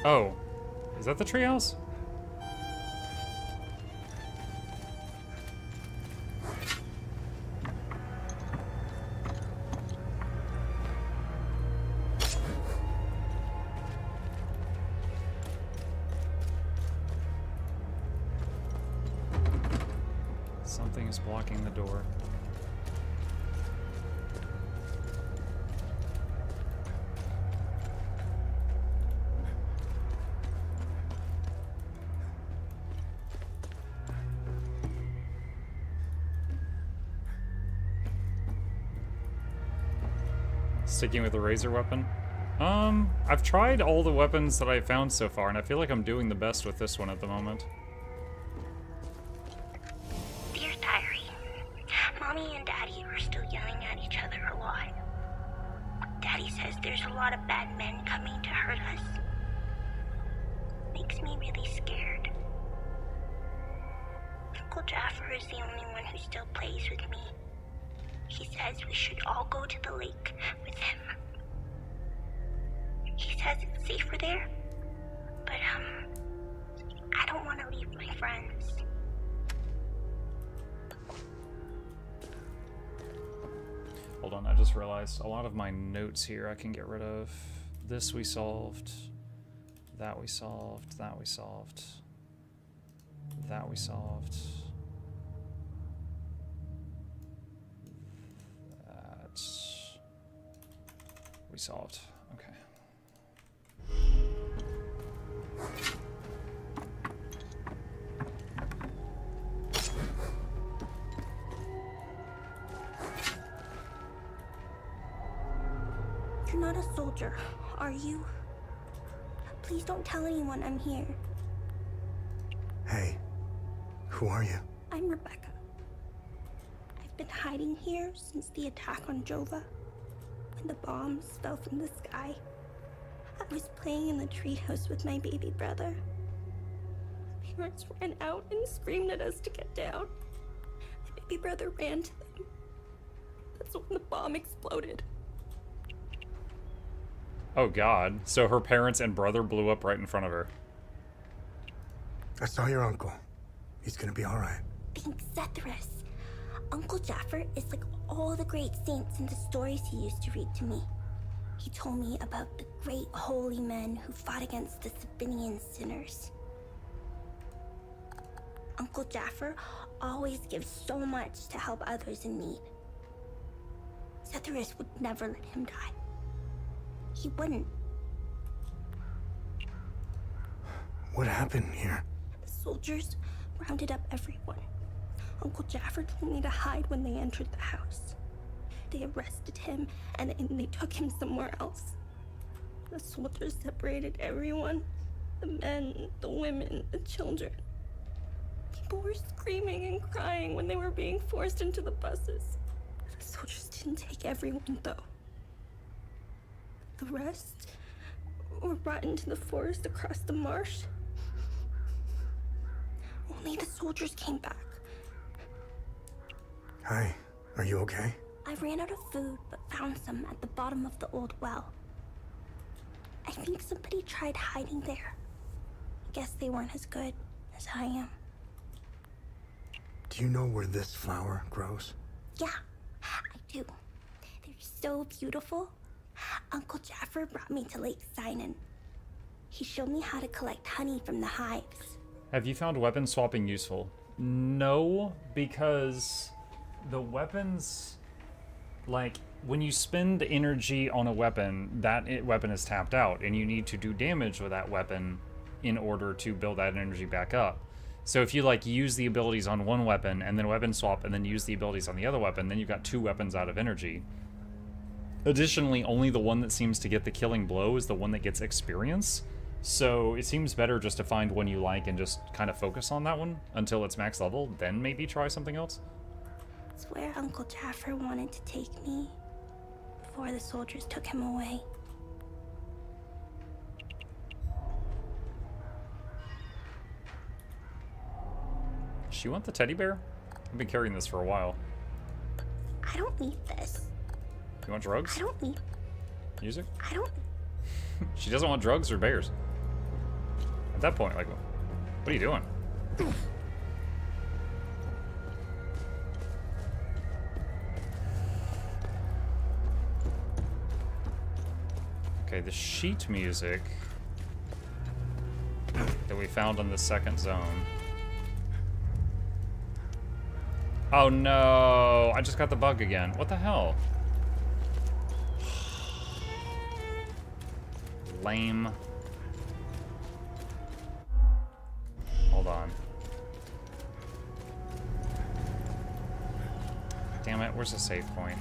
Oh, is that the treehouse? Something is blocking the door. Sticking with the razor weapon. I've tried all the weapons that I've found so far, and I feel like I'm doing the best with this one at the moment. Dear Diary, Mommy and Daddy are still yelling at each other a lot. Daddy says there's a lot of bad men coming to hurt us. Makes me really scared. Uncle Jaffer is the only one who still plays with me. He says we should all go to the lake with him. He says it's safer there, but I don't want to leave my friends. Hold on, I just realized a lot of my notes here I can get rid of. This we solved. That we solved. That we solved. That we solved. That we solved. Okay. You're not a soldier, are you? Please don't tell anyone I'm here. Hey, who are you? I'm Rebecca. I've been hiding here since the attack on Jova. When the bombs fell from the sky, I was playing in the treehouse with my baby brother. My parents ran out and screamed at us to get down. My baby brother ran to them. That's when the bomb exploded. Oh god. So her parents and brother blew up right in front of her. I saw your uncle. He's gonna be alright. Thanks, Zethris. Uncle Jaffer is like all the great saints in the stories he used to read to me. He told me about the great holy men who fought against the civilian sinners. Uncle Jaffer always gives so much to help others in need. Setharus would never let him die. He wouldn't. What happened here? The soldiers rounded up everyone. Uncle Jaffer told me to hide when they entered the house. They arrested him and they took him somewhere else. The soldiers separated everyone. The men, the women, the children. People were screaming and crying when they were being forced into the buses. The soldiers didn't take everyone, though. The rest were brought into the forest across the marsh. Only the soldiers came back. Hi, are you okay? I ran out of food, but found some at the bottom of the old well. I think somebody tried hiding there. I guess they weren't as good as I am. Do you know where this flower grows? Yeah, I do. They're so beautiful. Uncle Jaffer brought me to Lake Sinan. He showed me how to collect honey from the hives. Have you found weapon swapping useful? No, because the weapons, like, when you spend energy on a weapon, that weapon is tapped out, and you need to do damage with that weapon in order to build that energy back up. So if you, like, use the abilities on one weapon, and then weapon swap, and then use the abilities on the other weapon, then you've got 2 weapons out of energy. Additionally, only the one that seems to get the killing blow is the one that gets experience. So it seems better just to find one you like and just kind of focus on that one until it's max level, then maybe try something else. It's where Uncle Jaffer wanted to take me before the soldiers took him away. Does she want the teddy bear? I've been carrying this for a while. I don't need this. You want drugs? I don't need... Music? I don't... She doesn't want drugs or bears. At that point, like, what are you doing? Okay, the sheet music that we found on the second zone. Oh no, I just got the bug again. What the hell? Lame. Hold on. Damn it, where's the save point?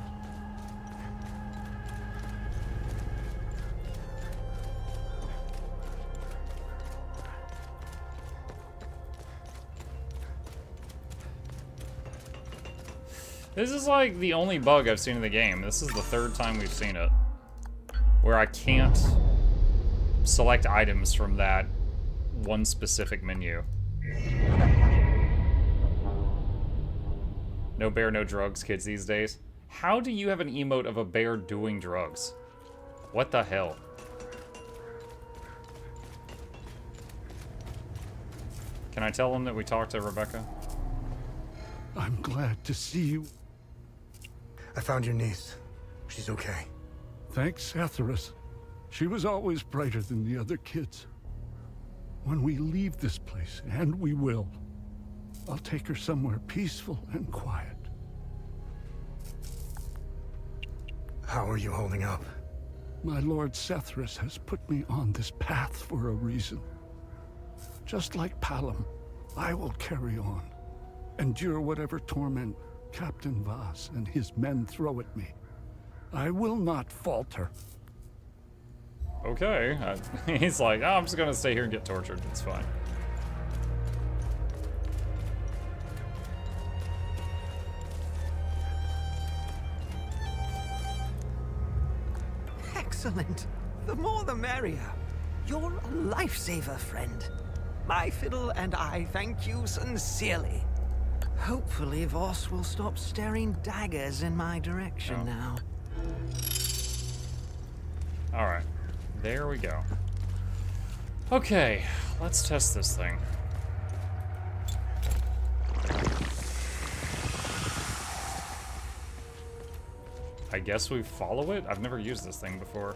This is like the only bug I've seen in the game. This is the 3rd time we've seen it. Where I can't select items from that one specific menu. No bear, no drugs, kids these days. How do you have an emote of a bear doing drugs? What the hell? Can I tell them that we talked to Rebecca? I'm glad to see you. I found your niece. She's okay. Thanks, Setharus. She was always brighter than the other kids. When we leave this place, and we will, I'll take her somewhere peaceful and quiet. How are you holding up? My Lord Setharus has put me on this path for a reason. Just like Palom, I will carry on. Endure whatever torment Captain Vaz and his men throw at me. I will not falter. Okay. He's like, oh, I'm just gonna stay here and get tortured. It's fine. Excellent. The more the merrier. You're a lifesaver, friend. My fiddle and I thank you sincerely. Hopefully Voss will stop staring daggers in my direction now. Alright. There we go. Okay, let's test this thing. I guess we follow it? I've never used this thing before.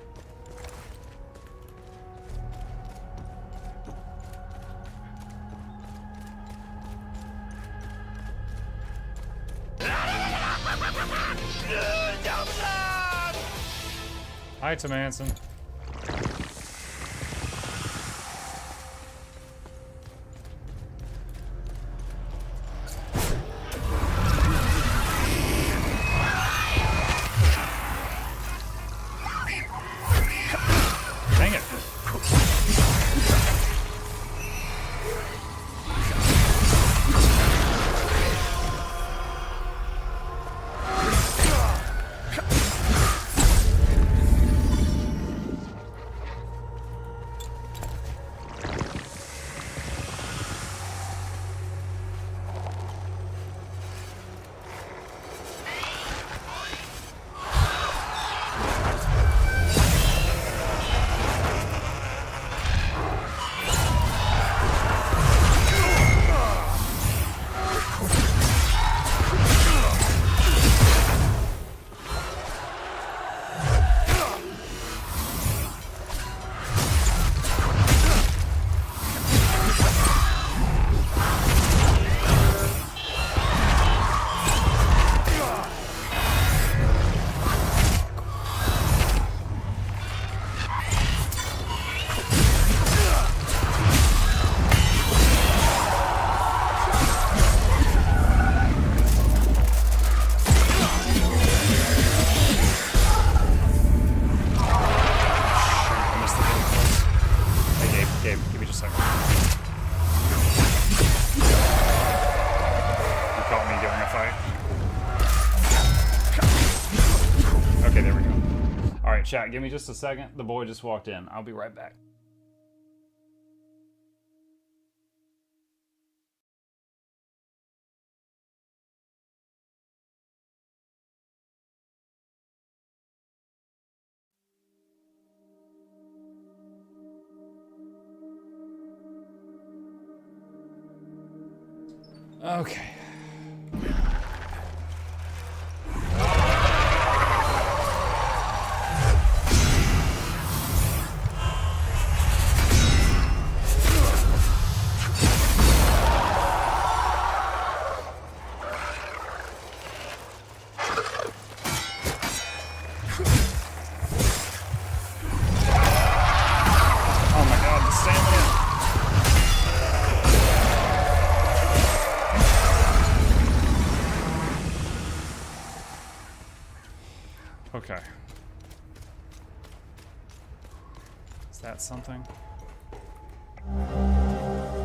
Hi, Tim Hansen. Dang it. Chat, give me just a second. The boy just walked in. I'll be right back. Okay. Okay. Is that something?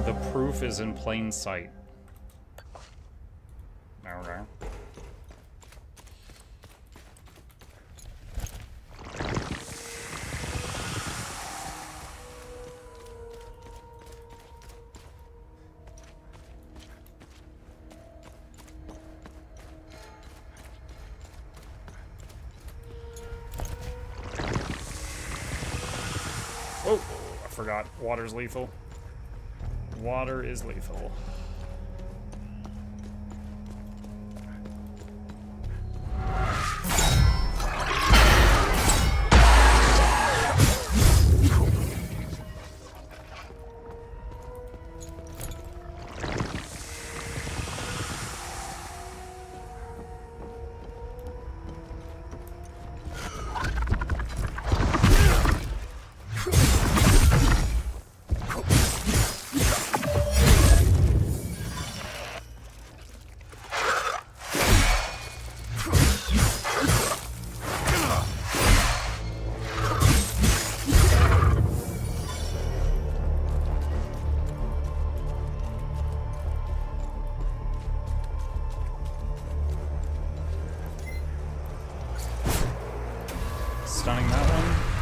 The proof is in plain sight. Okay. Oh, I forgot. Water's lethal. Water is lethal. Stunning that one.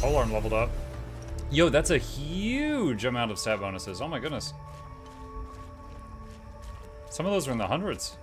Polearm leveled up. Yo, that's a huge amount of stat bonuses. Oh my goodness. Some of those are in the hundreds.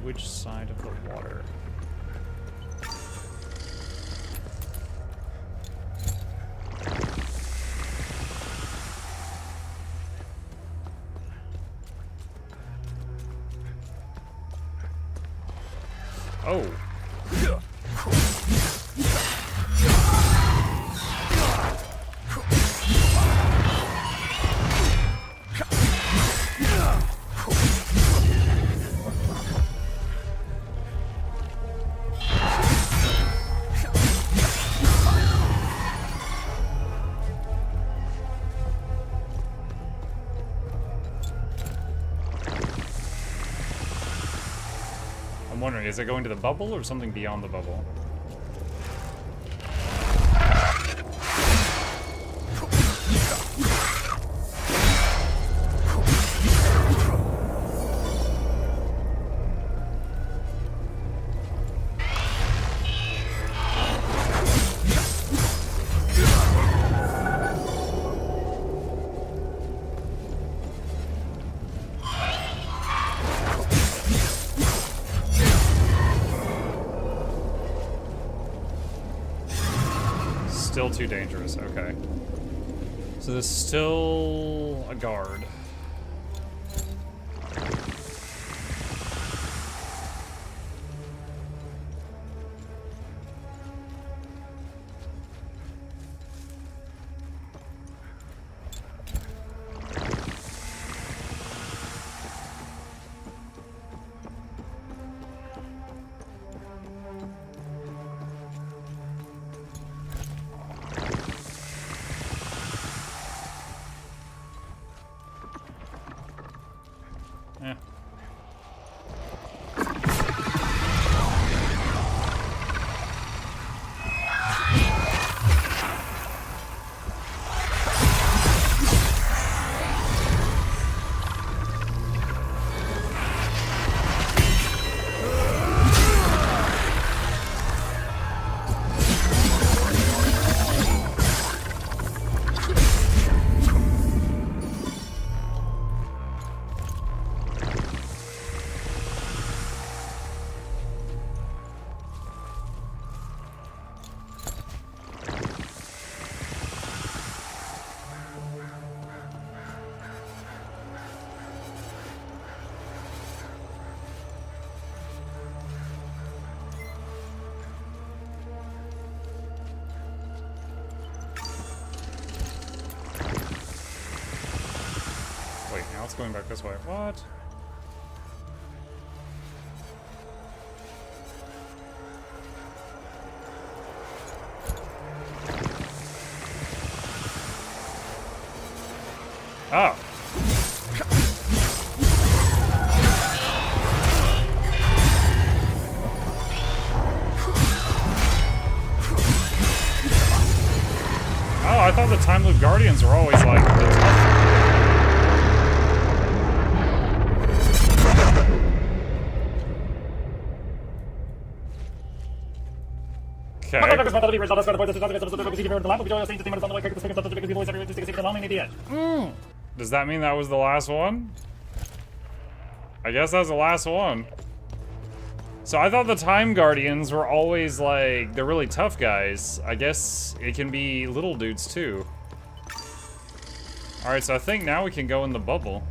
Which side of the water? Oh. I'm wondering, is it going to the bubble or something beyond the bubble? Still too dangerous, okay. So there's still a guard. Yeah. Wait, now it's going back this way. What? Oh. Oh, I thought the Time Loop Guardians were always like the tough. Does that mean that was the last one? I guess that's the last one. So I thought the Time Guardians were always like, they're really tough guys. I guess it can be little dudes too. Alright, so I think now we can go in the bubble.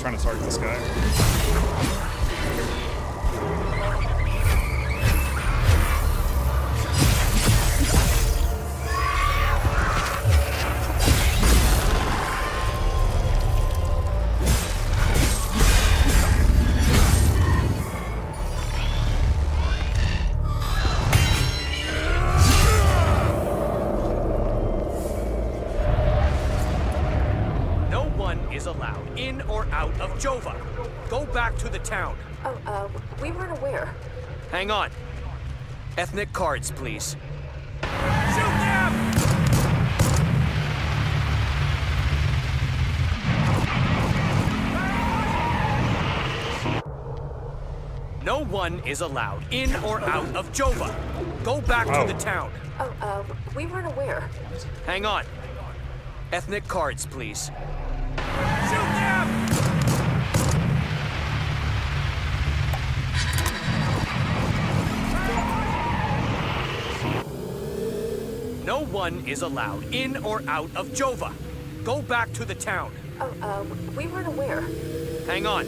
Trying to target this guy. allowed in or out of Jova. Go back to the town. Oh, we weren't aware. Hang on. Ethnic cards, please. Shoot them! No one is allowed in or out of Jova. Go back to the town. Oh, we weren't aware. Hang on. Ethnic cards, please. Shoot them! No one is allowed in or out of Jova. Go back to the town. Oh, we weren't aware. Hang on.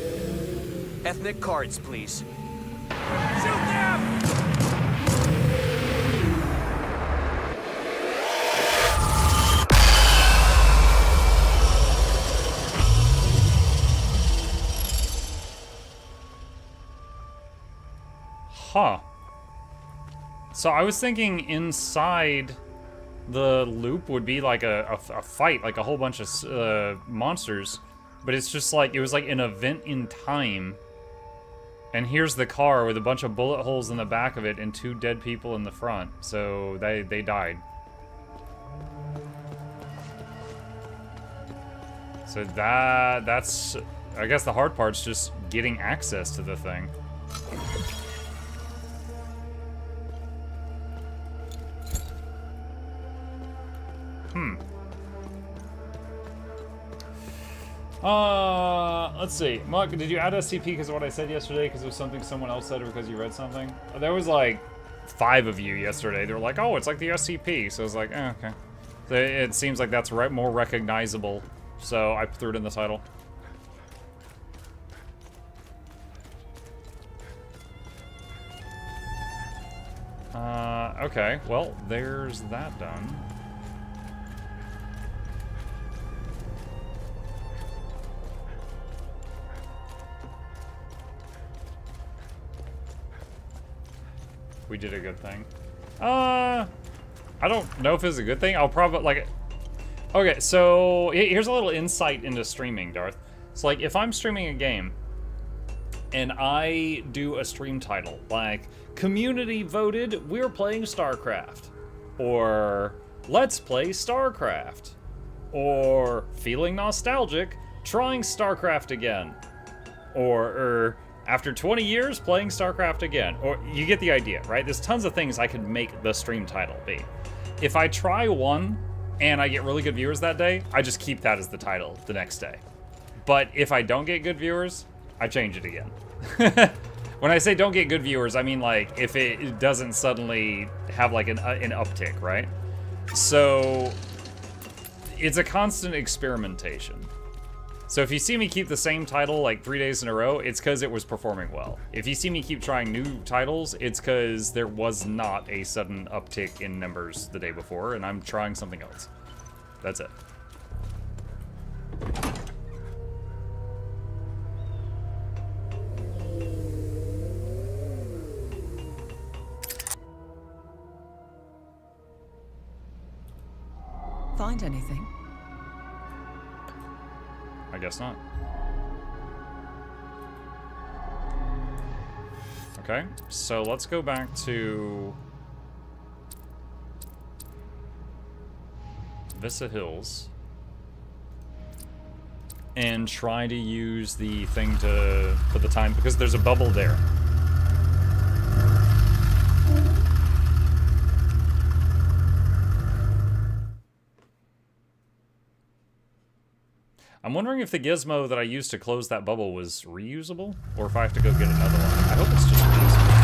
Ethnic cards, please. Shoot them! Huh. So I was thinking inside the loop would be like a fight, like a whole bunch of monsters, but it's just like, it was like an event in time. And here's the car with a bunch of bullet holes in the back of it and 2 dead people in the front. So they died. So that's, I guess the hard part's just getting access to the thing. Let's see. Muck, did you add SCP because of what I said yesterday? Because it was something someone else said or because you read something? There was like 5 of you yesterday. They were like, oh, it's like the SCP. So I was like, okay. So it seems like that's more recognizable. So I threw it in the title. Okay. Well, there's that done. We did a good thing. I don't know if it's a good thing. I'll probably, like... Okay, so here's a little insight into streaming, Darth. It's like, if I'm streaming a game, and I do a stream title, like, community voted, we're playing StarCraft, or let's play StarCraft, or feeling nostalgic, trying StarCraft again, or after 20 years, playing StarCraft again. Or you get the idea, right? There's tons of things I could make the stream title be. If I try one and I get really good viewers that day, I just keep that as the title the next day. But if I don't get good viewers, I change it again. When I say don't get good viewers, I mean like if it doesn't suddenly have like an uptick, right? So it's a constant experimentation. So if you see me keep the same title like 3 days in a row, it's because it was performing well. If you see me keep trying new titles, it's because there was not a sudden uptick in numbers the day before, and I'm trying something else. That's it. Find anything? I guess not. Okay, so let's go back to Vissa Hills and try to use the thing to put the time, because there's a bubble there. I'm wondering if the gizmo that I used to close that bubble was reusable, or if I have to go get another one. I hope it's just reusable.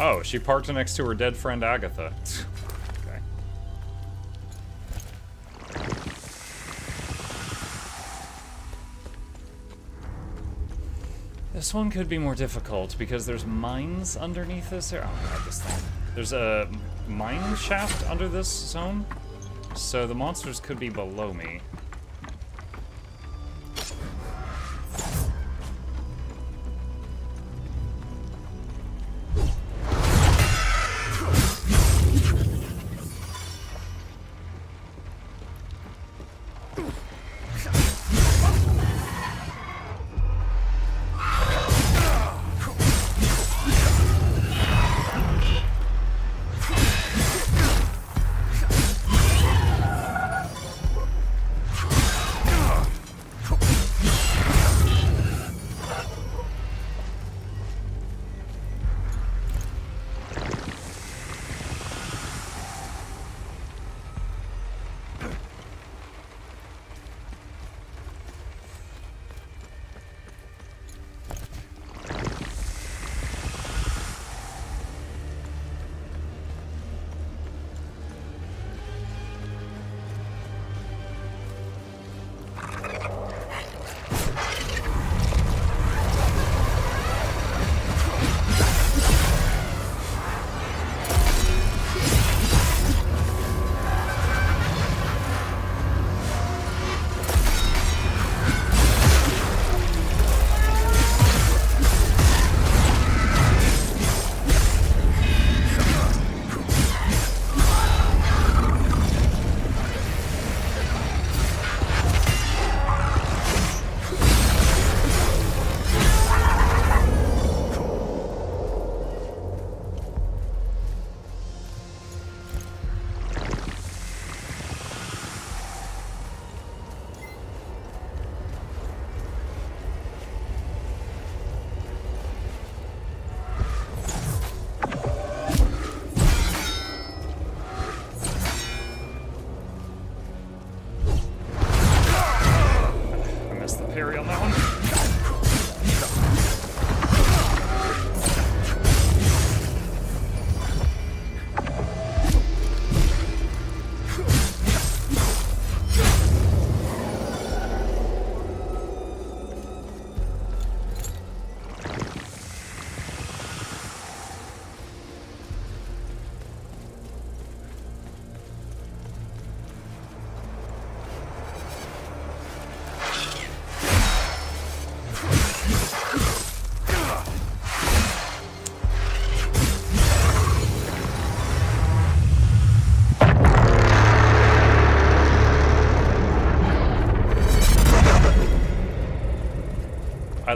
Oh, she parked next to her dead friend Agatha. Okay. This one could be more difficult because there's mines underneath this area. Oh, God, this thing. There's a mine shaft under this zone, so the monsters could be below me.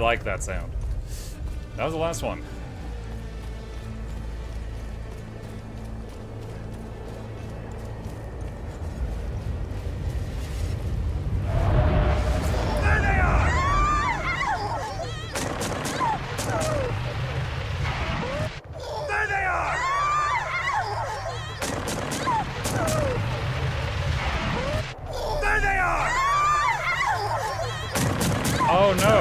like that sound. That was the last one. There they are! There they are! There they are! Oh no.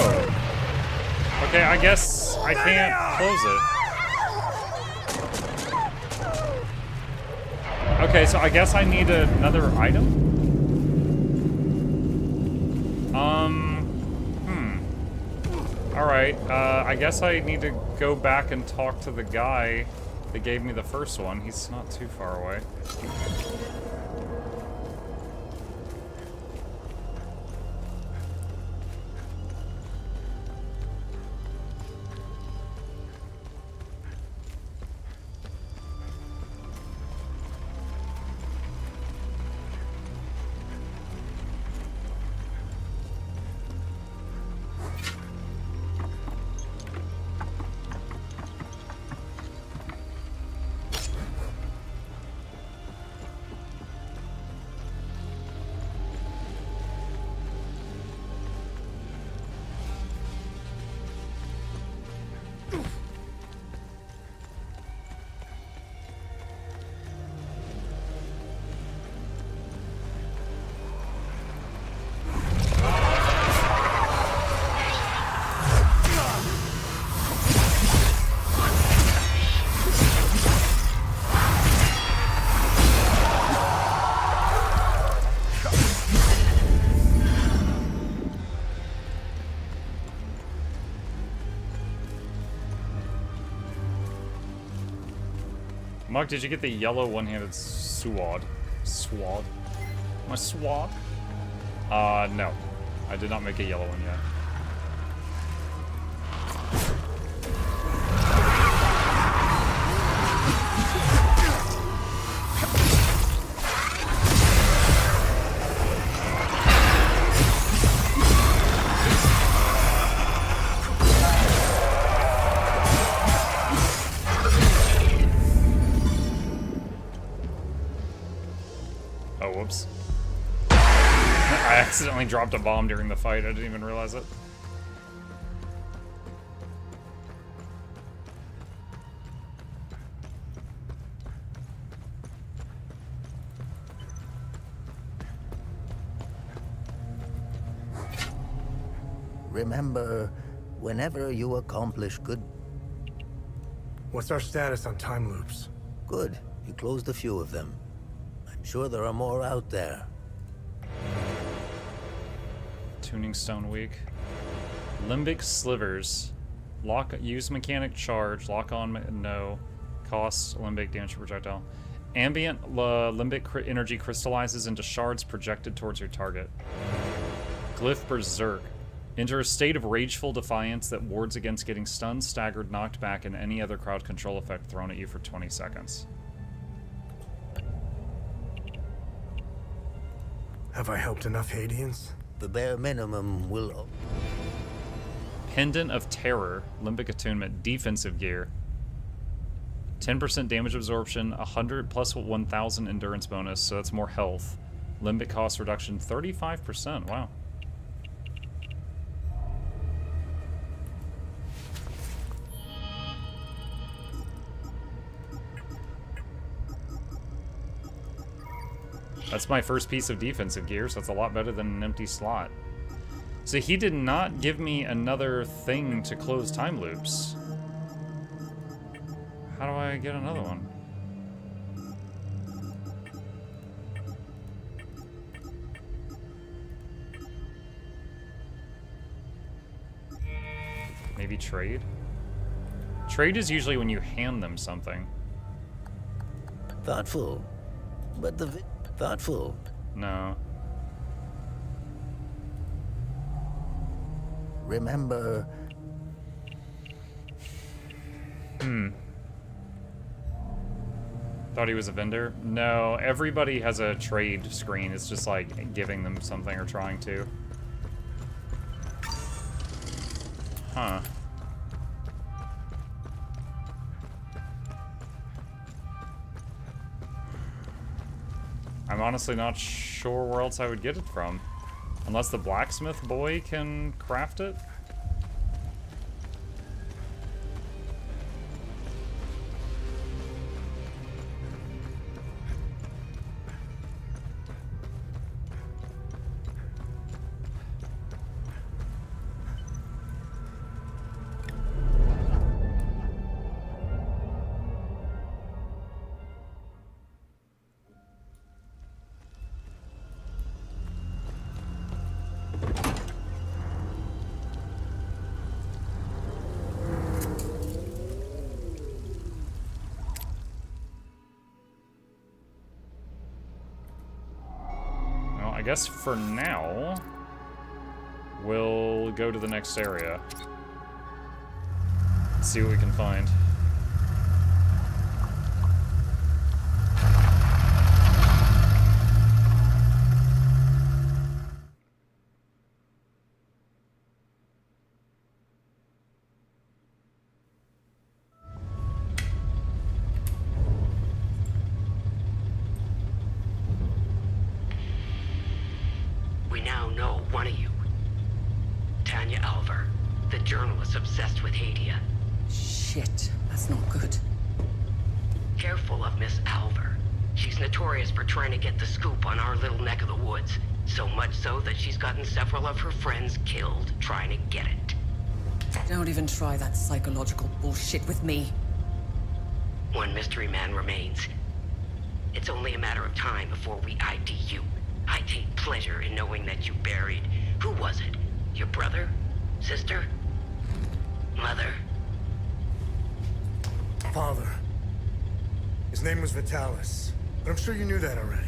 Okay, I guess I can't close it. Okay, so I guess I need another item? Alright, I guess I need to go back and talk to the guy that gave me the first one. He's not too far away. Mug, did you get the yellow one-handed sword? Sword? My sword? No. I did not make a yellow one yet. I accidentally dropped a bomb during the fight. I didn't even realize it. Remember, whenever you accomplish good... What's our status on time loops? Good. You closed a few of them. I'm sure there are more out there. Tuning stone weak. Limbic slivers. Use mechanic charge. Lock on no. Cost limbic damage projectile. Ambient limbic energy crystallizes into shards projected towards your target. Glyph berserk. Enter a state of rageful defiance that wards against getting stunned, staggered, knocked back, and any other crowd control effect thrown at you for 20 seconds. Have I helped enough Hadians? The bare minimum will... Pendant of Terror. Limbic attunement. Defensive gear. 10% damage absorption. 100 plus 1,000 endurance bonus, so that's more health. Limbic cost reduction 35%. Wow. That's my first piece of defensive gear, so that's a lot better than an empty slot. So he did not give me another thing to close time loops. How do I get another one? Maybe trade? Trade is usually when you hand them something. Thoughtful. But the... Thoughtful. No. Remember... Thought he was a vendor? No, everybody has a trade screen. It's just like giving them something or trying to. Huh. I'm honestly not sure where else I would get it from. Unless the blacksmith boy can craft it? I guess for now, we'll go to the next area. See what we can find. We now know one of you. Tanya Alver, the journalist obsessed with Hadia. Shit, that's not good. Careful of Miss Alver. She's notorious for trying to get the scoop on our little neck of the woods. So much so that she's gotten several of her friends killed trying to get it. Don't even try that psychological bullshit with me. One mystery man remains. It's only a matter of time before we ID you. I take pleasure in knowing that you buried... Who was it? Your brother? Sister? Mother? Father. His name was Vitalis, but I'm sure you knew that already.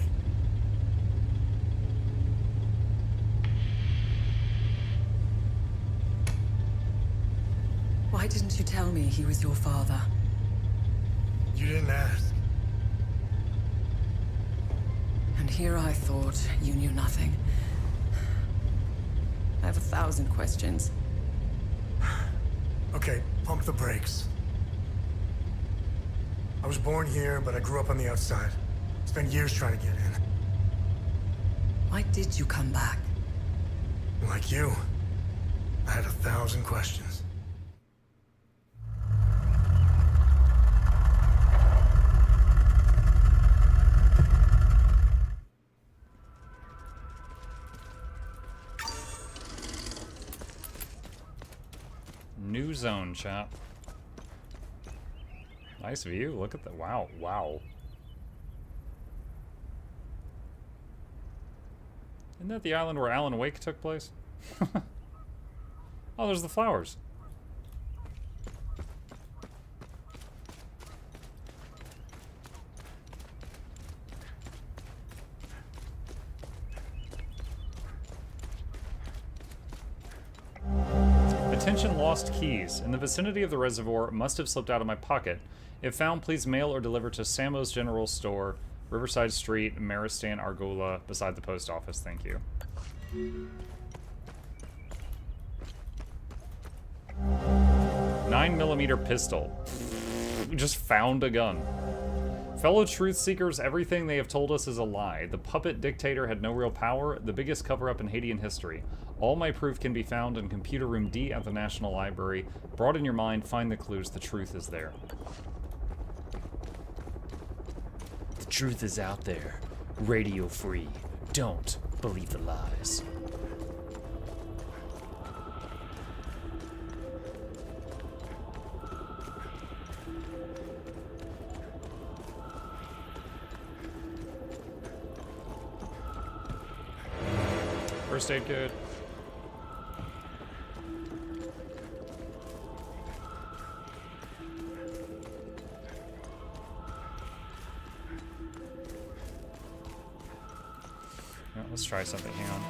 Why didn't you tell me he was your father? You didn't ask. And here I thought you knew nothing. I have 1,000 questions. Okay, pump the brakes. I was born here, but I grew up on the outside. Spent years trying to get in. Why did you come back? Like you, I had 1,000 questions. New zone, chap. Nice view. Look at that. Wow. Wow. Isn't that the island where Alan Wake took place? Oh, there's the flowers. Attention, lost keys. In the vicinity of the reservoir, must have slipped out of my pocket. If found, please mail or deliver to Sammo's General Store, Riverside Street, Maristan, Argola, beside the post office. Thank you. 9mm pistol. We just found a gun. Fellow truth seekers, everything they have told us is a lie. The puppet dictator had no real power, the biggest cover-up in Haitian history. All my proof can be found in Computer Room D at the National Library. Broaden your mind, find the clues, the truth is there. The truth is out there. Radio free. Don't believe the lies. First aid good. Yeah, let's try something. Hang on.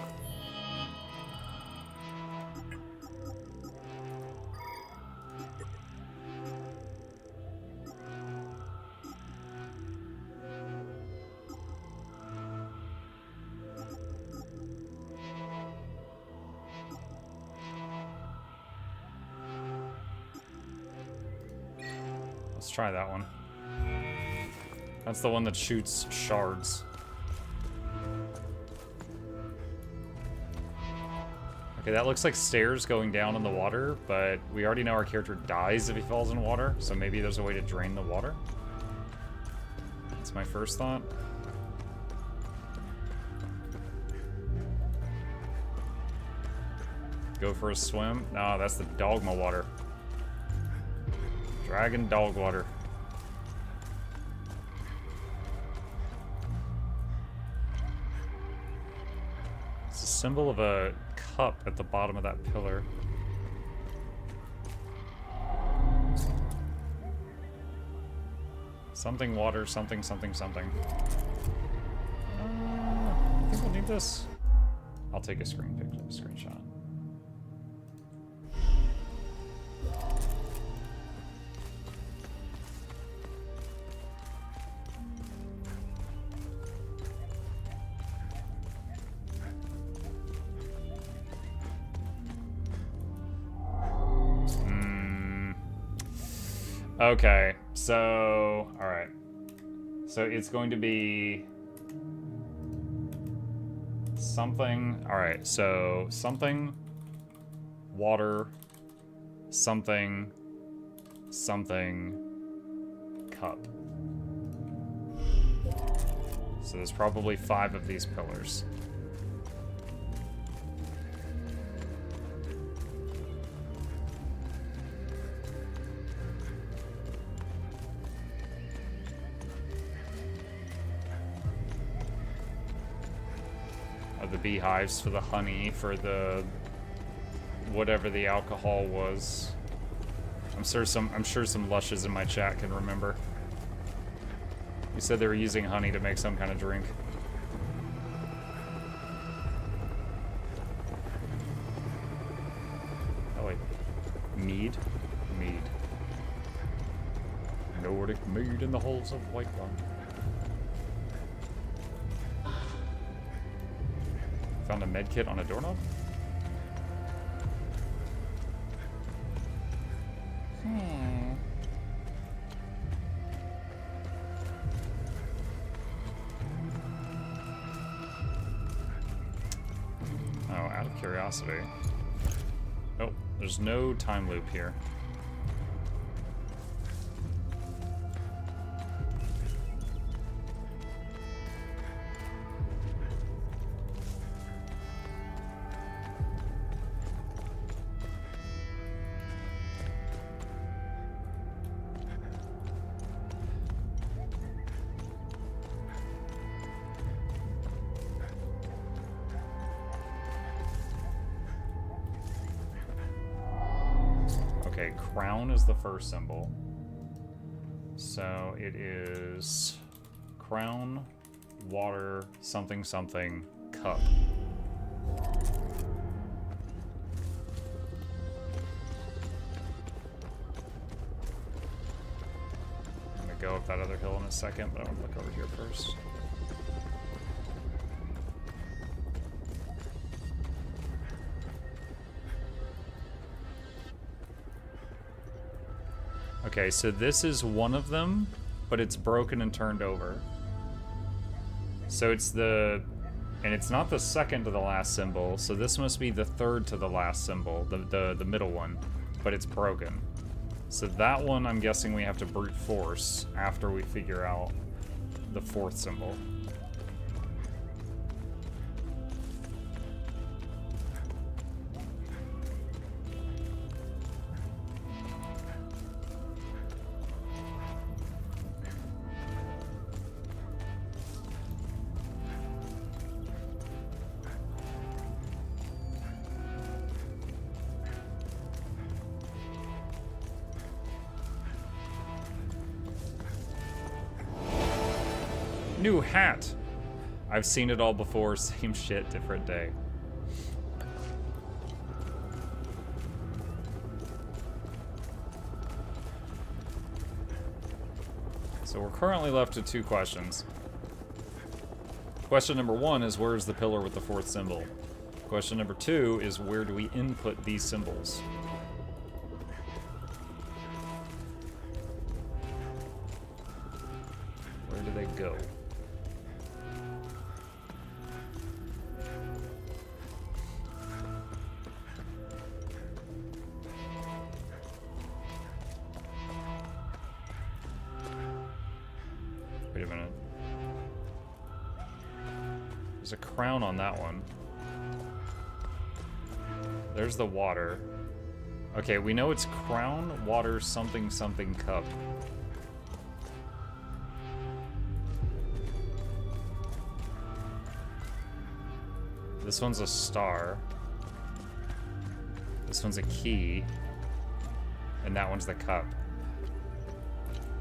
Let's try that one. That's the one that shoots shards. Okay, that looks like stairs going down in the water, but we already know our character dies if he falls in water, so maybe there's a way to drain the water. That's my first thought. Go for a swim. No, that's the dogma water. Dragon dog water. It's a symbol of a cup at the bottom of that pillar. Something water, something, something, something. I think we'll need this. I'll take a screenshot. Okay, so, alright. So it's going to be something, alright, so something, water, something, something, cup. So there's probably 5 of these pillars. The beehives for the honey, for the whatever the alcohol was. I'm sure some lushes in my chat can remember. You said they were using honey to make some kind of drink. Oh wait. Mead? Mead. Nordic mead in the halls of Whiterun. Found a med kit on a doorknob? Oh, out of curiosity. Oh, there's no time loop here. Okay, crown is the first symbol. So it is crown, water, something, something, cup. I'm gonna go up that other hill in a second, but I want to look over here first. Okay, so this is one of them, but it's broken and turned over. So it's the... and it's not the second to the last symbol, so this must be the third to the last symbol, the middle one, but it's broken. So that one, I'm guessing we have to brute force after we figure out the 4th symbol. New hat! I've seen it all before, same shit, different day. So we're currently left with 2 questions. Question number 1 is where's the pillar with the 4th symbol? Question number 2 is where do we input these symbols? do they go? Wait a minute. There's a crown on that one. There's the water. Okay, we know it's crown, water, something, something, cup. This one's a star. This one's a key. And that one's the cup.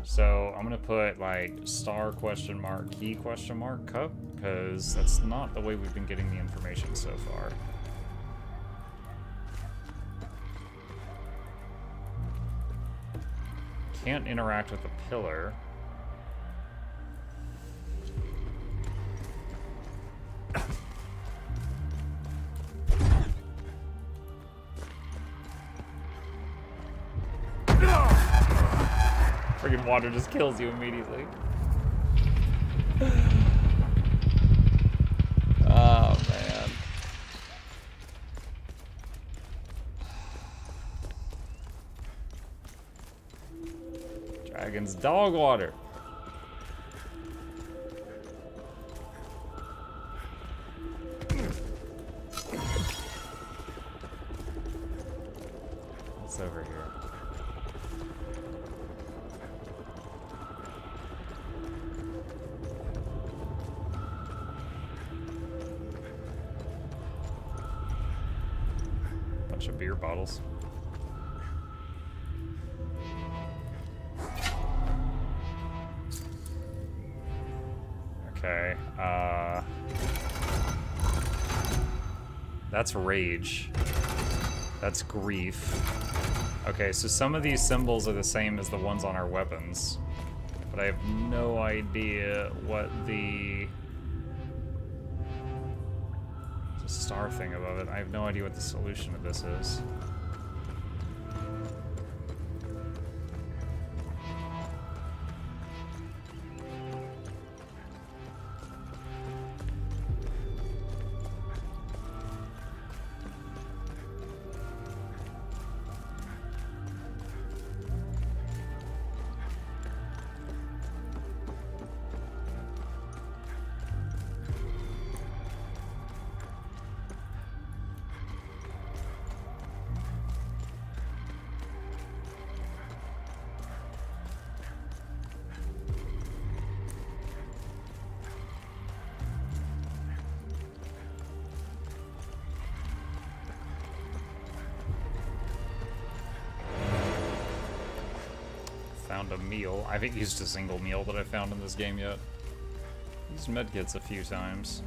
So I'm gonna put like star question mark, key question mark, cup, because that's not the way we've been getting the information so far. Can't interact with the pillar. Friggin' water just kills you immediately. Oh, man. Dragon's dog water. What's over here? Bunch of beer bottles. Okay, that's rage. That's grief. Okay, so some of these symbols are the same as the ones on our weapons, but I have no idea what the... There's a star thing above it. I have no idea what the solution to this is. Found a meal. I haven't used a single meal that I found in this game yet. Used medkits a few times.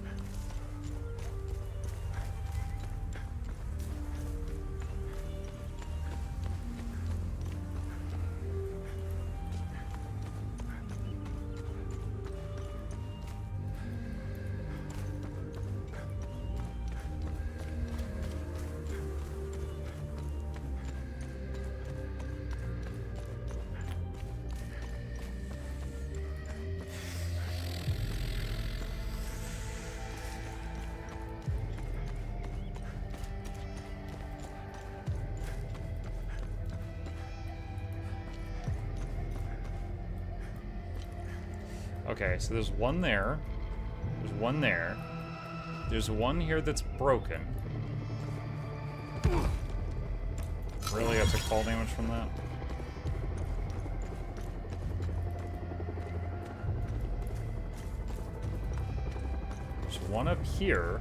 Okay, so there's one there. There's one there. There's one here that's broken. Really? I took fall damage from that? There's one up here.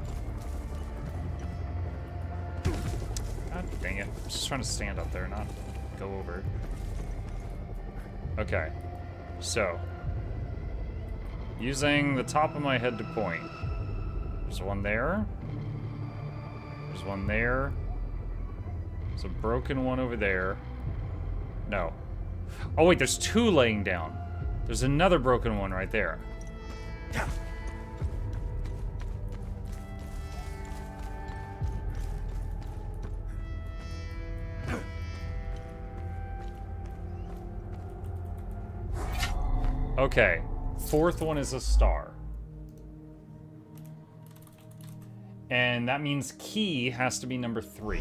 God dang it. I'm just trying to stand up there, not go over. Okay. So, using the top of my head to point. There's one there. There's one there. There's a broken one over there. No. Oh wait, there's two laying down. There's another broken one right there. Okay. Fourth one is a star. And that means key has to be number 3.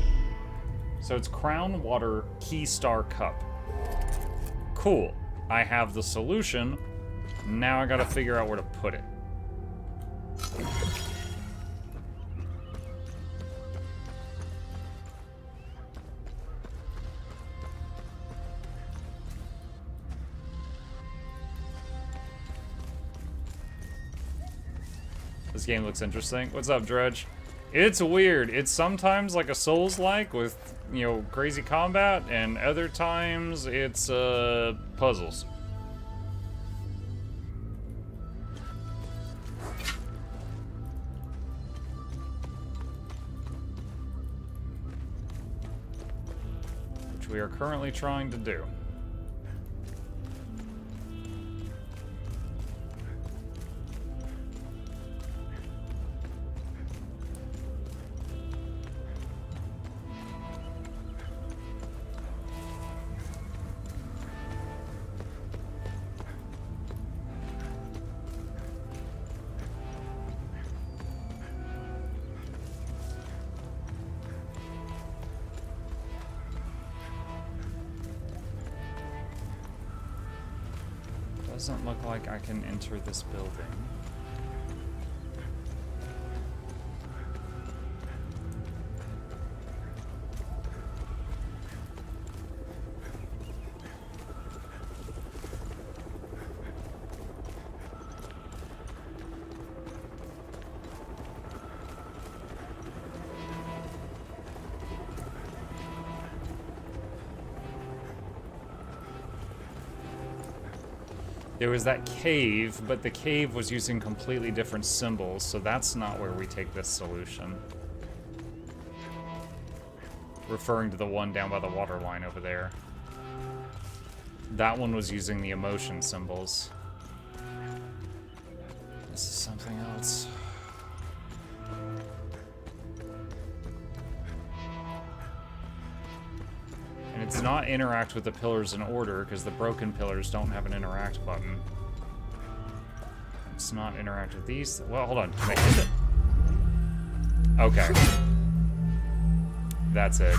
So it's crown, water, key, star, cup. Cool. I have the solution. Now I gotta figure out where to put it. This game looks interesting. What's up, Dredge? It's weird. It's sometimes like a Souls-like with, you know, crazy combat, and other times it's puzzles. Which we are currently trying to do. Doesn't look like I can enter this building. There was that cave, but the cave was using completely different symbols, so that's not where we take this solution. Referring to the one down by the water line over there. That one was using the emotion symbols. This is something else. And it does not interact with the pillars in order, because the broken pillars don't have an interact button. It's not interact with these. Well, hold on. Can I hit it? Okay. That's it.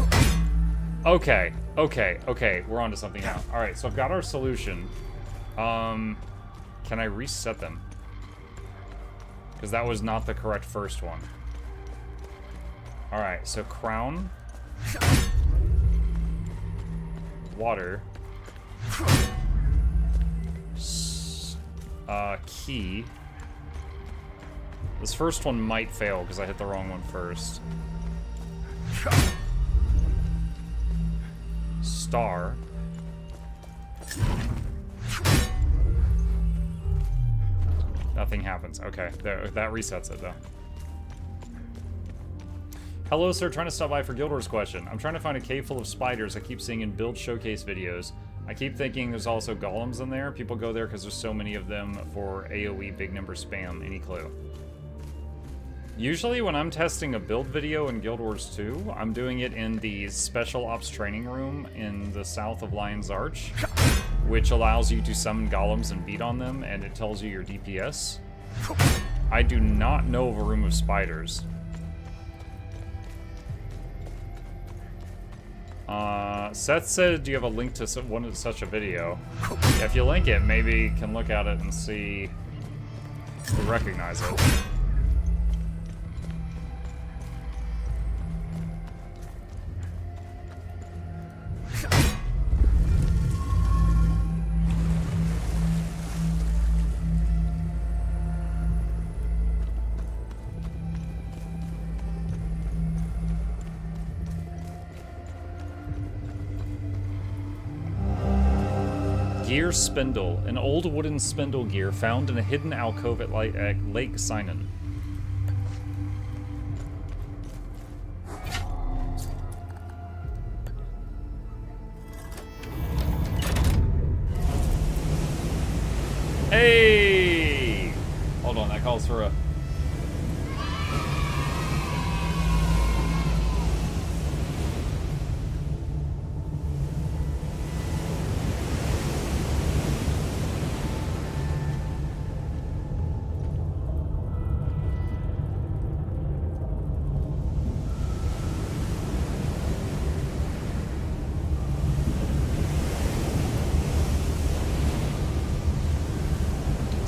Okay. Okay. Okay. We're on to something now. Alright, so I've got our solution. Can I reset them? Because that was not the correct first one. Alright, so crown. Water. Key. This first one might fail because I hit the wrong one first. Star. Nothing happens. Okay, there, that resets it though. Hello, sir. Trying to stop by for Guild Wars question. I'm trying to find a cave full of spiders I keep seeing in build showcase videos. I keep thinking there's also golems in there. People go there because there's so many of them for AoE big number spam. Any clue? Usually when I'm testing a build video in Guild Wars 2, I'm doing it in the Special Ops training room in the south of Lion's Arch, which allows you to summon golems and beat on them, and it tells you your DPS. I do not know of a room of spiders. Seth said, do you have a link to such a video? If you link it, maybe you can look at it and see if we recognize it. Gear spindle, an old wooden spindle gear found in a hidden alcove at Lake Sinan. Hey! Hold on, that calls for a...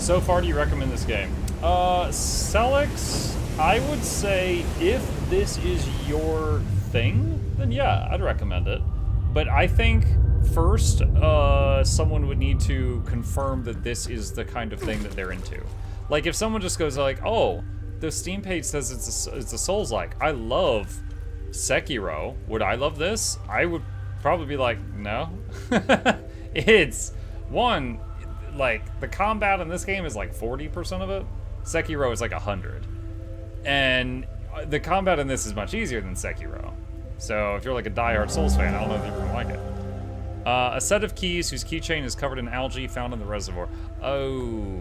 So far, do you recommend this game? Celex, I would say if this is your thing, then yeah, I'd recommend it. But I think first, someone would need to confirm that this is the kind of thing that they're into. Like, if someone just goes like, oh, the Steam page says it's a Souls-like. I love Sekiro. Would I love this? I would probably be like, no. It's, one, like, the combat in this game is like 40% of it. Sekiro is like 100. And the combat in this is much easier than Sekiro. So if you're like a diehard Souls fan, I don't know if you're gonna like it. A set of keys whose keychain is covered in algae found in the reservoir. Oh.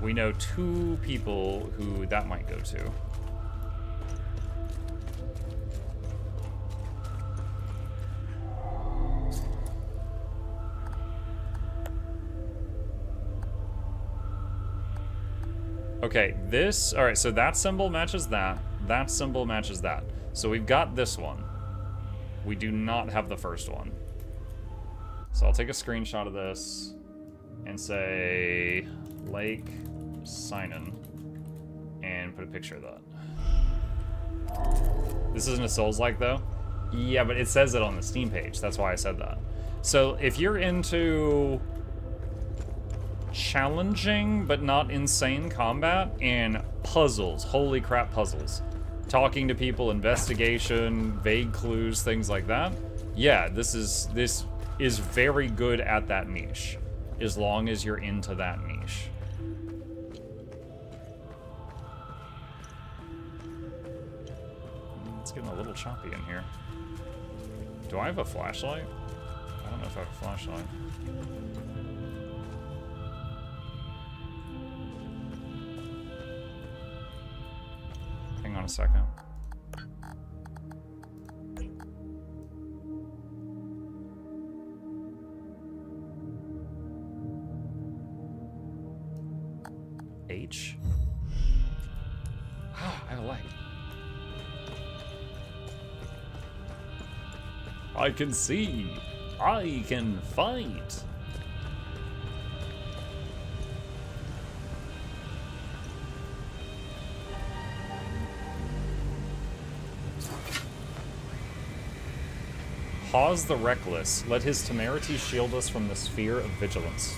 We know 2 people who that might go to. Okay, this, all right, so that symbol matches that. That symbol matches that. So we've got this one. We do not have the first one. So I'll take a screenshot of this and say Lake Sinan and put a picture of that. This isn't a Souls-like though? Yeah, but it says it on the Steam page. That's why I said that. So if you're into challenging but not insane combat and puzzles, holy crap, puzzles, talking to people, investigation, vague clues, things like that, yeah, this is very good at that niche, as long as you're into that niche. It's getting a little choppy in here. Do I have a flashlight? I don't know if I have a flashlight. Hang on a second. H? Ah, I have a light. I can see. I can fight. Hawes the Reckless. Let his temerity shield us from the sphere of vigilance.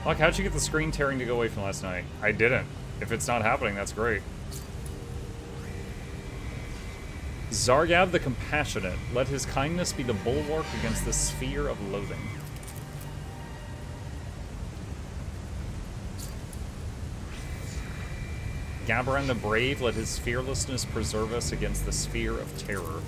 Like, how'd you get the screen tearing to go away from last night? I didn't. If it's not happening, that's great. Zargab the Compassionate. Let his kindness be the bulwark against the sphere of loathing. Gabran the Brave. Let his fearlessness preserve us against the sphere of terror.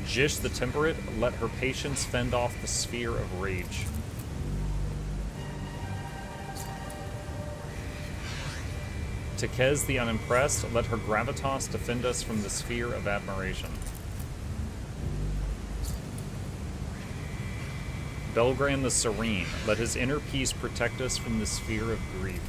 Jish the Temperate, let her patience fend off the sphere of rage. Tekez the Unimpressed, let her gravitas defend us from the sphere of admiration. Belgran the Serene, let his inner peace protect us from the sphere of grief.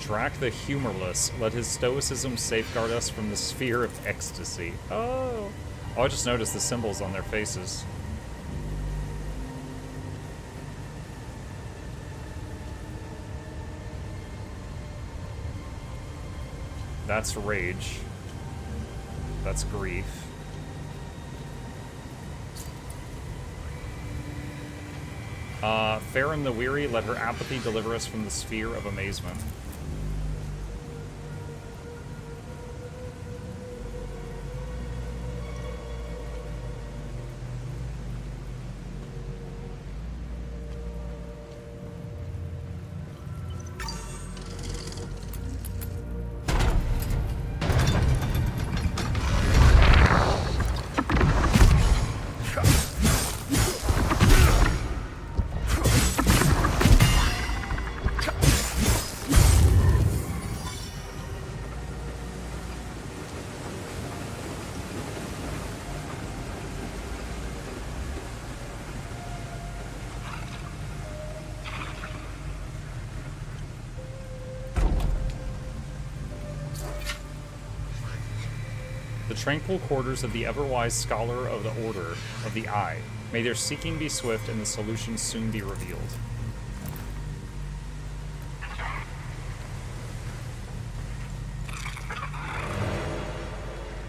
Drac the Humorless, let his stoicism safeguard us from the sphere of ecstasy. Oh, I just noticed the symbols on their faces. That's rage. That's grief. Farron the Weary, let her apathy deliver us from the sphere of amazement. The tranquil quarters of the ever-wise scholar of the Order of the Eye. May their seeking be swift and the solution soon be revealed.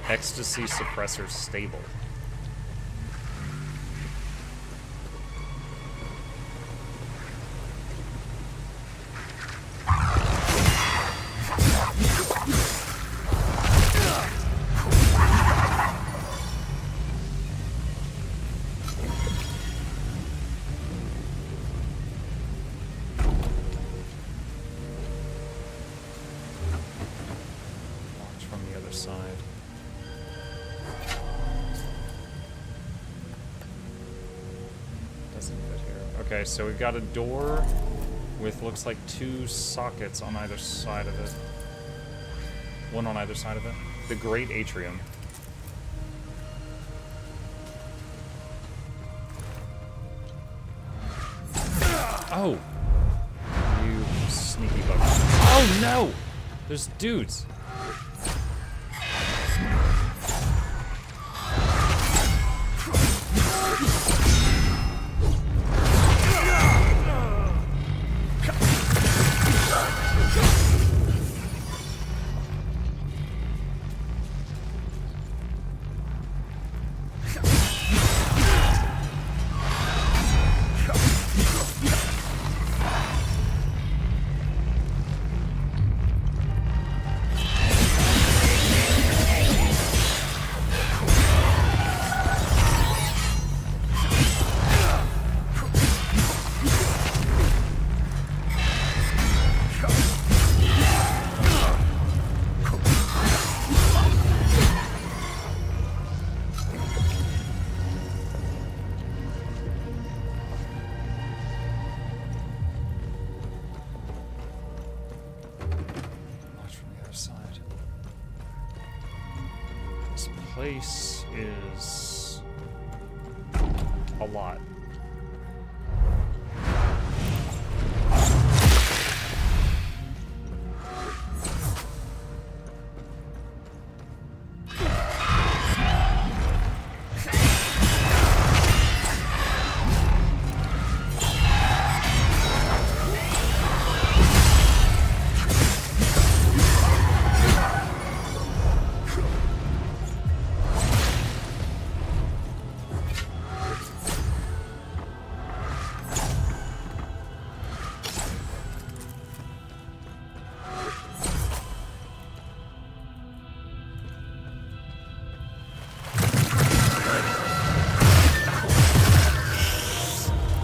Ecstasy suppressor stable. Okay, so we've got a door with looks like 2 sockets on either side of it. One on either side of it. The Great Atrium. Oh! You sneaky bugger. Oh no! There's dudes. Place is a lot.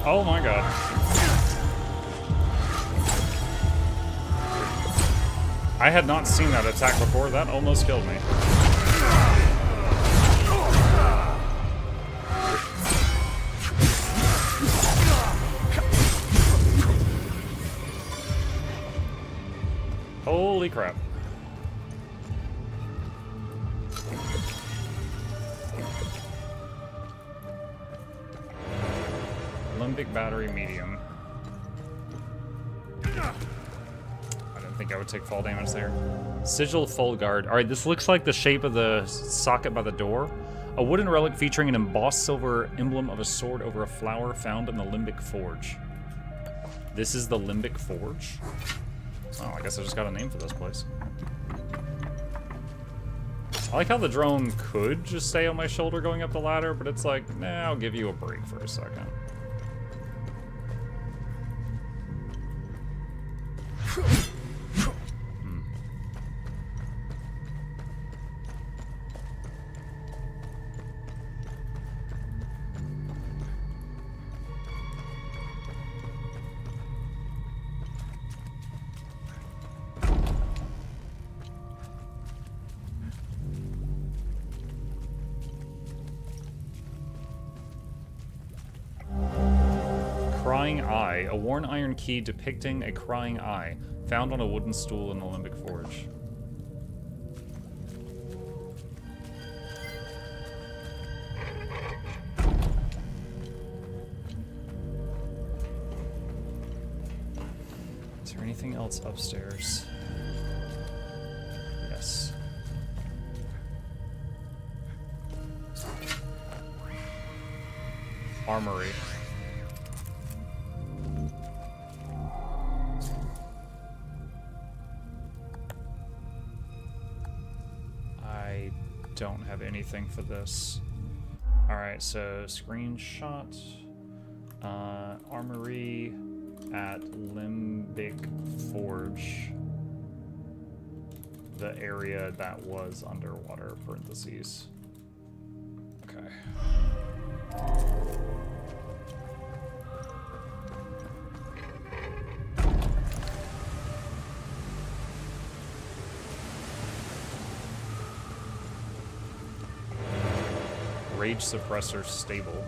Oh my god. I had not seen that attack before. That almost killed me. Holy crap. Limbic battery medium. I didn't think I would take fall damage there. Sigil full guard. Alright, this looks like the shape of the socket by the door. A wooden relic featuring an embossed silver emblem of a sword over a flower found in the Limbic Forge. This is the Limbic Forge? Oh, I guess I just got a name for this place. I like how the drone could just stay on my shoulder going up the ladder, but it's like, nah, I'll give you a break for a second. Crying Eye, a worn iron key depicting a crying eye, found on a wooden stool in the Limbic Forge. Is there anything else upstairs? Yes. Armory. I don't have anything for this. Alright, so screenshot. Armory at Limbic Forge. The area that was underwater, parentheses. Okay. Rage suppressor stable.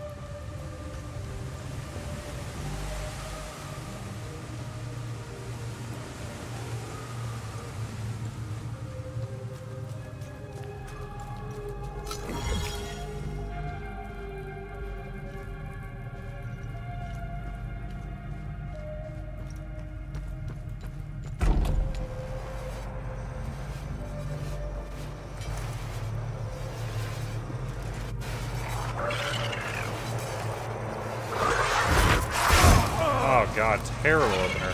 Oh god, terrible opener.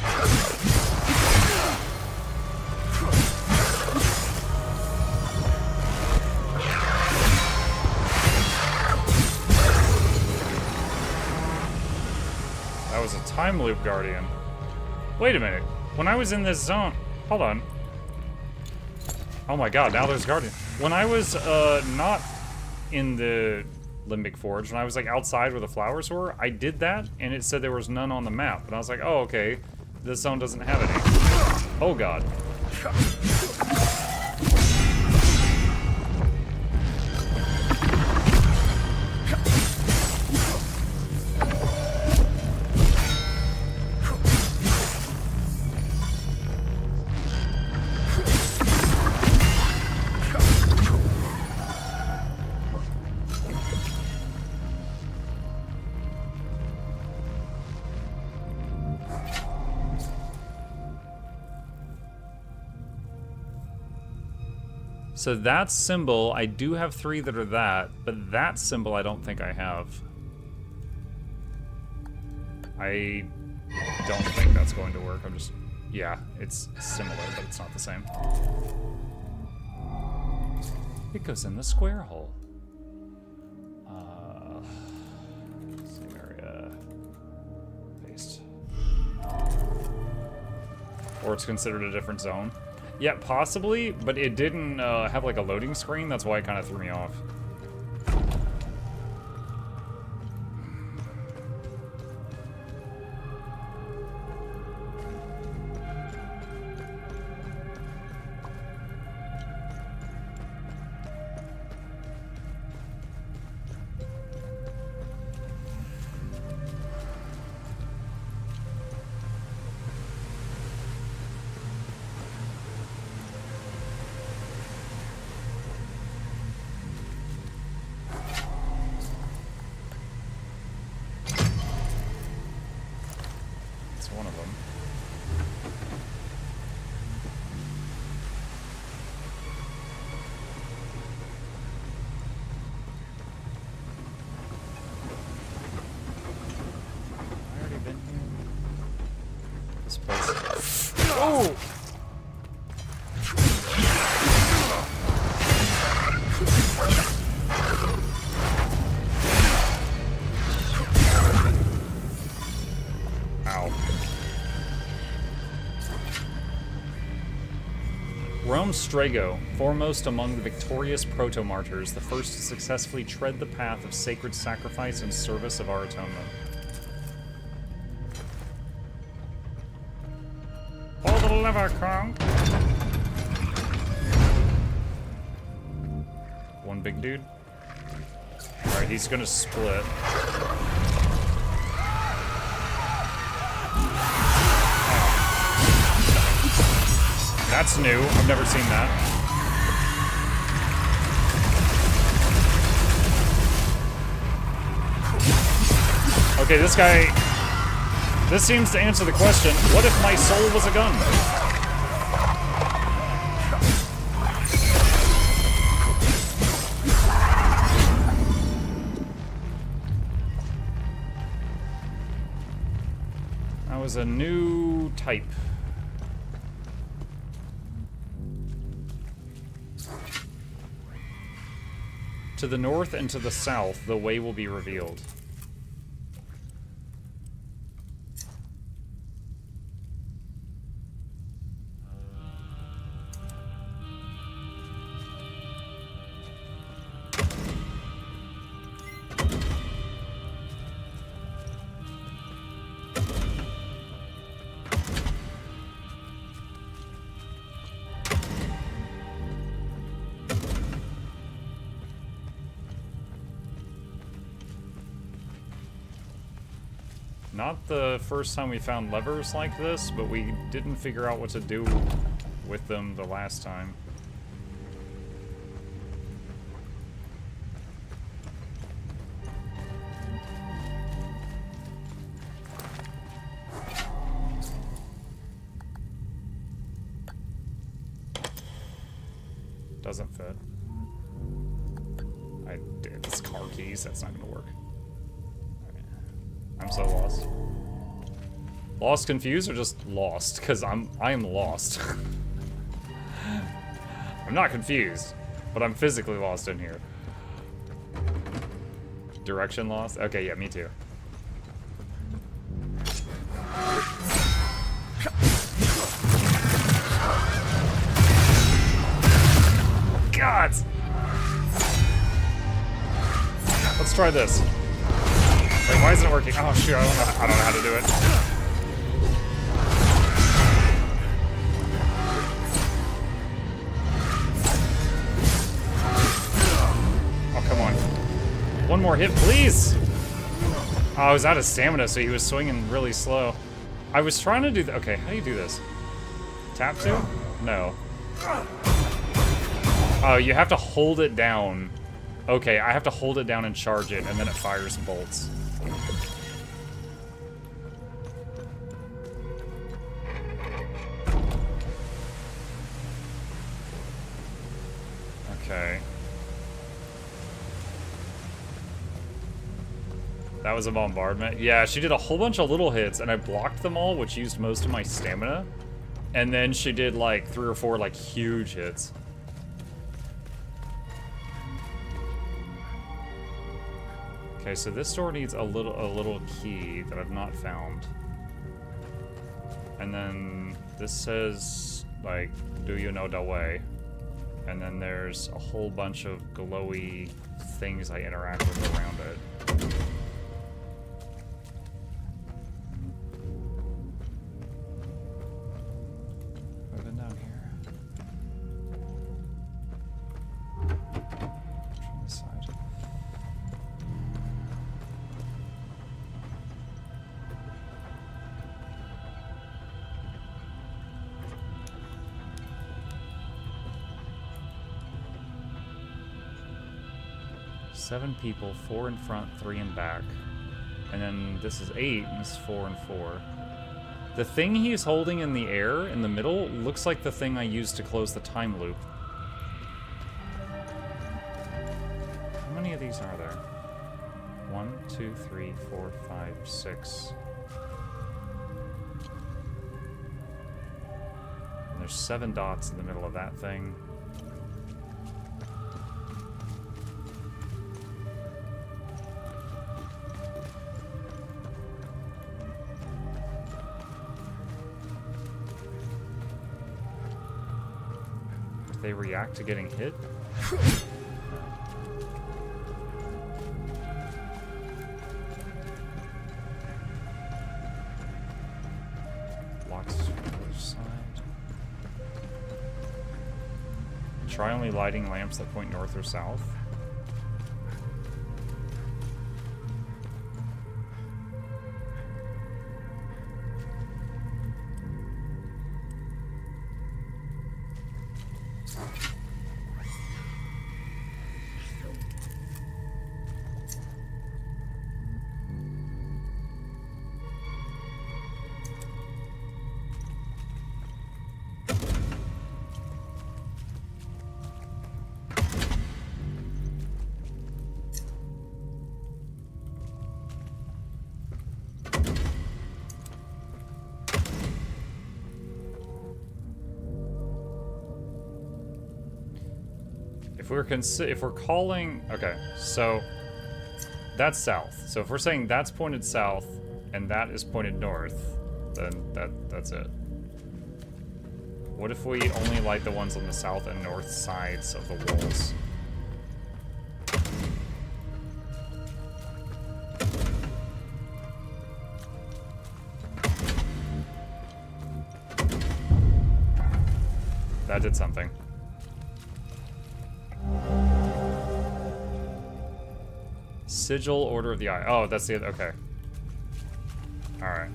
That was a time loop guardian. Wait a minute. When I was in this zone, hold on. Oh my god, now there's guardian. When I was not in the Limbic Forge, when I was like outside where the flowers were, I did that and it said there was none on the map. And I was like, oh, okay, this zone doesn't have any. Oh god. So that symbol, I do have 3 that are that, but that symbol I don't think I have. I don't think that's going to work. I'm just, yeah, it's similar, but it's not the same. It goes in the square hole. Same area. Paste. Or it's considered a different zone. Yeah, possibly, but it didn't have like a loading screen. That's why it kind of threw me off. One of them. I already been here. This place. Oh! Strago, foremost among the victorious proto-martyrs, the first to successfully tread the path of sacred sacrifice in service of our atonement. Pull the lever, Kong! One big dude. Alright, he's gonna split. That's new. I've never seen that. Okay, this guy... This seems to answer the question, what if my soul was a gun? There's a new type. To the north and to the south, the way will be revealed. Not the first time we found levers like this, but we didn't figure out what to do with them the last time. Doesn't fit. It's car keys, that's not gonna work. I'm so lost. Lost, confused, or just lost? Because I am lost. I'm not confused, but I'm physically lost in here. Direction lost? Okay, yeah, me too. God! Let's try this. Wait, why isn't it working? Oh shoot, I don't know how to do it. Oh, come on. One more hit, please! Oh, I was out of stamina, so he was swinging really slow. I was trying to do okay, how do you do this? Tap to? No. Oh, you have to hold it down. Okay, I have to hold it down and charge it, and then it fires bolts. Okay. That was a bombardment. Yeah, she did a whole bunch of little hits, and I blocked them all, which used most of my stamina. And then she did like 3 or 4 like huge hits. Okay, so this door needs a little key that I've not found. And then this says, like, do you know the way? And then there's a whole bunch of glowy things I interact with around it. Moving down here. From this side. Seven people, 4 in front, 3 in back. And then this is 8, and this is 4 and 4. The thing he's holding in the air, in the middle, looks like the thing I used to close the time loop. How many of these are there? 1, 2, 3, 4, 5, 6. And there's 7 dots in the middle of that thing. They react to getting hit? Locks which side? Try only lighting lamps that point north or south. If we're calling, okay, so that's south. So if we're saying that's pointed south and that is pointed north, then that's it. What if we only light the ones on the south and north sides of the walls? That did something. Sigil, Order of the Eye. Oh, that's the, okay. Alright.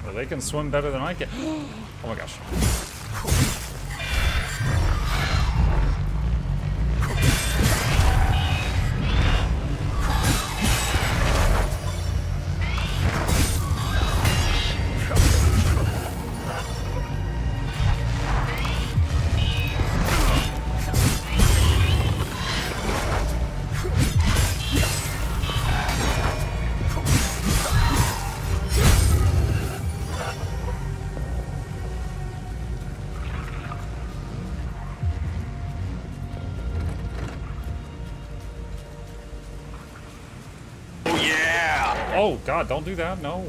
Well, they can swim better than I can. Oh my gosh. Oh god, don't do that, no.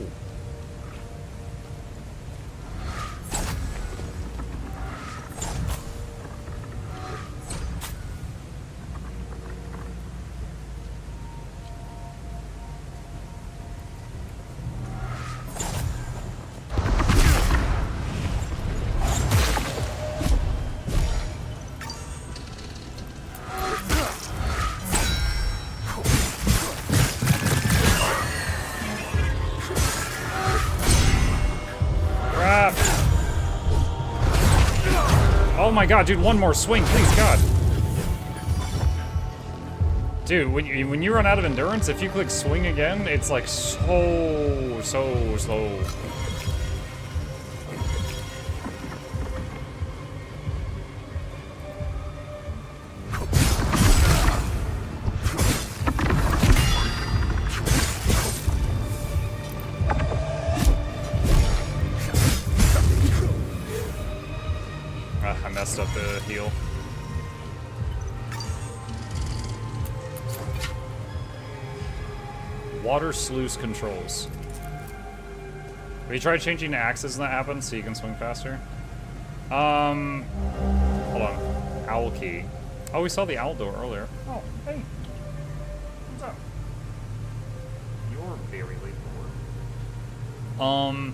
Oh my god, dude, one more swing, please, god. Dude, when you run out of endurance, if you click swing again, it's like so slow. I messed up the heal. Water sluice controls. Have you tried changing the axes and that happens so you can swing faster? Hold on. Owl key. Oh, we saw the owl door earlier. Oh, hey. What's up? You're very late for work.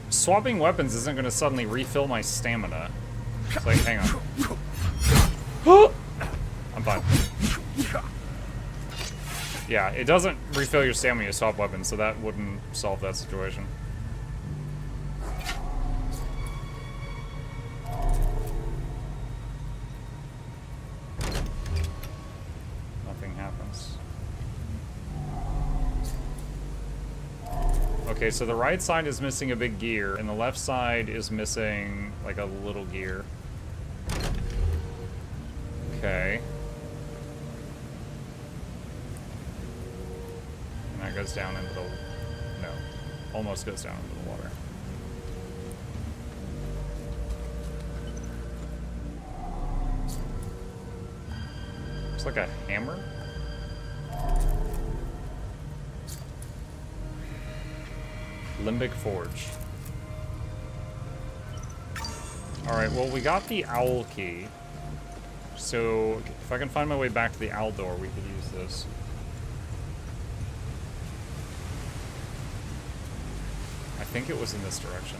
Swapping weapons isn't gonna suddenly refill my stamina. It's like, hang on. I'm fine. Yeah, it doesn't refill your stamina when you swap weapons, so that wouldn't solve that situation. Nothing happens. Okay, so the right side is missing a big gear, and the left side is missing, like, a little gear. Okay. And that goes down into the... no. Almost goes down into the water. Looks like a hammer? Limbic Forge. Alright, well, we got the owl key. So, if I can find my way back to the owl door, we could use this. I think it was in this direction.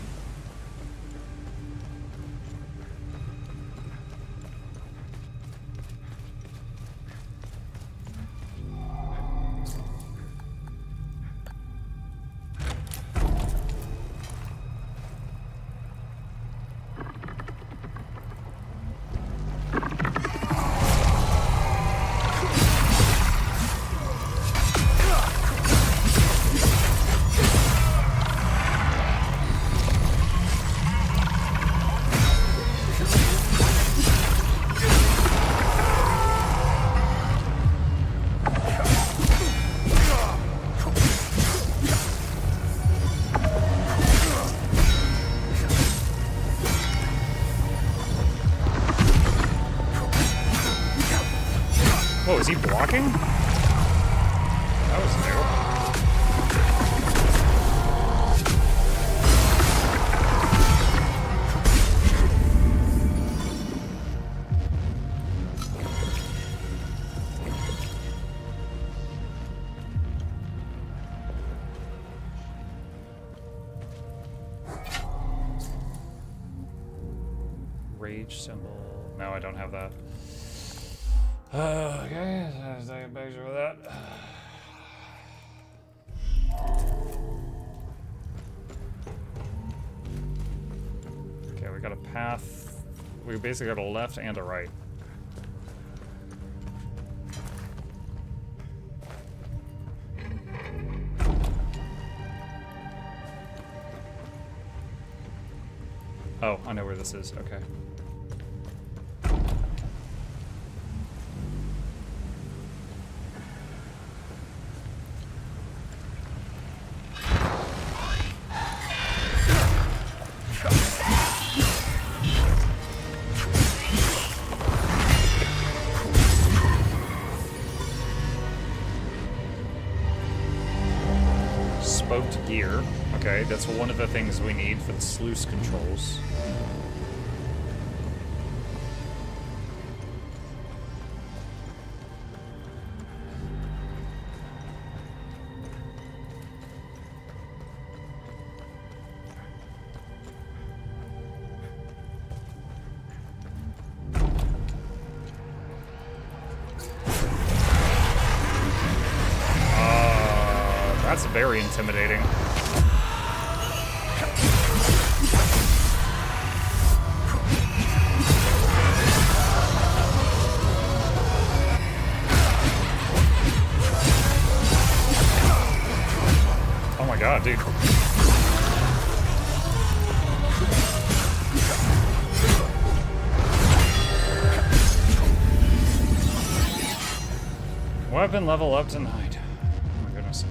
Oh, is he blocking? That was new. Rage symbol. No, I don't have that. Okay, let's take a picture of that. Okay, we got a path. We basically got a left and a right. Oh, I know where this is. Okay. Spoked gear. Okay, that's one of the things we need for the sluice controls. That's very intimidating. Oh my god, dude. Weapon level up tonight. Oh my goodness.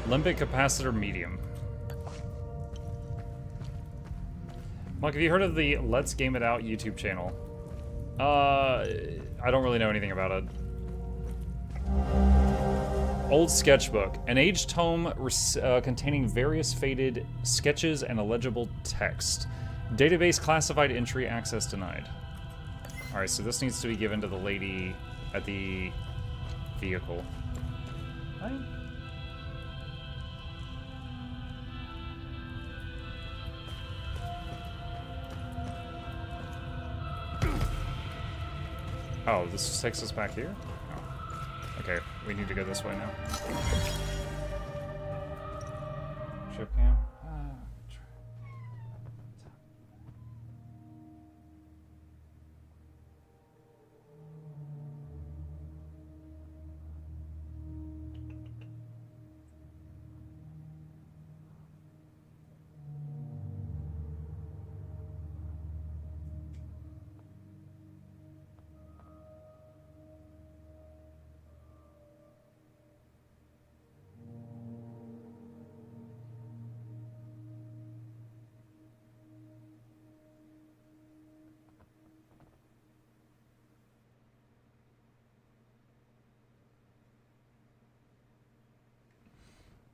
Limbic capacitor medium. Mike, have you heard of the Let's Game It Out YouTube channel? I don't really know anything about it. Old sketchbook. An aged tome containing various faded sketches and illegible text. Database classified entry access denied. Alright, so this needs to be given to the lady at the vehicle. Right? Oh, this just takes us back here? Oh. Okay, we need to go this way now. Ship cam?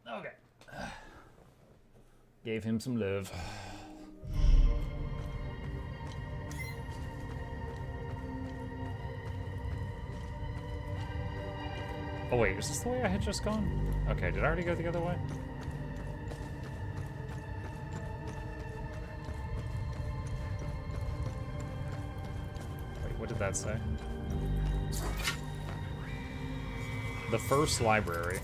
Okay. Gave him some love. Oh wait, is this the way I had just gone? Okay, did I already go the other way? Wait, what did that say? The first library.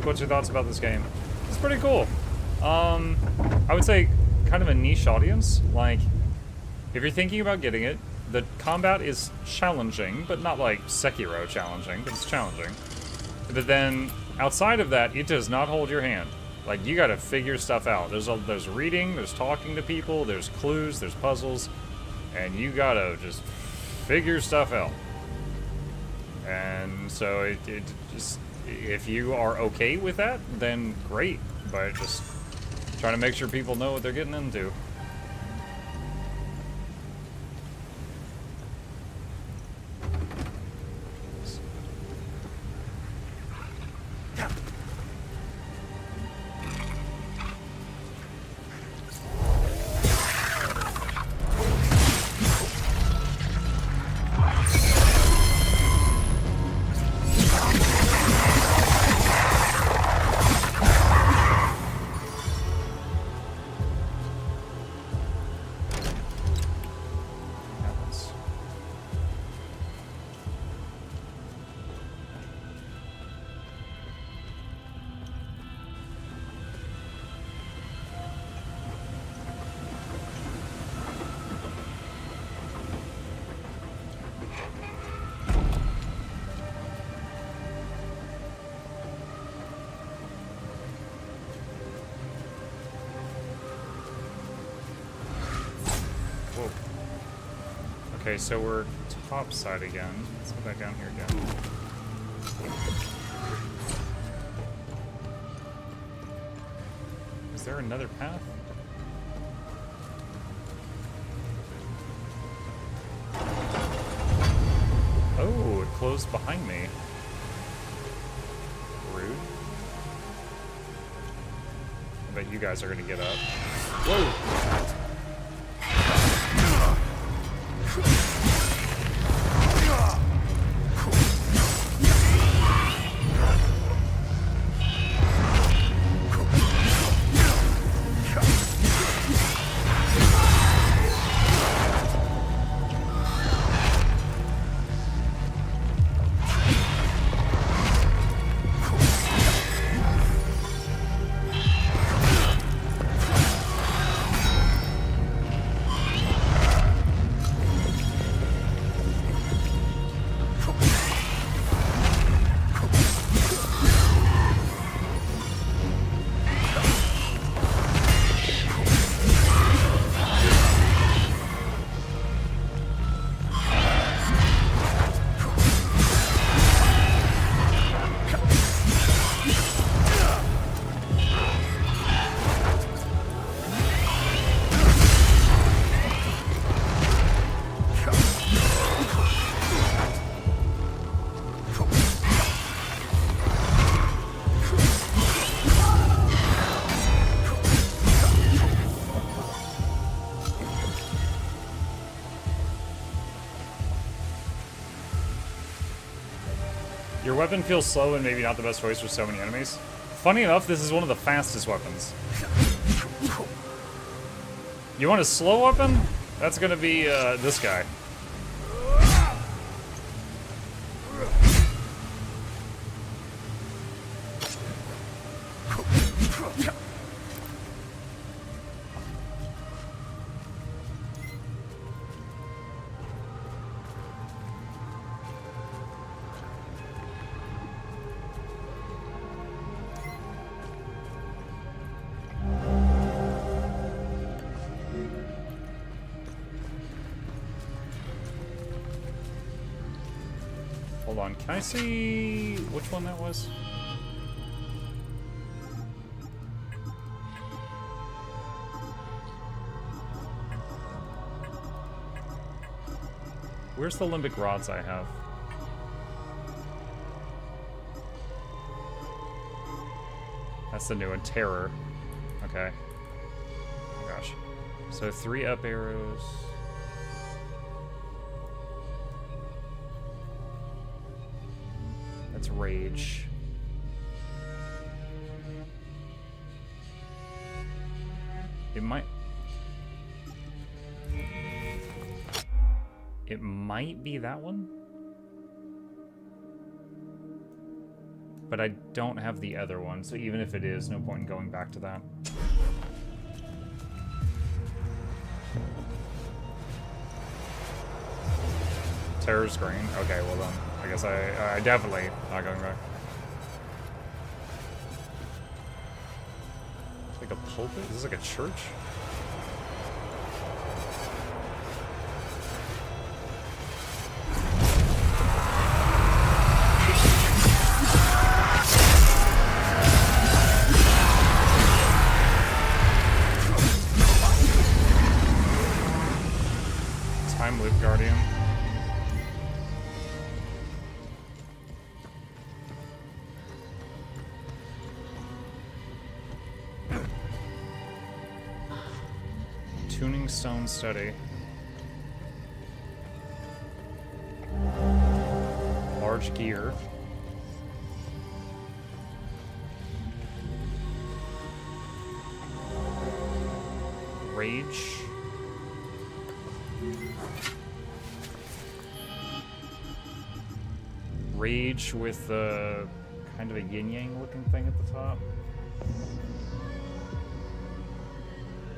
what's your thoughts about this game? It's pretty cool. I would say kind of a niche audience. Like, if you're thinking about getting it, the combat is challenging, but not like Sekiro challenging, but it's challenging. But then, outside of that, it does not hold your hand. Like, you gotta figure stuff out. There's reading, there's talking to people, there's clues, there's puzzles, and you gotta just figure stuff out. And so it just, if you are okay with that, then great. But just trying to make sure people know what they're getting into. Okay, so we're topside again. Let's go back down here again. Is there another path? Oh, it closed behind me. Rude. I bet you guys are gonna get up. Whoa! Your weapon feels slow and maybe not the best choice for so many enemies. Funny enough, this is one of the fastest weapons. You want a slow weapon? That's gonna be this guy. Hold on, can I see which one that was? Where's the limbic rods I have? That's the new one, Terror. Okay. Oh gosh. So 3 up arrows. That's Rage. It might be that one? but I don't have the other one, so even if it is, no point in going back to that. Terror screen? Okay, well then, I guess I definitely not going back. It's like a pulpit? Is this like a church? Time Loop Guardian. Tuning Stone Study. Large gear. Rage. Rage with kind of a yin-yang looking thing at the top.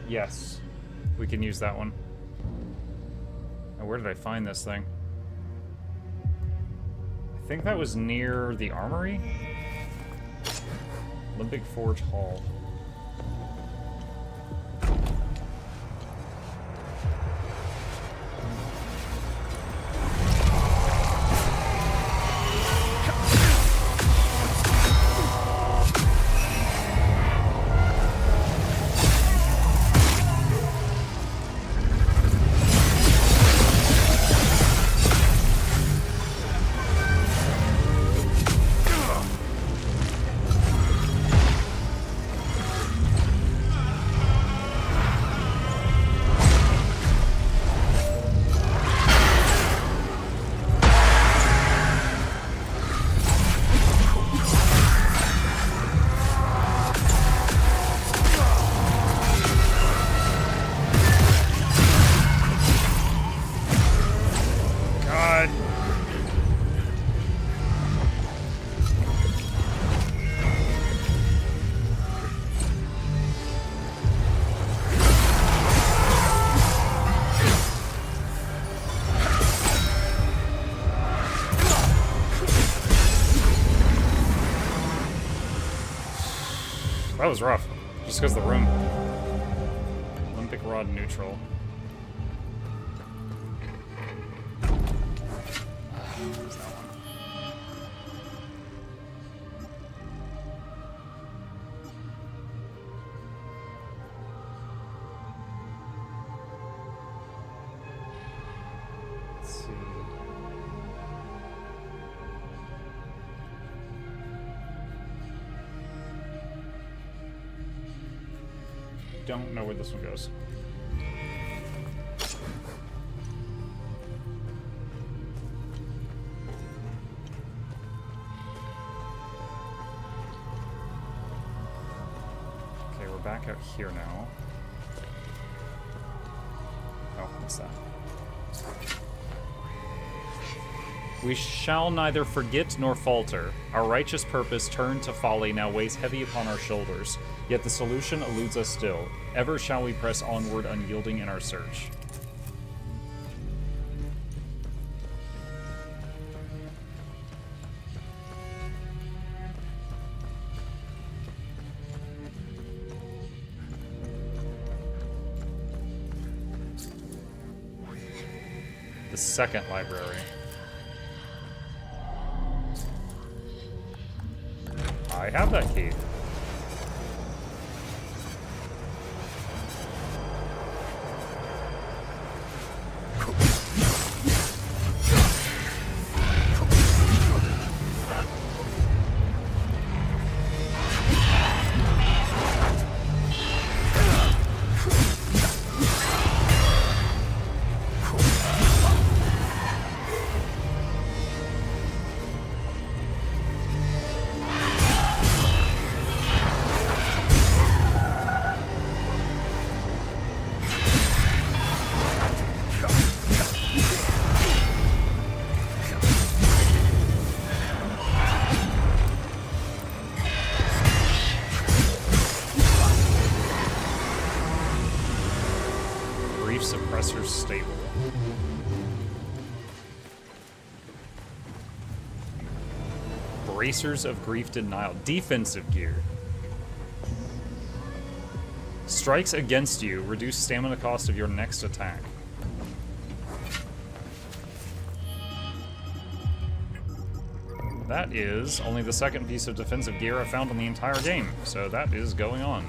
Yes. We can use that one. Now, where did I find this thing? I think that was near the armory? Limbic Forge Hall. That was rough. Just because the room. Limbic Rod neutral. Where's that one? Let's see. Don't know where this one goes. Okay, we're back out here now. Oh, what's that? We shall neither forget nor falter. Our righteous purpose turned to folly now weighs heavy upon our shoulders. Yet the solution eludes us still. Ever shall we press onward unyielding in our search. The second library. I have that key. Grief Suppressor Stable. Bracers of Grief Denial. Defensive gear. Strikes against you. Reduce stamina cost of your next attack. That is only the second piece of defensive gear I found in the entire game, so that is going on.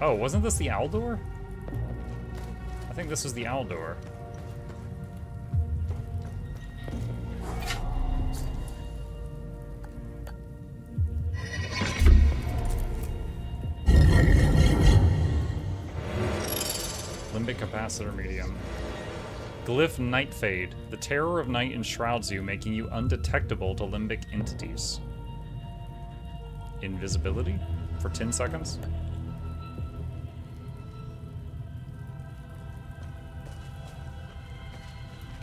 Oh, wasn't this the owl door? I think this is the owl door. Limbic Capacitor Medium. Glyph Nightfade. The terror of night enshrouds you, making you undetectable to limbic entities. Invisibility? For 10 seconds?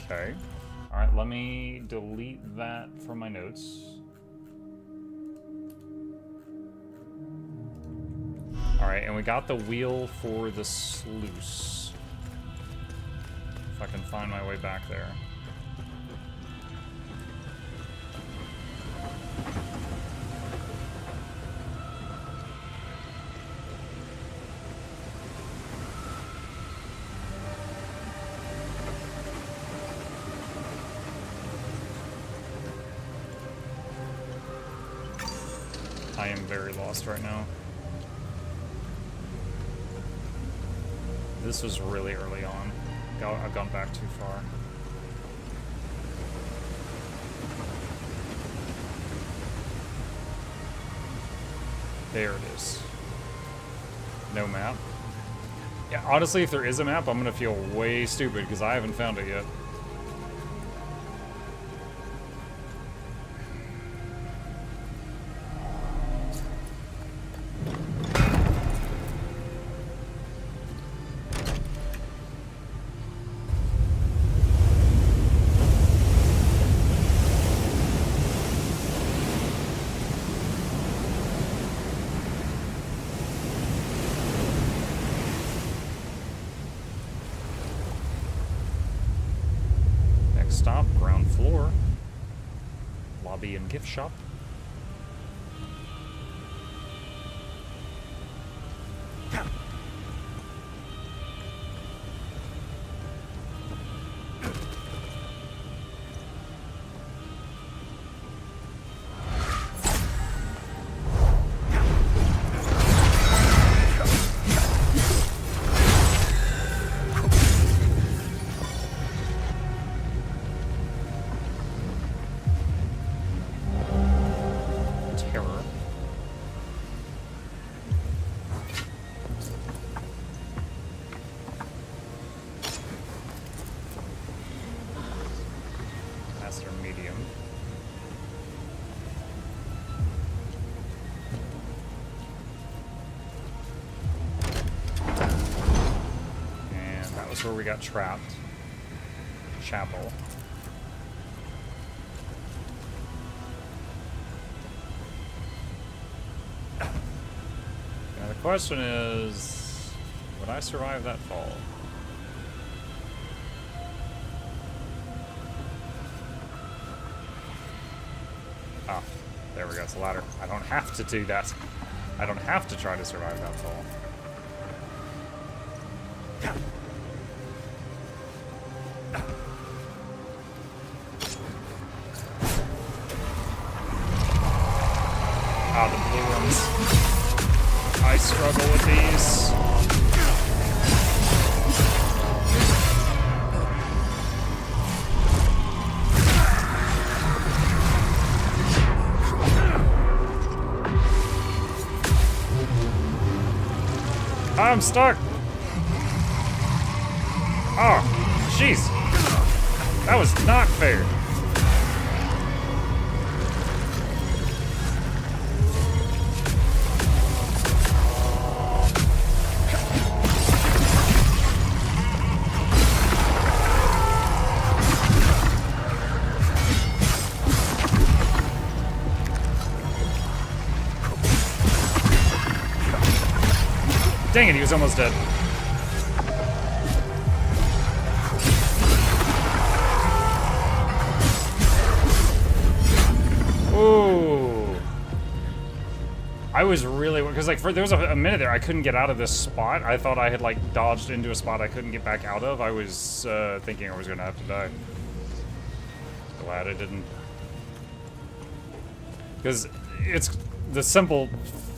Okay. Alright, let me delete that from my notes. Alright, and we got the wheel for the sluice. If I can find my way back there. I am very lost right now. This was really early on. I've gone back too far. There it is. No map. Yeah, honestly, if there is a map, I'm gonna feel way stupid because I haven't found it yet. Stop, ground floor. Lobby and gift shop. Where we got trapped. Chapel. Now the question is, would I survive that fall? Ah, there we go, it's a ladder. I don't have to do that. I don't have to try to survive that fall. Ah, the blue ones. I struggle with these. I'm stuck. Oh, jeez. That was not fair. Dang it, he was almost dead. Ooh. I was really, because like there was a minute there I couldn't get out of this spot. I thought I had like dodged into a spot I couldn't get back out of. I was thinking I was gonna have to die. Glad I didn't. Because it's the simple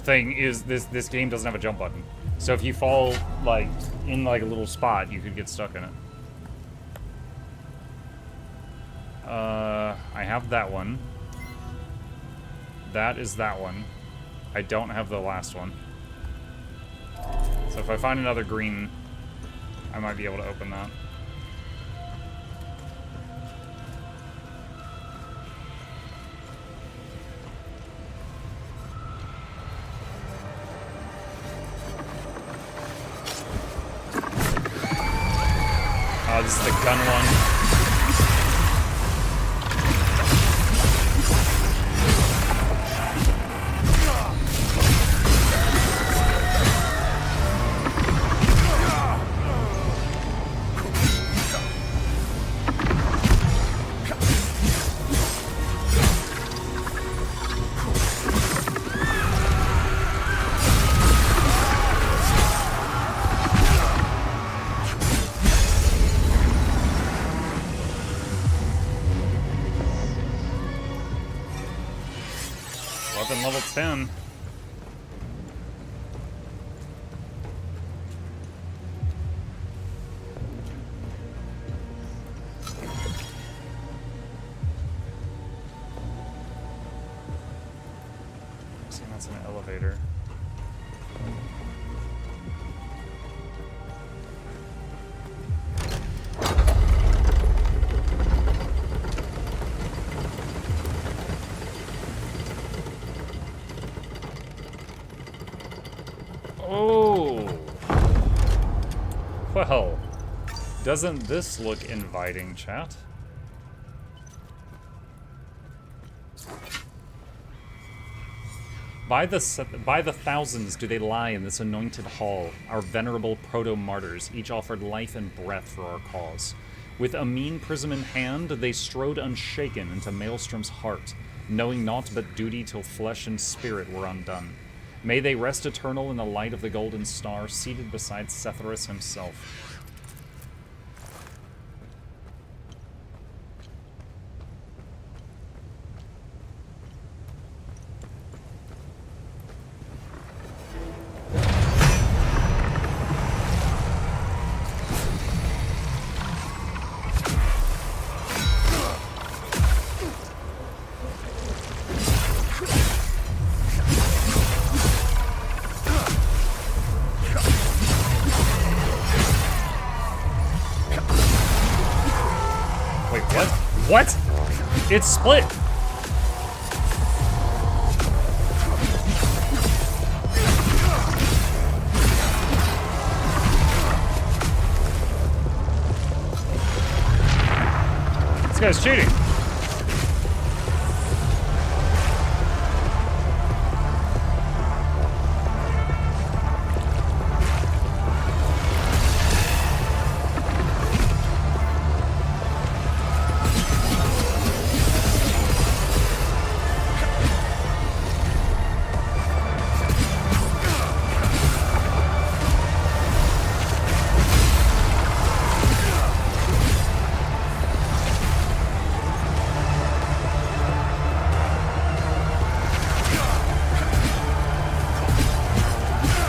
thing is this game doesn't have a jump button. So if you fall like in like a little spot, you could get stuck in it. I have that one. That is that one. I don't have the last one. So if I find another green, I might be able to open that. This is the gun one. Weapon level 10. So that's an elevator. Oh! Well, doesn't this look inviting, chat? By the thousands do they lie in this anointed hall, our venerable proto-martyrs, each offered life and breath for our cause. With a mean prism in hand, they strode unshaken into Maelstrom's heart, knowing naught but duty till flesh and spirit were undone. May they rest eternal in the light of the golden star, seated beside Sethrus himself. What? It's split! This guy's cheating.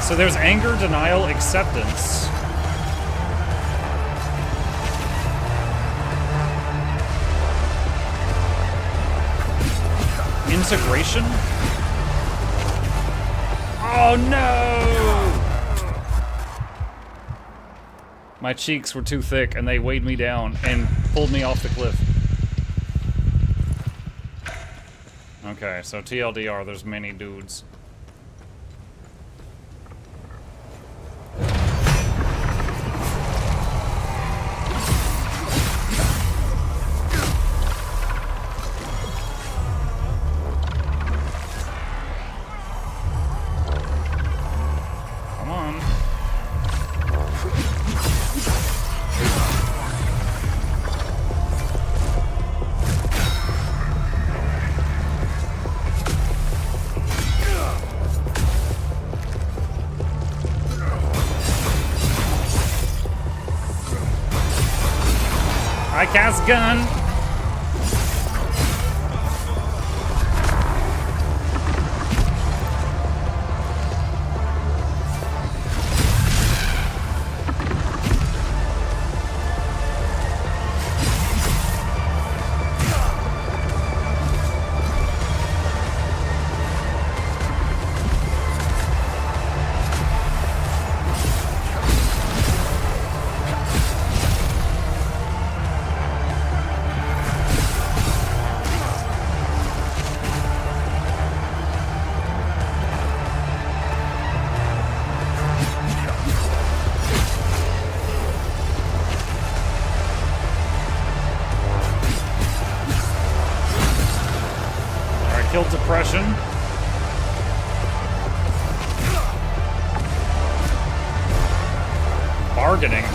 So there's anger, denial, acceptance. Integration? Oh no! My cheeks were too thick and they weighed me down and pulled me off the cliff. Okay, so TLDR, there's many dudes. cast gun. Killed depression. Bargaining.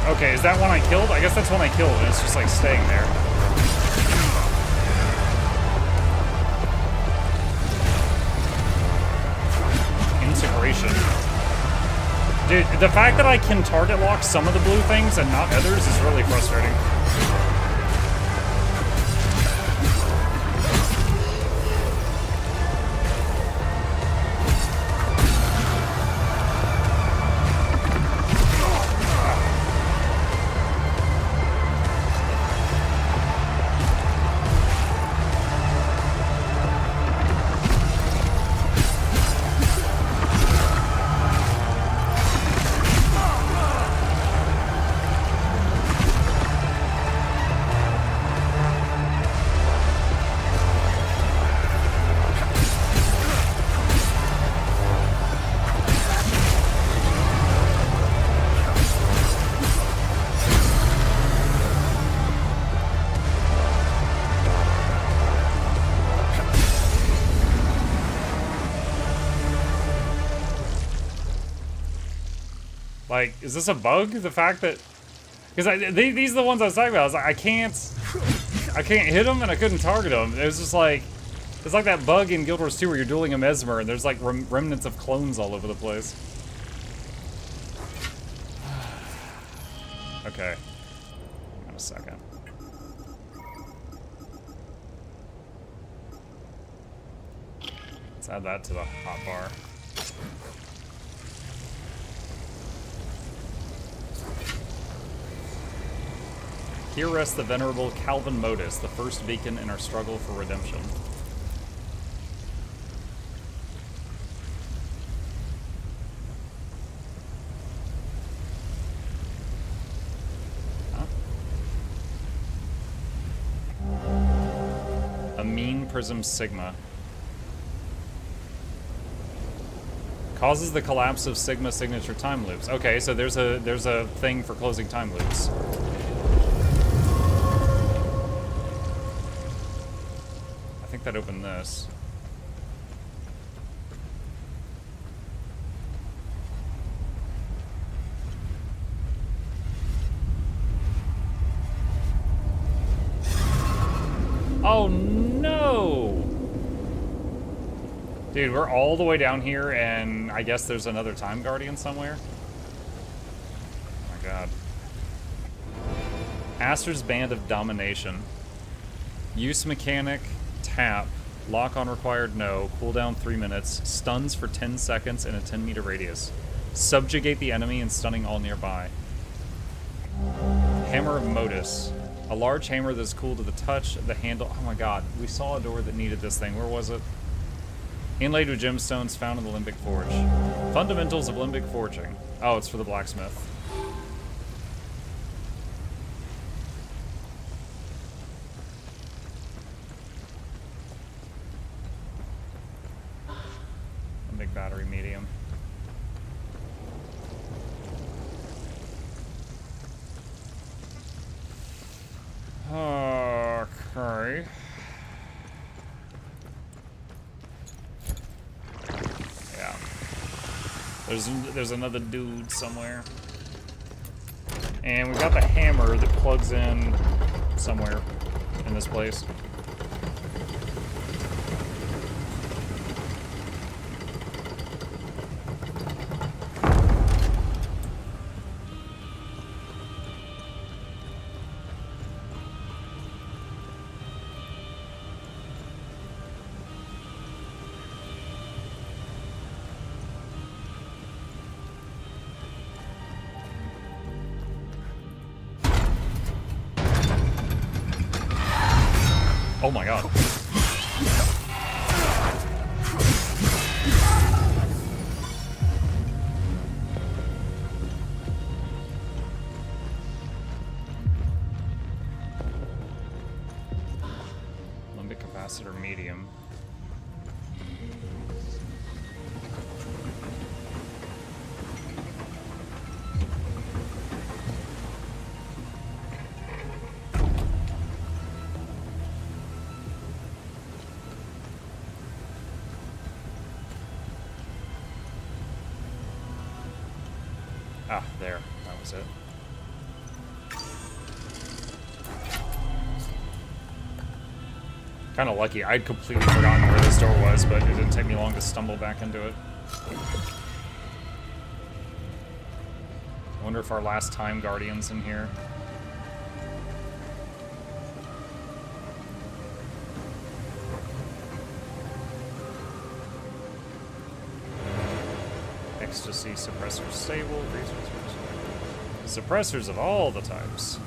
Okay, is that one I killed? I guess that's one I killed, and it's just like staying there. Integration. Dude, the fact that I can target lock some of the blue things and not others is really frustrating. Like, is this a bug? The fact that, because these are the ones I was talking about. I was like, I can't hit them and I couldn't target them. It was just like, it's like that bug in Guild Wars 2 where you're dueling a mesmer and there's like remnants of clones all over the place. Okay, hang on a second. Let's add that to the hotbar. Here rests the venerable Calvin Modus, the first beacon in our struggle for redemption. Huh? Amine Prism Sigma. Causes the collapse of Sigma signature time loops. Okay, so there's a thing for closing time loops. I think that opened this. Oh no! Dude, we're all the way down here and I guess there's another time guardian somewhere? Oh my god. Aster's Band of Domination. Use mechanic. Tap, lock on required no, cooldown 3 minutes, stuns for 10 seconds in a 10-meter radius. Subjugate the enemy and stunning all nearby. Hammer of Modus. A large hammer that's cool to the touch, the handle. Oh my god, we saw a door that needed this thing. Where was it? Inlaid with gemstones found in the Limbic Forge. Fundamentals of Limbic Forging. Oh, it's for the Blacksmith. battery medium. Okay. Yeah. There's another dude somewhere. And we got the hammer that plugs in somewhere in this place. Oh my god. Limbic capacitor medium. Ah, there. That was it. Kind of lucky. I'd completely forgotten where this door was, but it didn't take me long to stumble back into it. I wonder if our last time Guardian's in here. Ecstasy suppressor stable. Suppressors of all the types.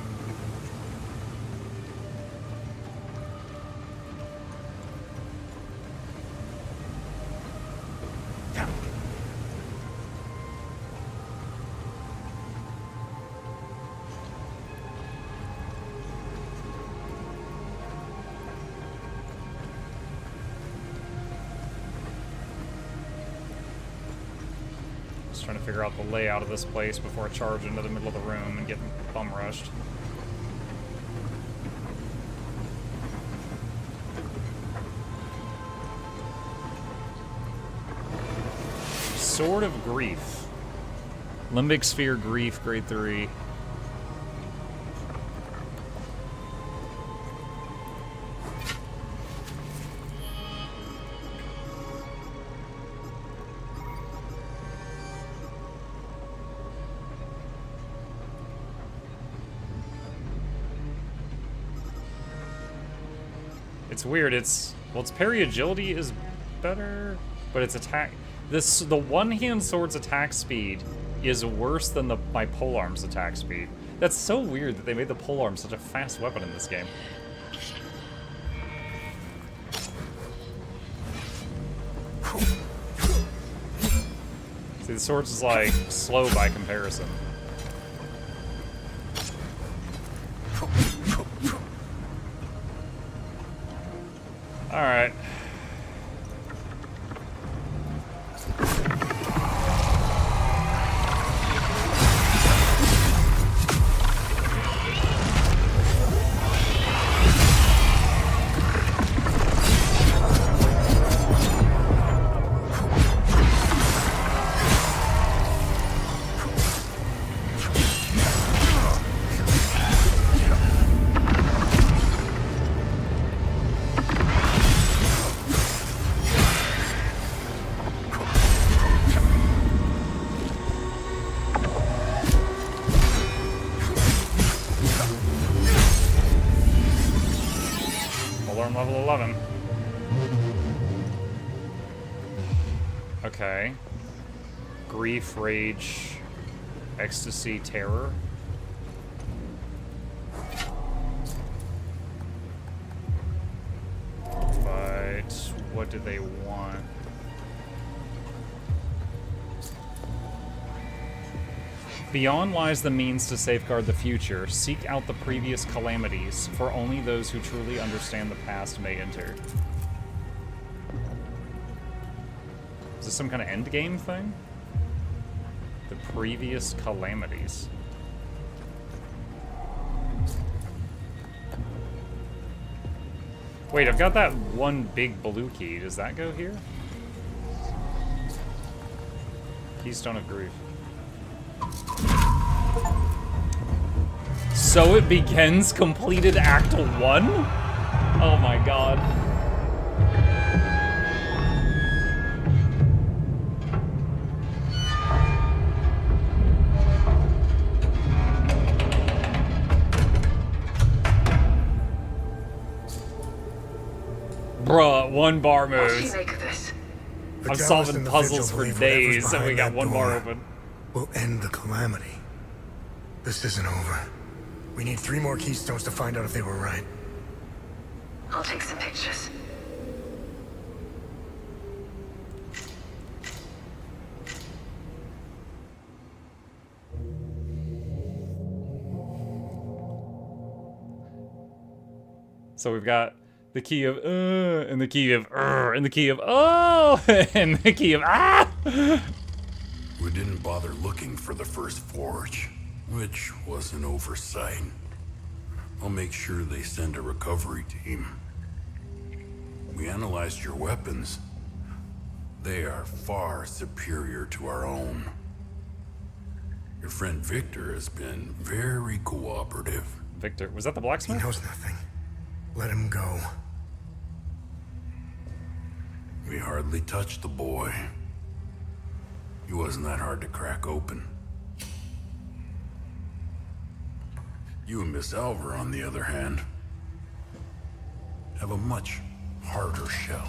Trying to figure out the layout of this place before I charge into the middle of the room and get bum rushed. Sword of Grief. Limbic Sphere Grief, grade 3. It's weird. Its parry agility is better, but its attack. The one-hand sword's attack speed is worse than my polearm's attack speed. That's so weird that they made the polearm such a fast weapon in this game. See, the sword's is like slow by comparison. All right. Level 11. Okay. Grief, Rage, Ecstasy, Terror. But what do they want? Beyond lies the means to safeguard the future. Seek out the previous calamities, for only those who truly understand the past may enter. this some kind of end game thing? The previous calamities. Wait, I've got that one big blue key. Does that go here? Keystone of Grief. So it begins completed Act 1? Oh my god. Bruh, one bar What do you moves. make of this? I'm Vitalis solving and the puzzles Vigil for believe whatever's days and we behind got that one bar door open. will end the calamity. This isn't over. We need 3 more keystones to find out if they were right. I'll take some pictures. So we've got the key of and the key of and the key of oh and the key of ah. We didn't bother looking for the first forge, which was an oversight. I'll make sure they send a recovery team. We analyzed your weapons. They are far superior to our own. Your friend Victor has been very cooperative. Victor, was that the blacksmith? He knows nothing. Let him go. We hardly touched the boy. He wasn't that hard to crack open. You and Miss Alver, on the other hand, have a much harder shell.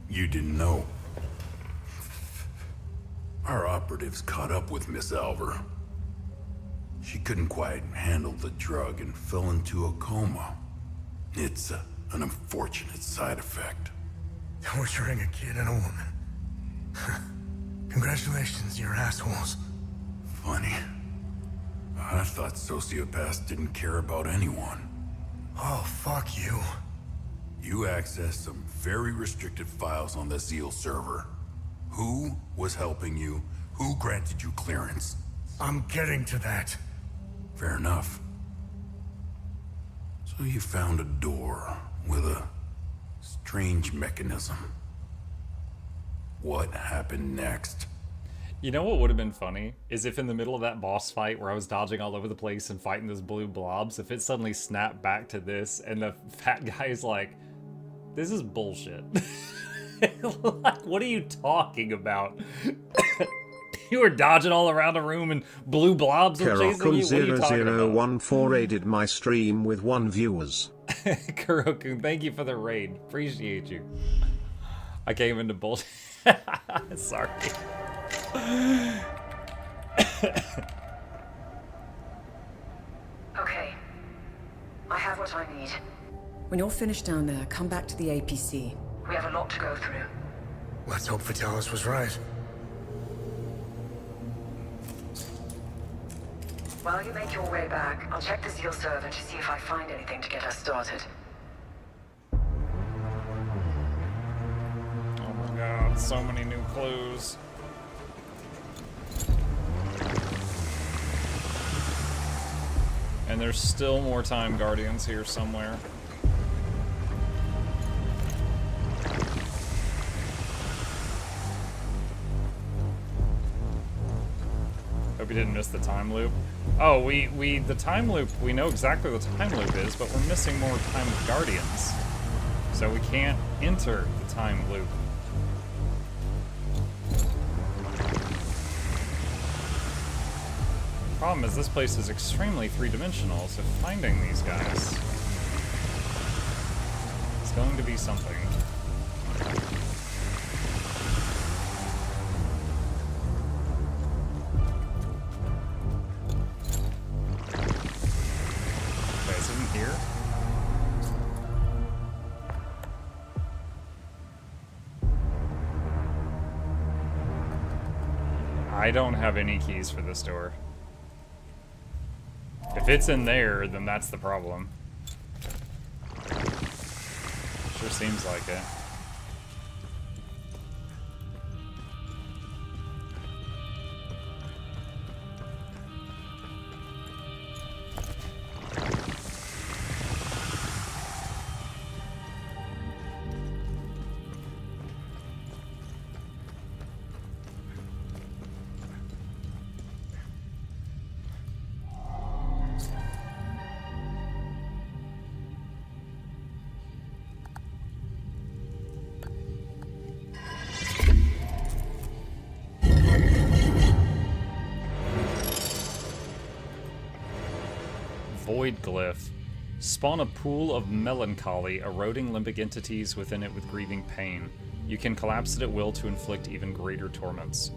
You didn't know. Our operatives caught up with Miss Alver. She couldn't quite handle the drug and fell into a coma. It's an unfortunate side effect. Torturing a kid and a woman. Congratulations, you're assholes. Funny. I thought sociopaths didn't care about anyone. Oh, fuck you. You accessed some very restricted files on the Zeal server. Who was helping you? Who granted you clearance? I'm getting to that. Fair enough. So you found a door with a strange mechanism. What happened next? You know what would have been funny? Is if in the middle of that boss fight where I was dodging all over the place and fighting those blue blobs, if it suddenly snapped back to this and the fat guy is like, this is bullshit. Like, what are you talking about? You were dodging all around the room and blue blobs were chasing you? What are you talking about? Karokun0014 aided my stream with 1 viewers. Kurokun, thank you for the raid. Appreciate you. I came into bullshit. Sorry. Okay. I have what I need. When you're finished down there, come back to the APC. We have a lot to go through. Let's hope Vitalis was right. While you make your way back, I'll check the Zeal server to see if I find anything to get us started. Oh my god, so many new clues. And there's still more time guardians here somewhere. Hope you didn't miss the time loop. Oh, the time loop, we know exactly what the time loop is, but we're missing more time guardians. So we can't enter the time loop. Problem is this place is extremely three-dimensional, so finding these guys is going to be something. Okay, is it in here? I don't have any keys for this door. If it's in there, then that's the problem. Sure seems like it. void glyph. Spawn a pool of melancholy, eroding limbic entities within it with grieving pain. You can collapse it at will to inflict even greater torments.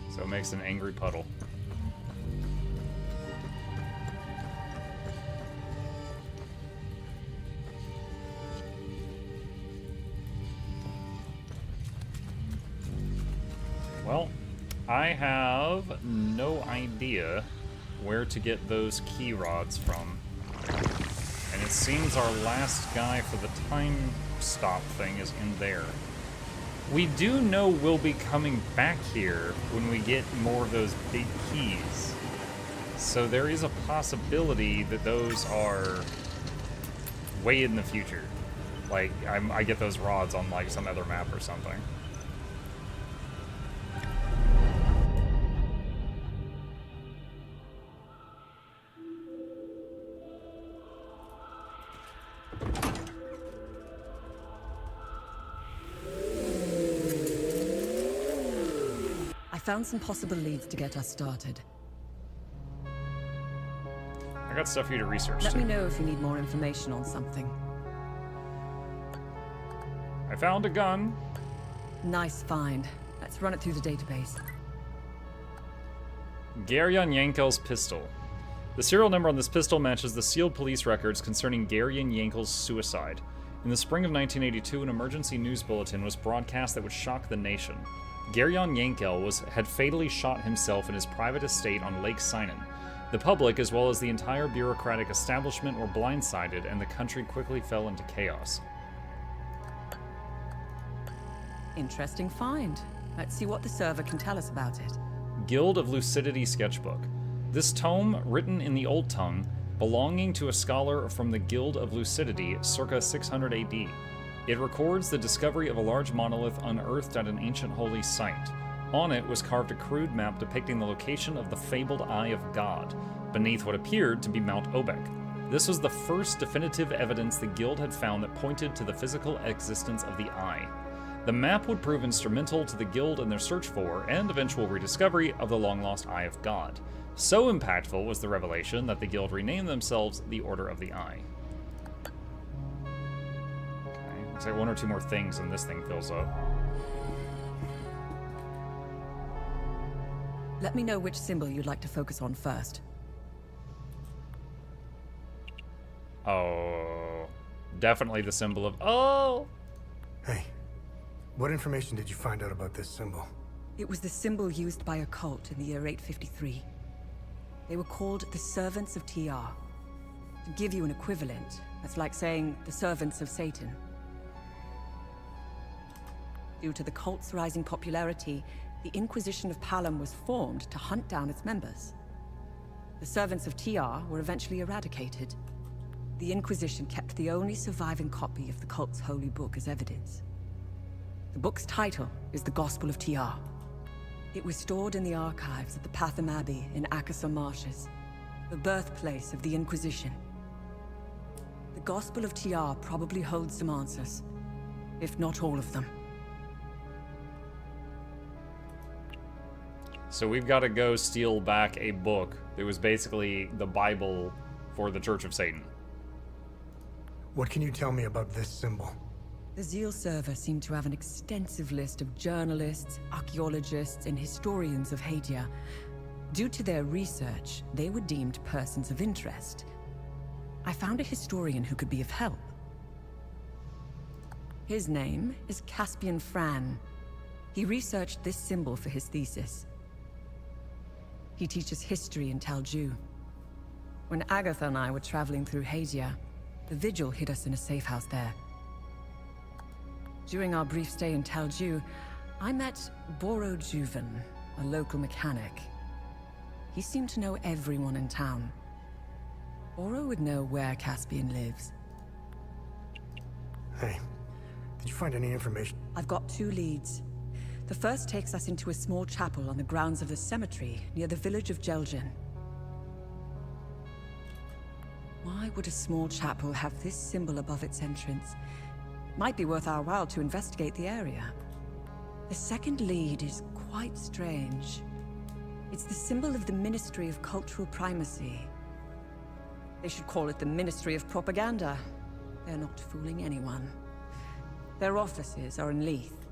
So it makes an angry puddle. Well, I have no idea where to get those key rods from. And it seems our last guy for the time stop thing is in there. We do know we'll be coming back here when we get more of those big keys. So there is a possibility that those are way in the future. Like, I get those rods on, like, some other map or something. I found some possible leads to get us started. I got stuff for you to research, Let too. me know if you need more information on something. I found a gun. Nice find. Let's run it through the database. Garyon Yankel's pistol. The serial number on this pistol matches the sealed police records concerning Garyon Yankel's suicide. In the spring of 1982, an emergency news bulletin was broadcast that would shock the nation. Garyon Yankel had fatally shot himself in his private estate on Lake Sinan. The public, as well as the entire bureaucratic establishment, were blindsided, and the country quickly fell into chaos. Interesting find. Let's see what the server can tell us about it. Guild of Lucidity Sketchbook. This tome, written in the Old Tongue, belonging to a scholar from the Guild of Lucidity circa 600 AD. It records the discovery of a large monolith unearthed at an ancient holy site. On it was carved a crude map depicting the location of the fabled Eye of God, beneath what appeared to be Mount Obek. This was the first definitive evidence the Guild had found that pointed to the physical existence of the Eye. The map would prove instrumental to the Guild in their search for, and eventual rediscovery, of the long-lost Eye of God. So impactful was the revelation that the Guild renamed themselves the Order of the Eye. Okay, looks like one or two more things and this thing fills up. Let me know which symbol you'd like to focus on first. Oh, definitely the symbol of, oh! Hey, what information did you find out about this symbol? It was the symbol used by a cult in the year 853. They were called the Servants of TR. To give you an equivalent, that's like saying the Servants of Satan. Due to the cult's rising popularity, the Inquisition of Palom was formed to hunt down its members. The Servants of TR were eventually eradicated. The Inquisition kept the only surviving copy of the cult's holy book as evidence. The book's title is the Gospel of TR. It was stored in the archives at the Patham Abbey in Akasa Marshes, the birthplace of the Inquisition. The Gospel of TR probably holds some answers, if not all of them. So we've got to go steal back a book that was basically the Bible for the Church of Satan. What can you tell me about this symbol? The Zeal server seemed to have an extensive list of journalists, archaeologists, and historians of Hadia. Due to their research, they were deemed persons of interest. I found a historian who could be of help. His name is Caspian Fran. He researched this symbol for his thesis. He teaches history in Talju. When Agatha and I were traveling through Hadia, the Vigil hid us in a safe house there. During our brief stay in Talju, I met Boro Juven, a local mechanic. He seemed to know everyone in town. Boro would know where Caspian lives. Hey, did you find any information? I've got 2 leads. The first takes us into a small chapel on the grounds of the cemetery near the village of Jelgen. Why would a small chapel have this symbol above its entrance? Might be worth our while to investigate the area. The second lead is quite strange. It's the symbol of the Ministry of Cultural Primacy. They should call it the Ministry of Propaganda. They're not fooling anyone. Their offices are in Leith.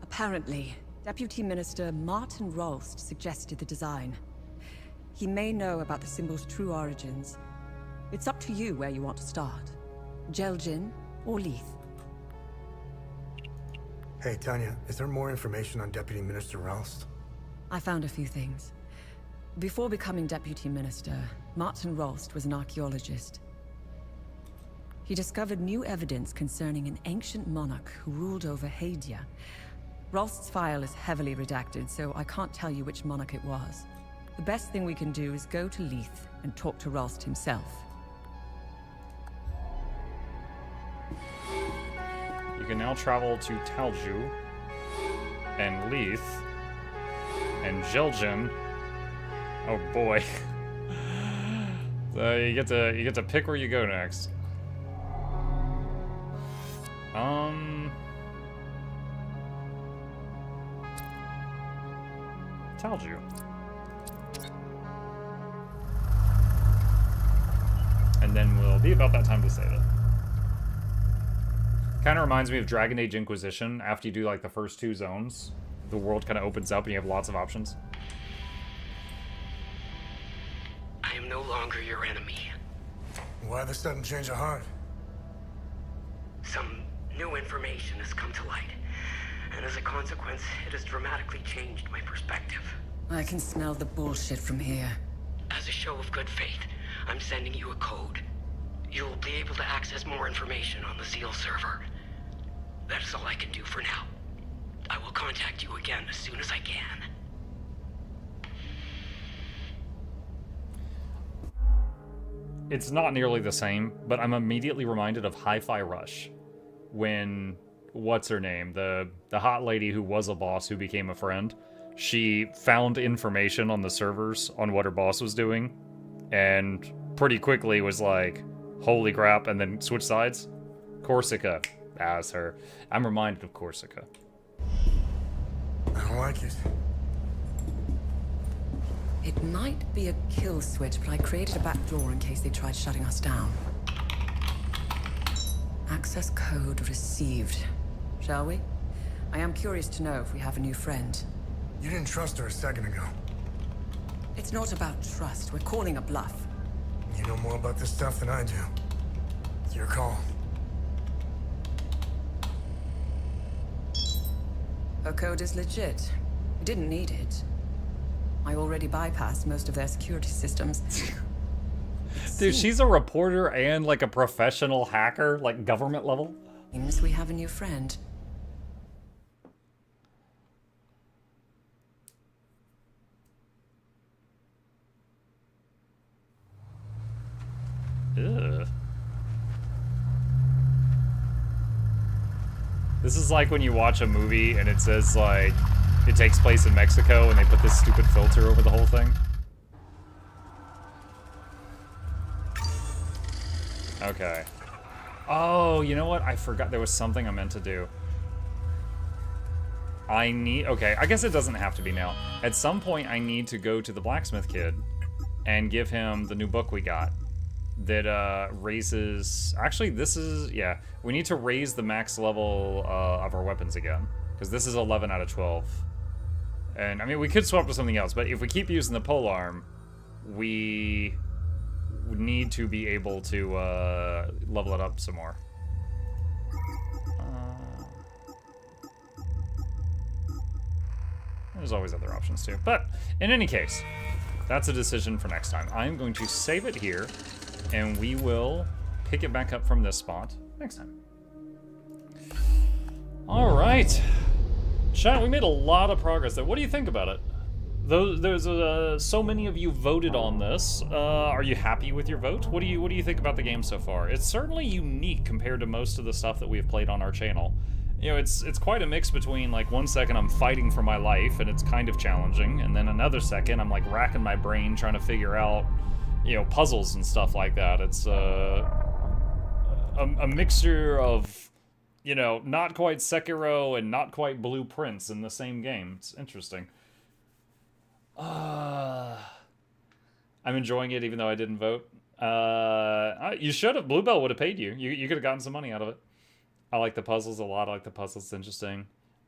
Apparently, Deputy Minister Martin Rolst suggested the design. He may know about the symbol's true origins. It's up to you where you want to start. Jelgin or Leith. Hey, Tanya, is there more information on Deputy Minister Roust? I found a few things. Before becoming Deputy Minister, Martin Rolst was an archaeologist. He discovered new evidence concerning an ancient monarch who ruled over Hadia. Rolst's file is heavily redacted, so I can't tell you which monarch it was. The best thing we can do is go to Leith and talk to Rolst himself. You can now travel to Talju and Leith and Jelgin. Oh boy. So you get to pick where you go next. Talju. And then we'll be about that time to save it. Kind of reminds me of Dragon Age Inquisition. After you do like the first 2 zones, the world kind of opens up and you have lots of options. I am no longer your enemy. Why the sudden change of heart? Some new information has come to light, and as a consequence, it has dramatically changed my perspective. I can smell the bullshit from here. As a show of good faith, I'm sending you a code. You'll be able to access more information on the Zeal server. That is all I can do for now. I will contact you again as soon as I can. It's not nearly the same, but I'm immediately reminded of Hi-Fi Rush. When, what's her name? The hot lady who was a boss who became a friend. She found information on the servers on what her boss was doing. And pretty quickly was like, holy crap, and then switched sides. Corsica. That's her. I'm reminded of Corsica. I don't like it. It might be a kill switch, but I created a back door in case they tried shutting us down. Access code received. Shall we? I am curious to know if we have a new friend. You didn't trust her a second ago. It's not about trust. We're calling a bluff. You know more about this stuff than I do. It's your call. Her code is legit. We didn't need it. I already bypassed most of their security systems. Dude, she's a reporter and like a professional hacker, like government level. Seems we have a new friend. Ugh. This is like when you watch a movie and it says like it takes place in Mexico and they put this stupid filter over the whole thing. Okay. Oh, you know what? I forgot there was something I meant to do. Okay, I guess it doesn't have to be now. At some point I need to go to the Blacksmith kid and give him the new book we got. That raises... Actually, this is... Yeah, we need to raise the max level of our weapons again. Because this is 11 out of 12. And, I mean, we could swap to something else, but if we keep using the polearm, we need to be able to level it up some more. There's always other options, too. But, in any case, that's a decision for next time. I'm going to save it here. And we will pick it back up from this spot next time. Alright. Chat, we made a lot of progress there. What do you think about it? There's so many of you voted on this. Are you happy with your vote? What do you think about the game so far? It's certainly unique compared to most of the stuff that we've played on our channel. You know, it's quite a mix between, like, one second I'm fighting for my life, and it's kind of challenging, and then another second I'm, like, racking my brain trying to figure out, you know, puzzles and stuff like that. It's a mixture of, you know, not quite Sekiro and not quite Blueprints in the same game. It's interesting. I'm enjoying it even though I didn't vote. You should have. Bluebell would have paid you. You could have gotten some money out of it. I like the puzzles a lot. I like the puzzles. It's interesting.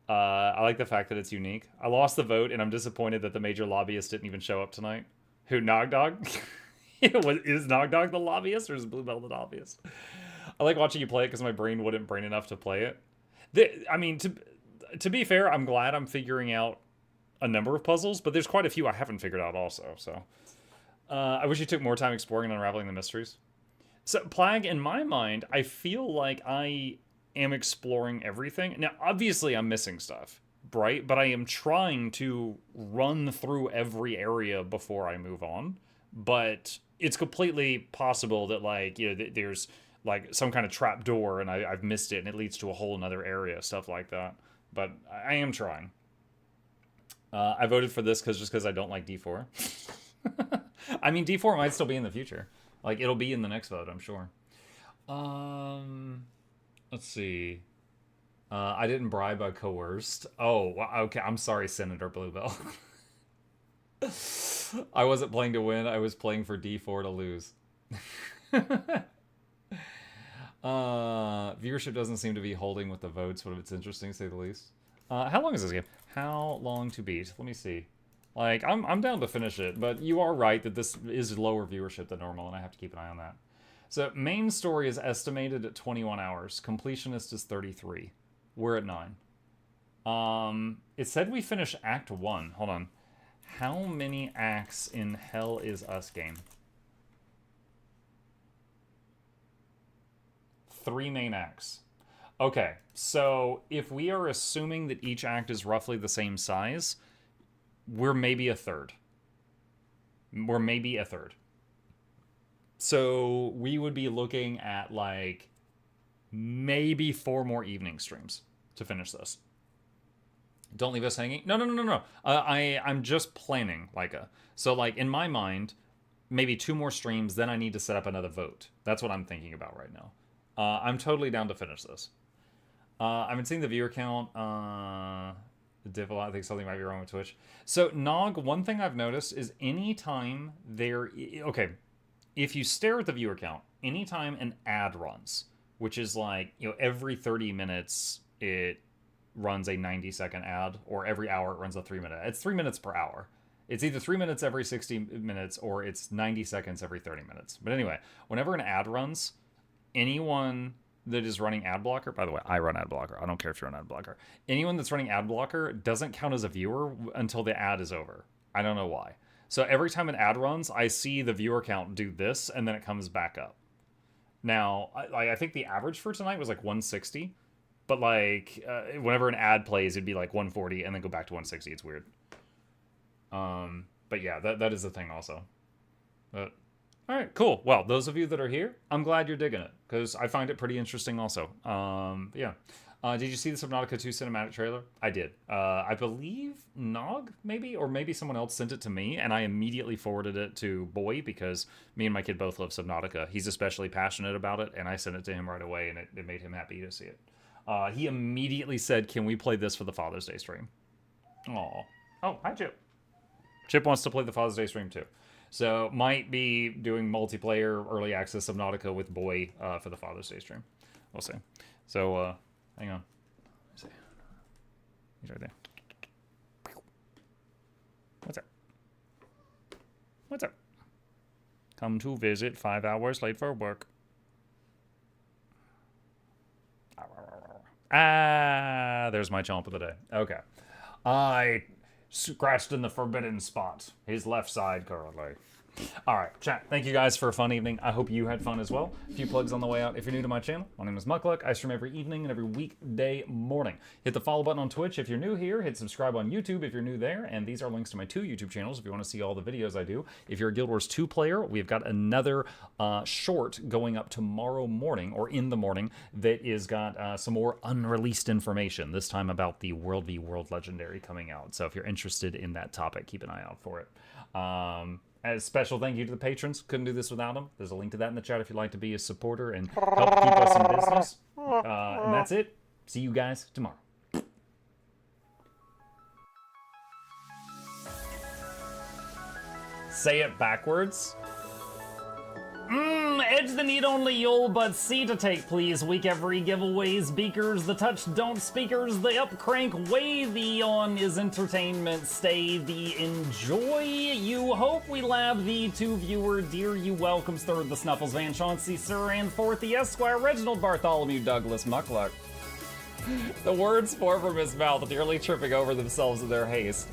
I like the fact that it's unique. I lost the vote, and I'm disappointed that the major lobbyist didn't even show up tonight. Who, Nog Dog? Is Nog Dog the lobbyist, or is Bluebell the lobbyist? I like watching you play it because my brain wouldn't brain enough to play it. I mean, to be fair, I'm glad I'm figuring out a number of puzzles, but there's quite a few I haven't figured out also, so. I wish you took more time exploring and unraveling the mysteries. So, Plague, in my mind, I feel like I am exploring everything. Now, obviously, I'm missing stuff, right? But I am trying to run through every area before I move on. But it's completely possible that, like, you know, there's, like, some kind of trap door and I've missed it and it leads to a whole another area, stuff like that. But I am trying. I voted for this just because I don't like D4. I mean, D4 might still be in the future. Like, it'll be in the next vote, I'm sure. Let's see. I didn't bribe, I coerced. Oh, okay. I'm sorry, Senator Bluebell. I wasn't playing to win. I was playing for D4 to lose. Viewership doesn't seem to be holding with the votes, but it's interesting, to say the least. How long is this game? How long to beat? Let me see. Like, I'm down to finish it, but you are right that this is lower viewership than normal, and I have to keep an eye on that. So, main story is estimated at 21 hours. Completionist is 33. We're at 9. It said we finish Act 1. Hold on. How many acts in Hell Is Us game? 3 main acts. Okay, so if we are assuming that each act is roughly the same size, we're maybe a third. We're maybe a third. So we would be looking at, like, maybe 4 more evening streams to finish this. Don't leave us hanging. No. I'm just planning, so, like, in my mind, maybe 2 more streams, then I need to set up another vote. That's what I'm thinking about right now. I'm totally down to finish this. I've been seeing the viewer count. I think something might be wrong with Twitch. So, Nog, one thing I've noticed is anytime there... Okay, if you stare at the viewer count, anytime an ad runs, which is like, you know, every 30 minutes it runs a 90-second ad, or every hour it runs a 3-minute. It's 3 minutes per hour. It's either 3 minutes every 60 minutes, or it's 90 seconds every 30 minutes. But anyway, whenever an ad runs, anyone that is running ad blocker, by the way, I run ad blocker. I don't care if you're on ad blocker. Anyone that's running ad blocker doesn't count as a viewer until the ad is over. I don't know why. So every time an ad runs, I see the viewer count do this, and then it comes back up. Now, I think the average for tonight was like 160, but like whenever an ad plays, it'd be like 140 and then go back to 160. It's weird. But yeah, that is the thing also. But all right, cool. Well, those of you that are here, I'm glad you're digging it, because I find it pretty interesting also. Yeah. Did you see the Subnautica 2 cinematic trailer? I did. I believe Nog, maybe? Or maybe someone else sent it to me, and I immediately forwarded it to Boy, because me and my kid both love Subnautica. He's especially passionate about it, and I sent it to him right away, and it made him happy to see it. He immediately said, can we play this for the Father's Day stream? Aw. Oh, hi, Chip. Chip wants to play the Father's Day stream, too. So, might be doing multiplayer early access Subnautica with Boy for the Father's Day stream. We'll see. So, hang on. Let's see. He's right there. What's up? What's up? Come to visit 5 hours late for work. Ah, there's my chomp of the day. Okay. I scratched in the forbidden spot. His left side currently. Alright, chat. Thank you guys for a fun evening. I hope you had fun as well. A few plugs on the way out. If you're new to my channel, my name is Mukluk. I stream every evening and every weekday morning. Hit the follow button on Twitch if you're new here. Hit subscribe on YouTube if you're new there. And these are links to my 2 YouTube channels if you want to see all the videos I do. If you're a Guild Wars 2 player, we've got another short going up tomorrow morning, or in the morning, that is got some more unreleased information, this time about the World v World Legendary coming out. So if you're interested in that topic, keep an eye out for it. As a special thank you to the patrons. Couldn't do this without them. There's a link to that in the chat if you'd like to be a supporter and help keep us in business. And that's it. See you guys tomorrow. Say it backwards. Edge the need only you'll but C to take, please. Week every giveaways, beakers, the touch don't speakers, the up crank way, the on is entertainment, stay the enjoy. You hope we lab the two viewer, dear you welcomes third the Snuffles, Van Chauncey, Sir, and fourth the Esquire, Reginald Bartholomew, Douglas, Mukluk. The words pour from his mouth, nearly tripping over themselves in their haste.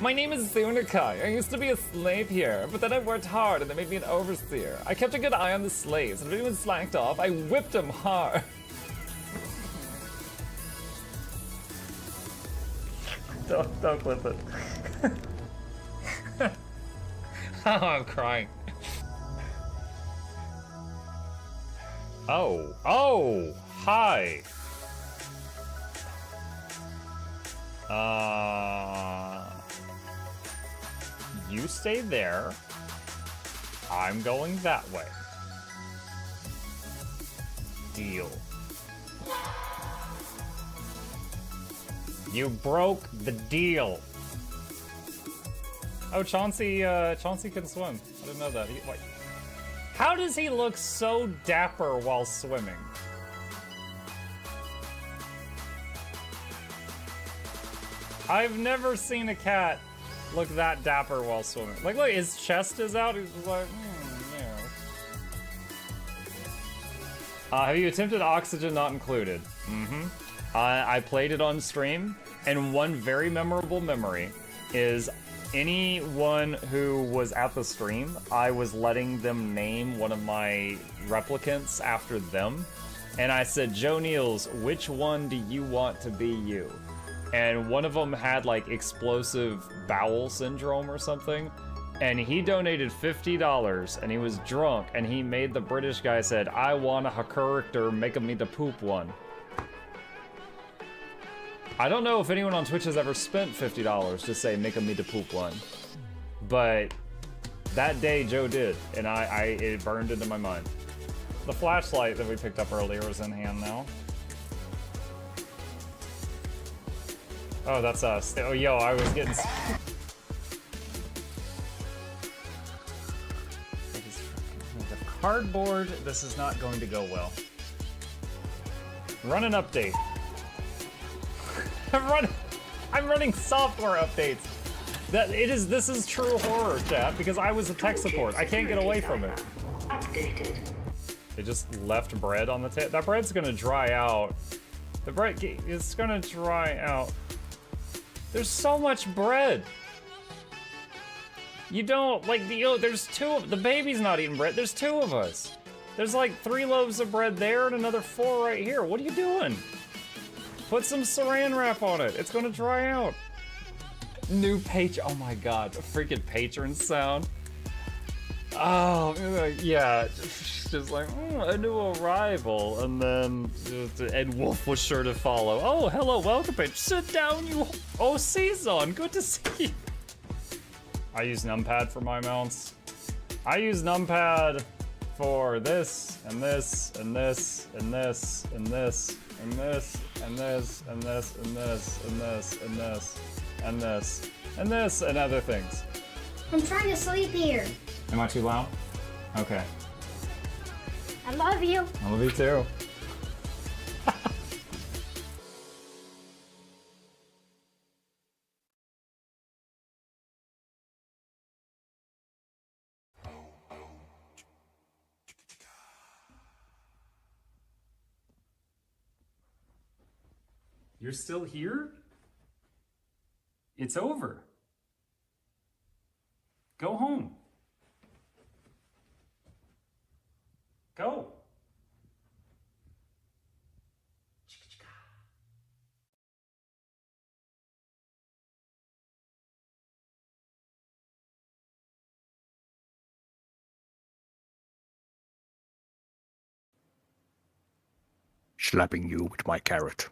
My name is Zunikai. I used to be a slave here, but then I worked hard and they made me an overseer. I kept a good eye on the slaves, and if anyone slacked off, I whipped them hard. Don't clip it. Oh, I'm crying. Oh, hi. You stay there. I'm going that way. Deal. You broke the deal. Oh, Chauncey can swim. I didn't know that. Wait. How does he look so dapper while swimming? I've never seen a cat look that dapper while swimming. Like, look, his chest is out. He's just like, yeah. Have you attempted oxygen not included? I played it on stream, and one very memorable memory is anyone who was at the stream, I was letting them name one of my replicants after them. And I said, Joe Niels, which one do you want to be you? And one of them had like explosive bowel syndrome or something, and he donated $50 and he was drunk and he made the British guy said, I want a character making me the poop one. I don't know if anyone on Twitch has ever spent $50 to say making me the poop one, but that day Joe did, and it burned into my mind. The flashlight that we picked up earlier is in hand now. Oh, that's us. Oh, yo, I was getting... The cardboard, this is not going to go well. Run an update. I'm running software updates. This is true horror, chat, because I was a tech support. I can't get away from it. Updated. They just left bread on the table. That bread's gonna dry out. The bread is gonna dry out. There's so much bread. You don't, like, there's the baby's not eating bread. There's 2 of us. There's like 3 loaves of bread there and another 4 right here. What are you doing? Put some saran wrap on it. It's gonna dry out. New oh my god, a freaking patron sound. Oh, yeah, just like, a new arrival, and then Ed Wolf was sure to follow. Oh, hello, welcome, page. Sit down, you. Oh, Season, good to see you. I use numpad for my mounts. I use numpad for this, and this, and this, and this, and this, and this, and this, and this, and this, and this, and this, and this, and this, and other things. I'm trying to sleep here. Am I too loud? Okay. I love you. I love you too. You're still here? It's over. Go home. Go. Slapping you with my carrot.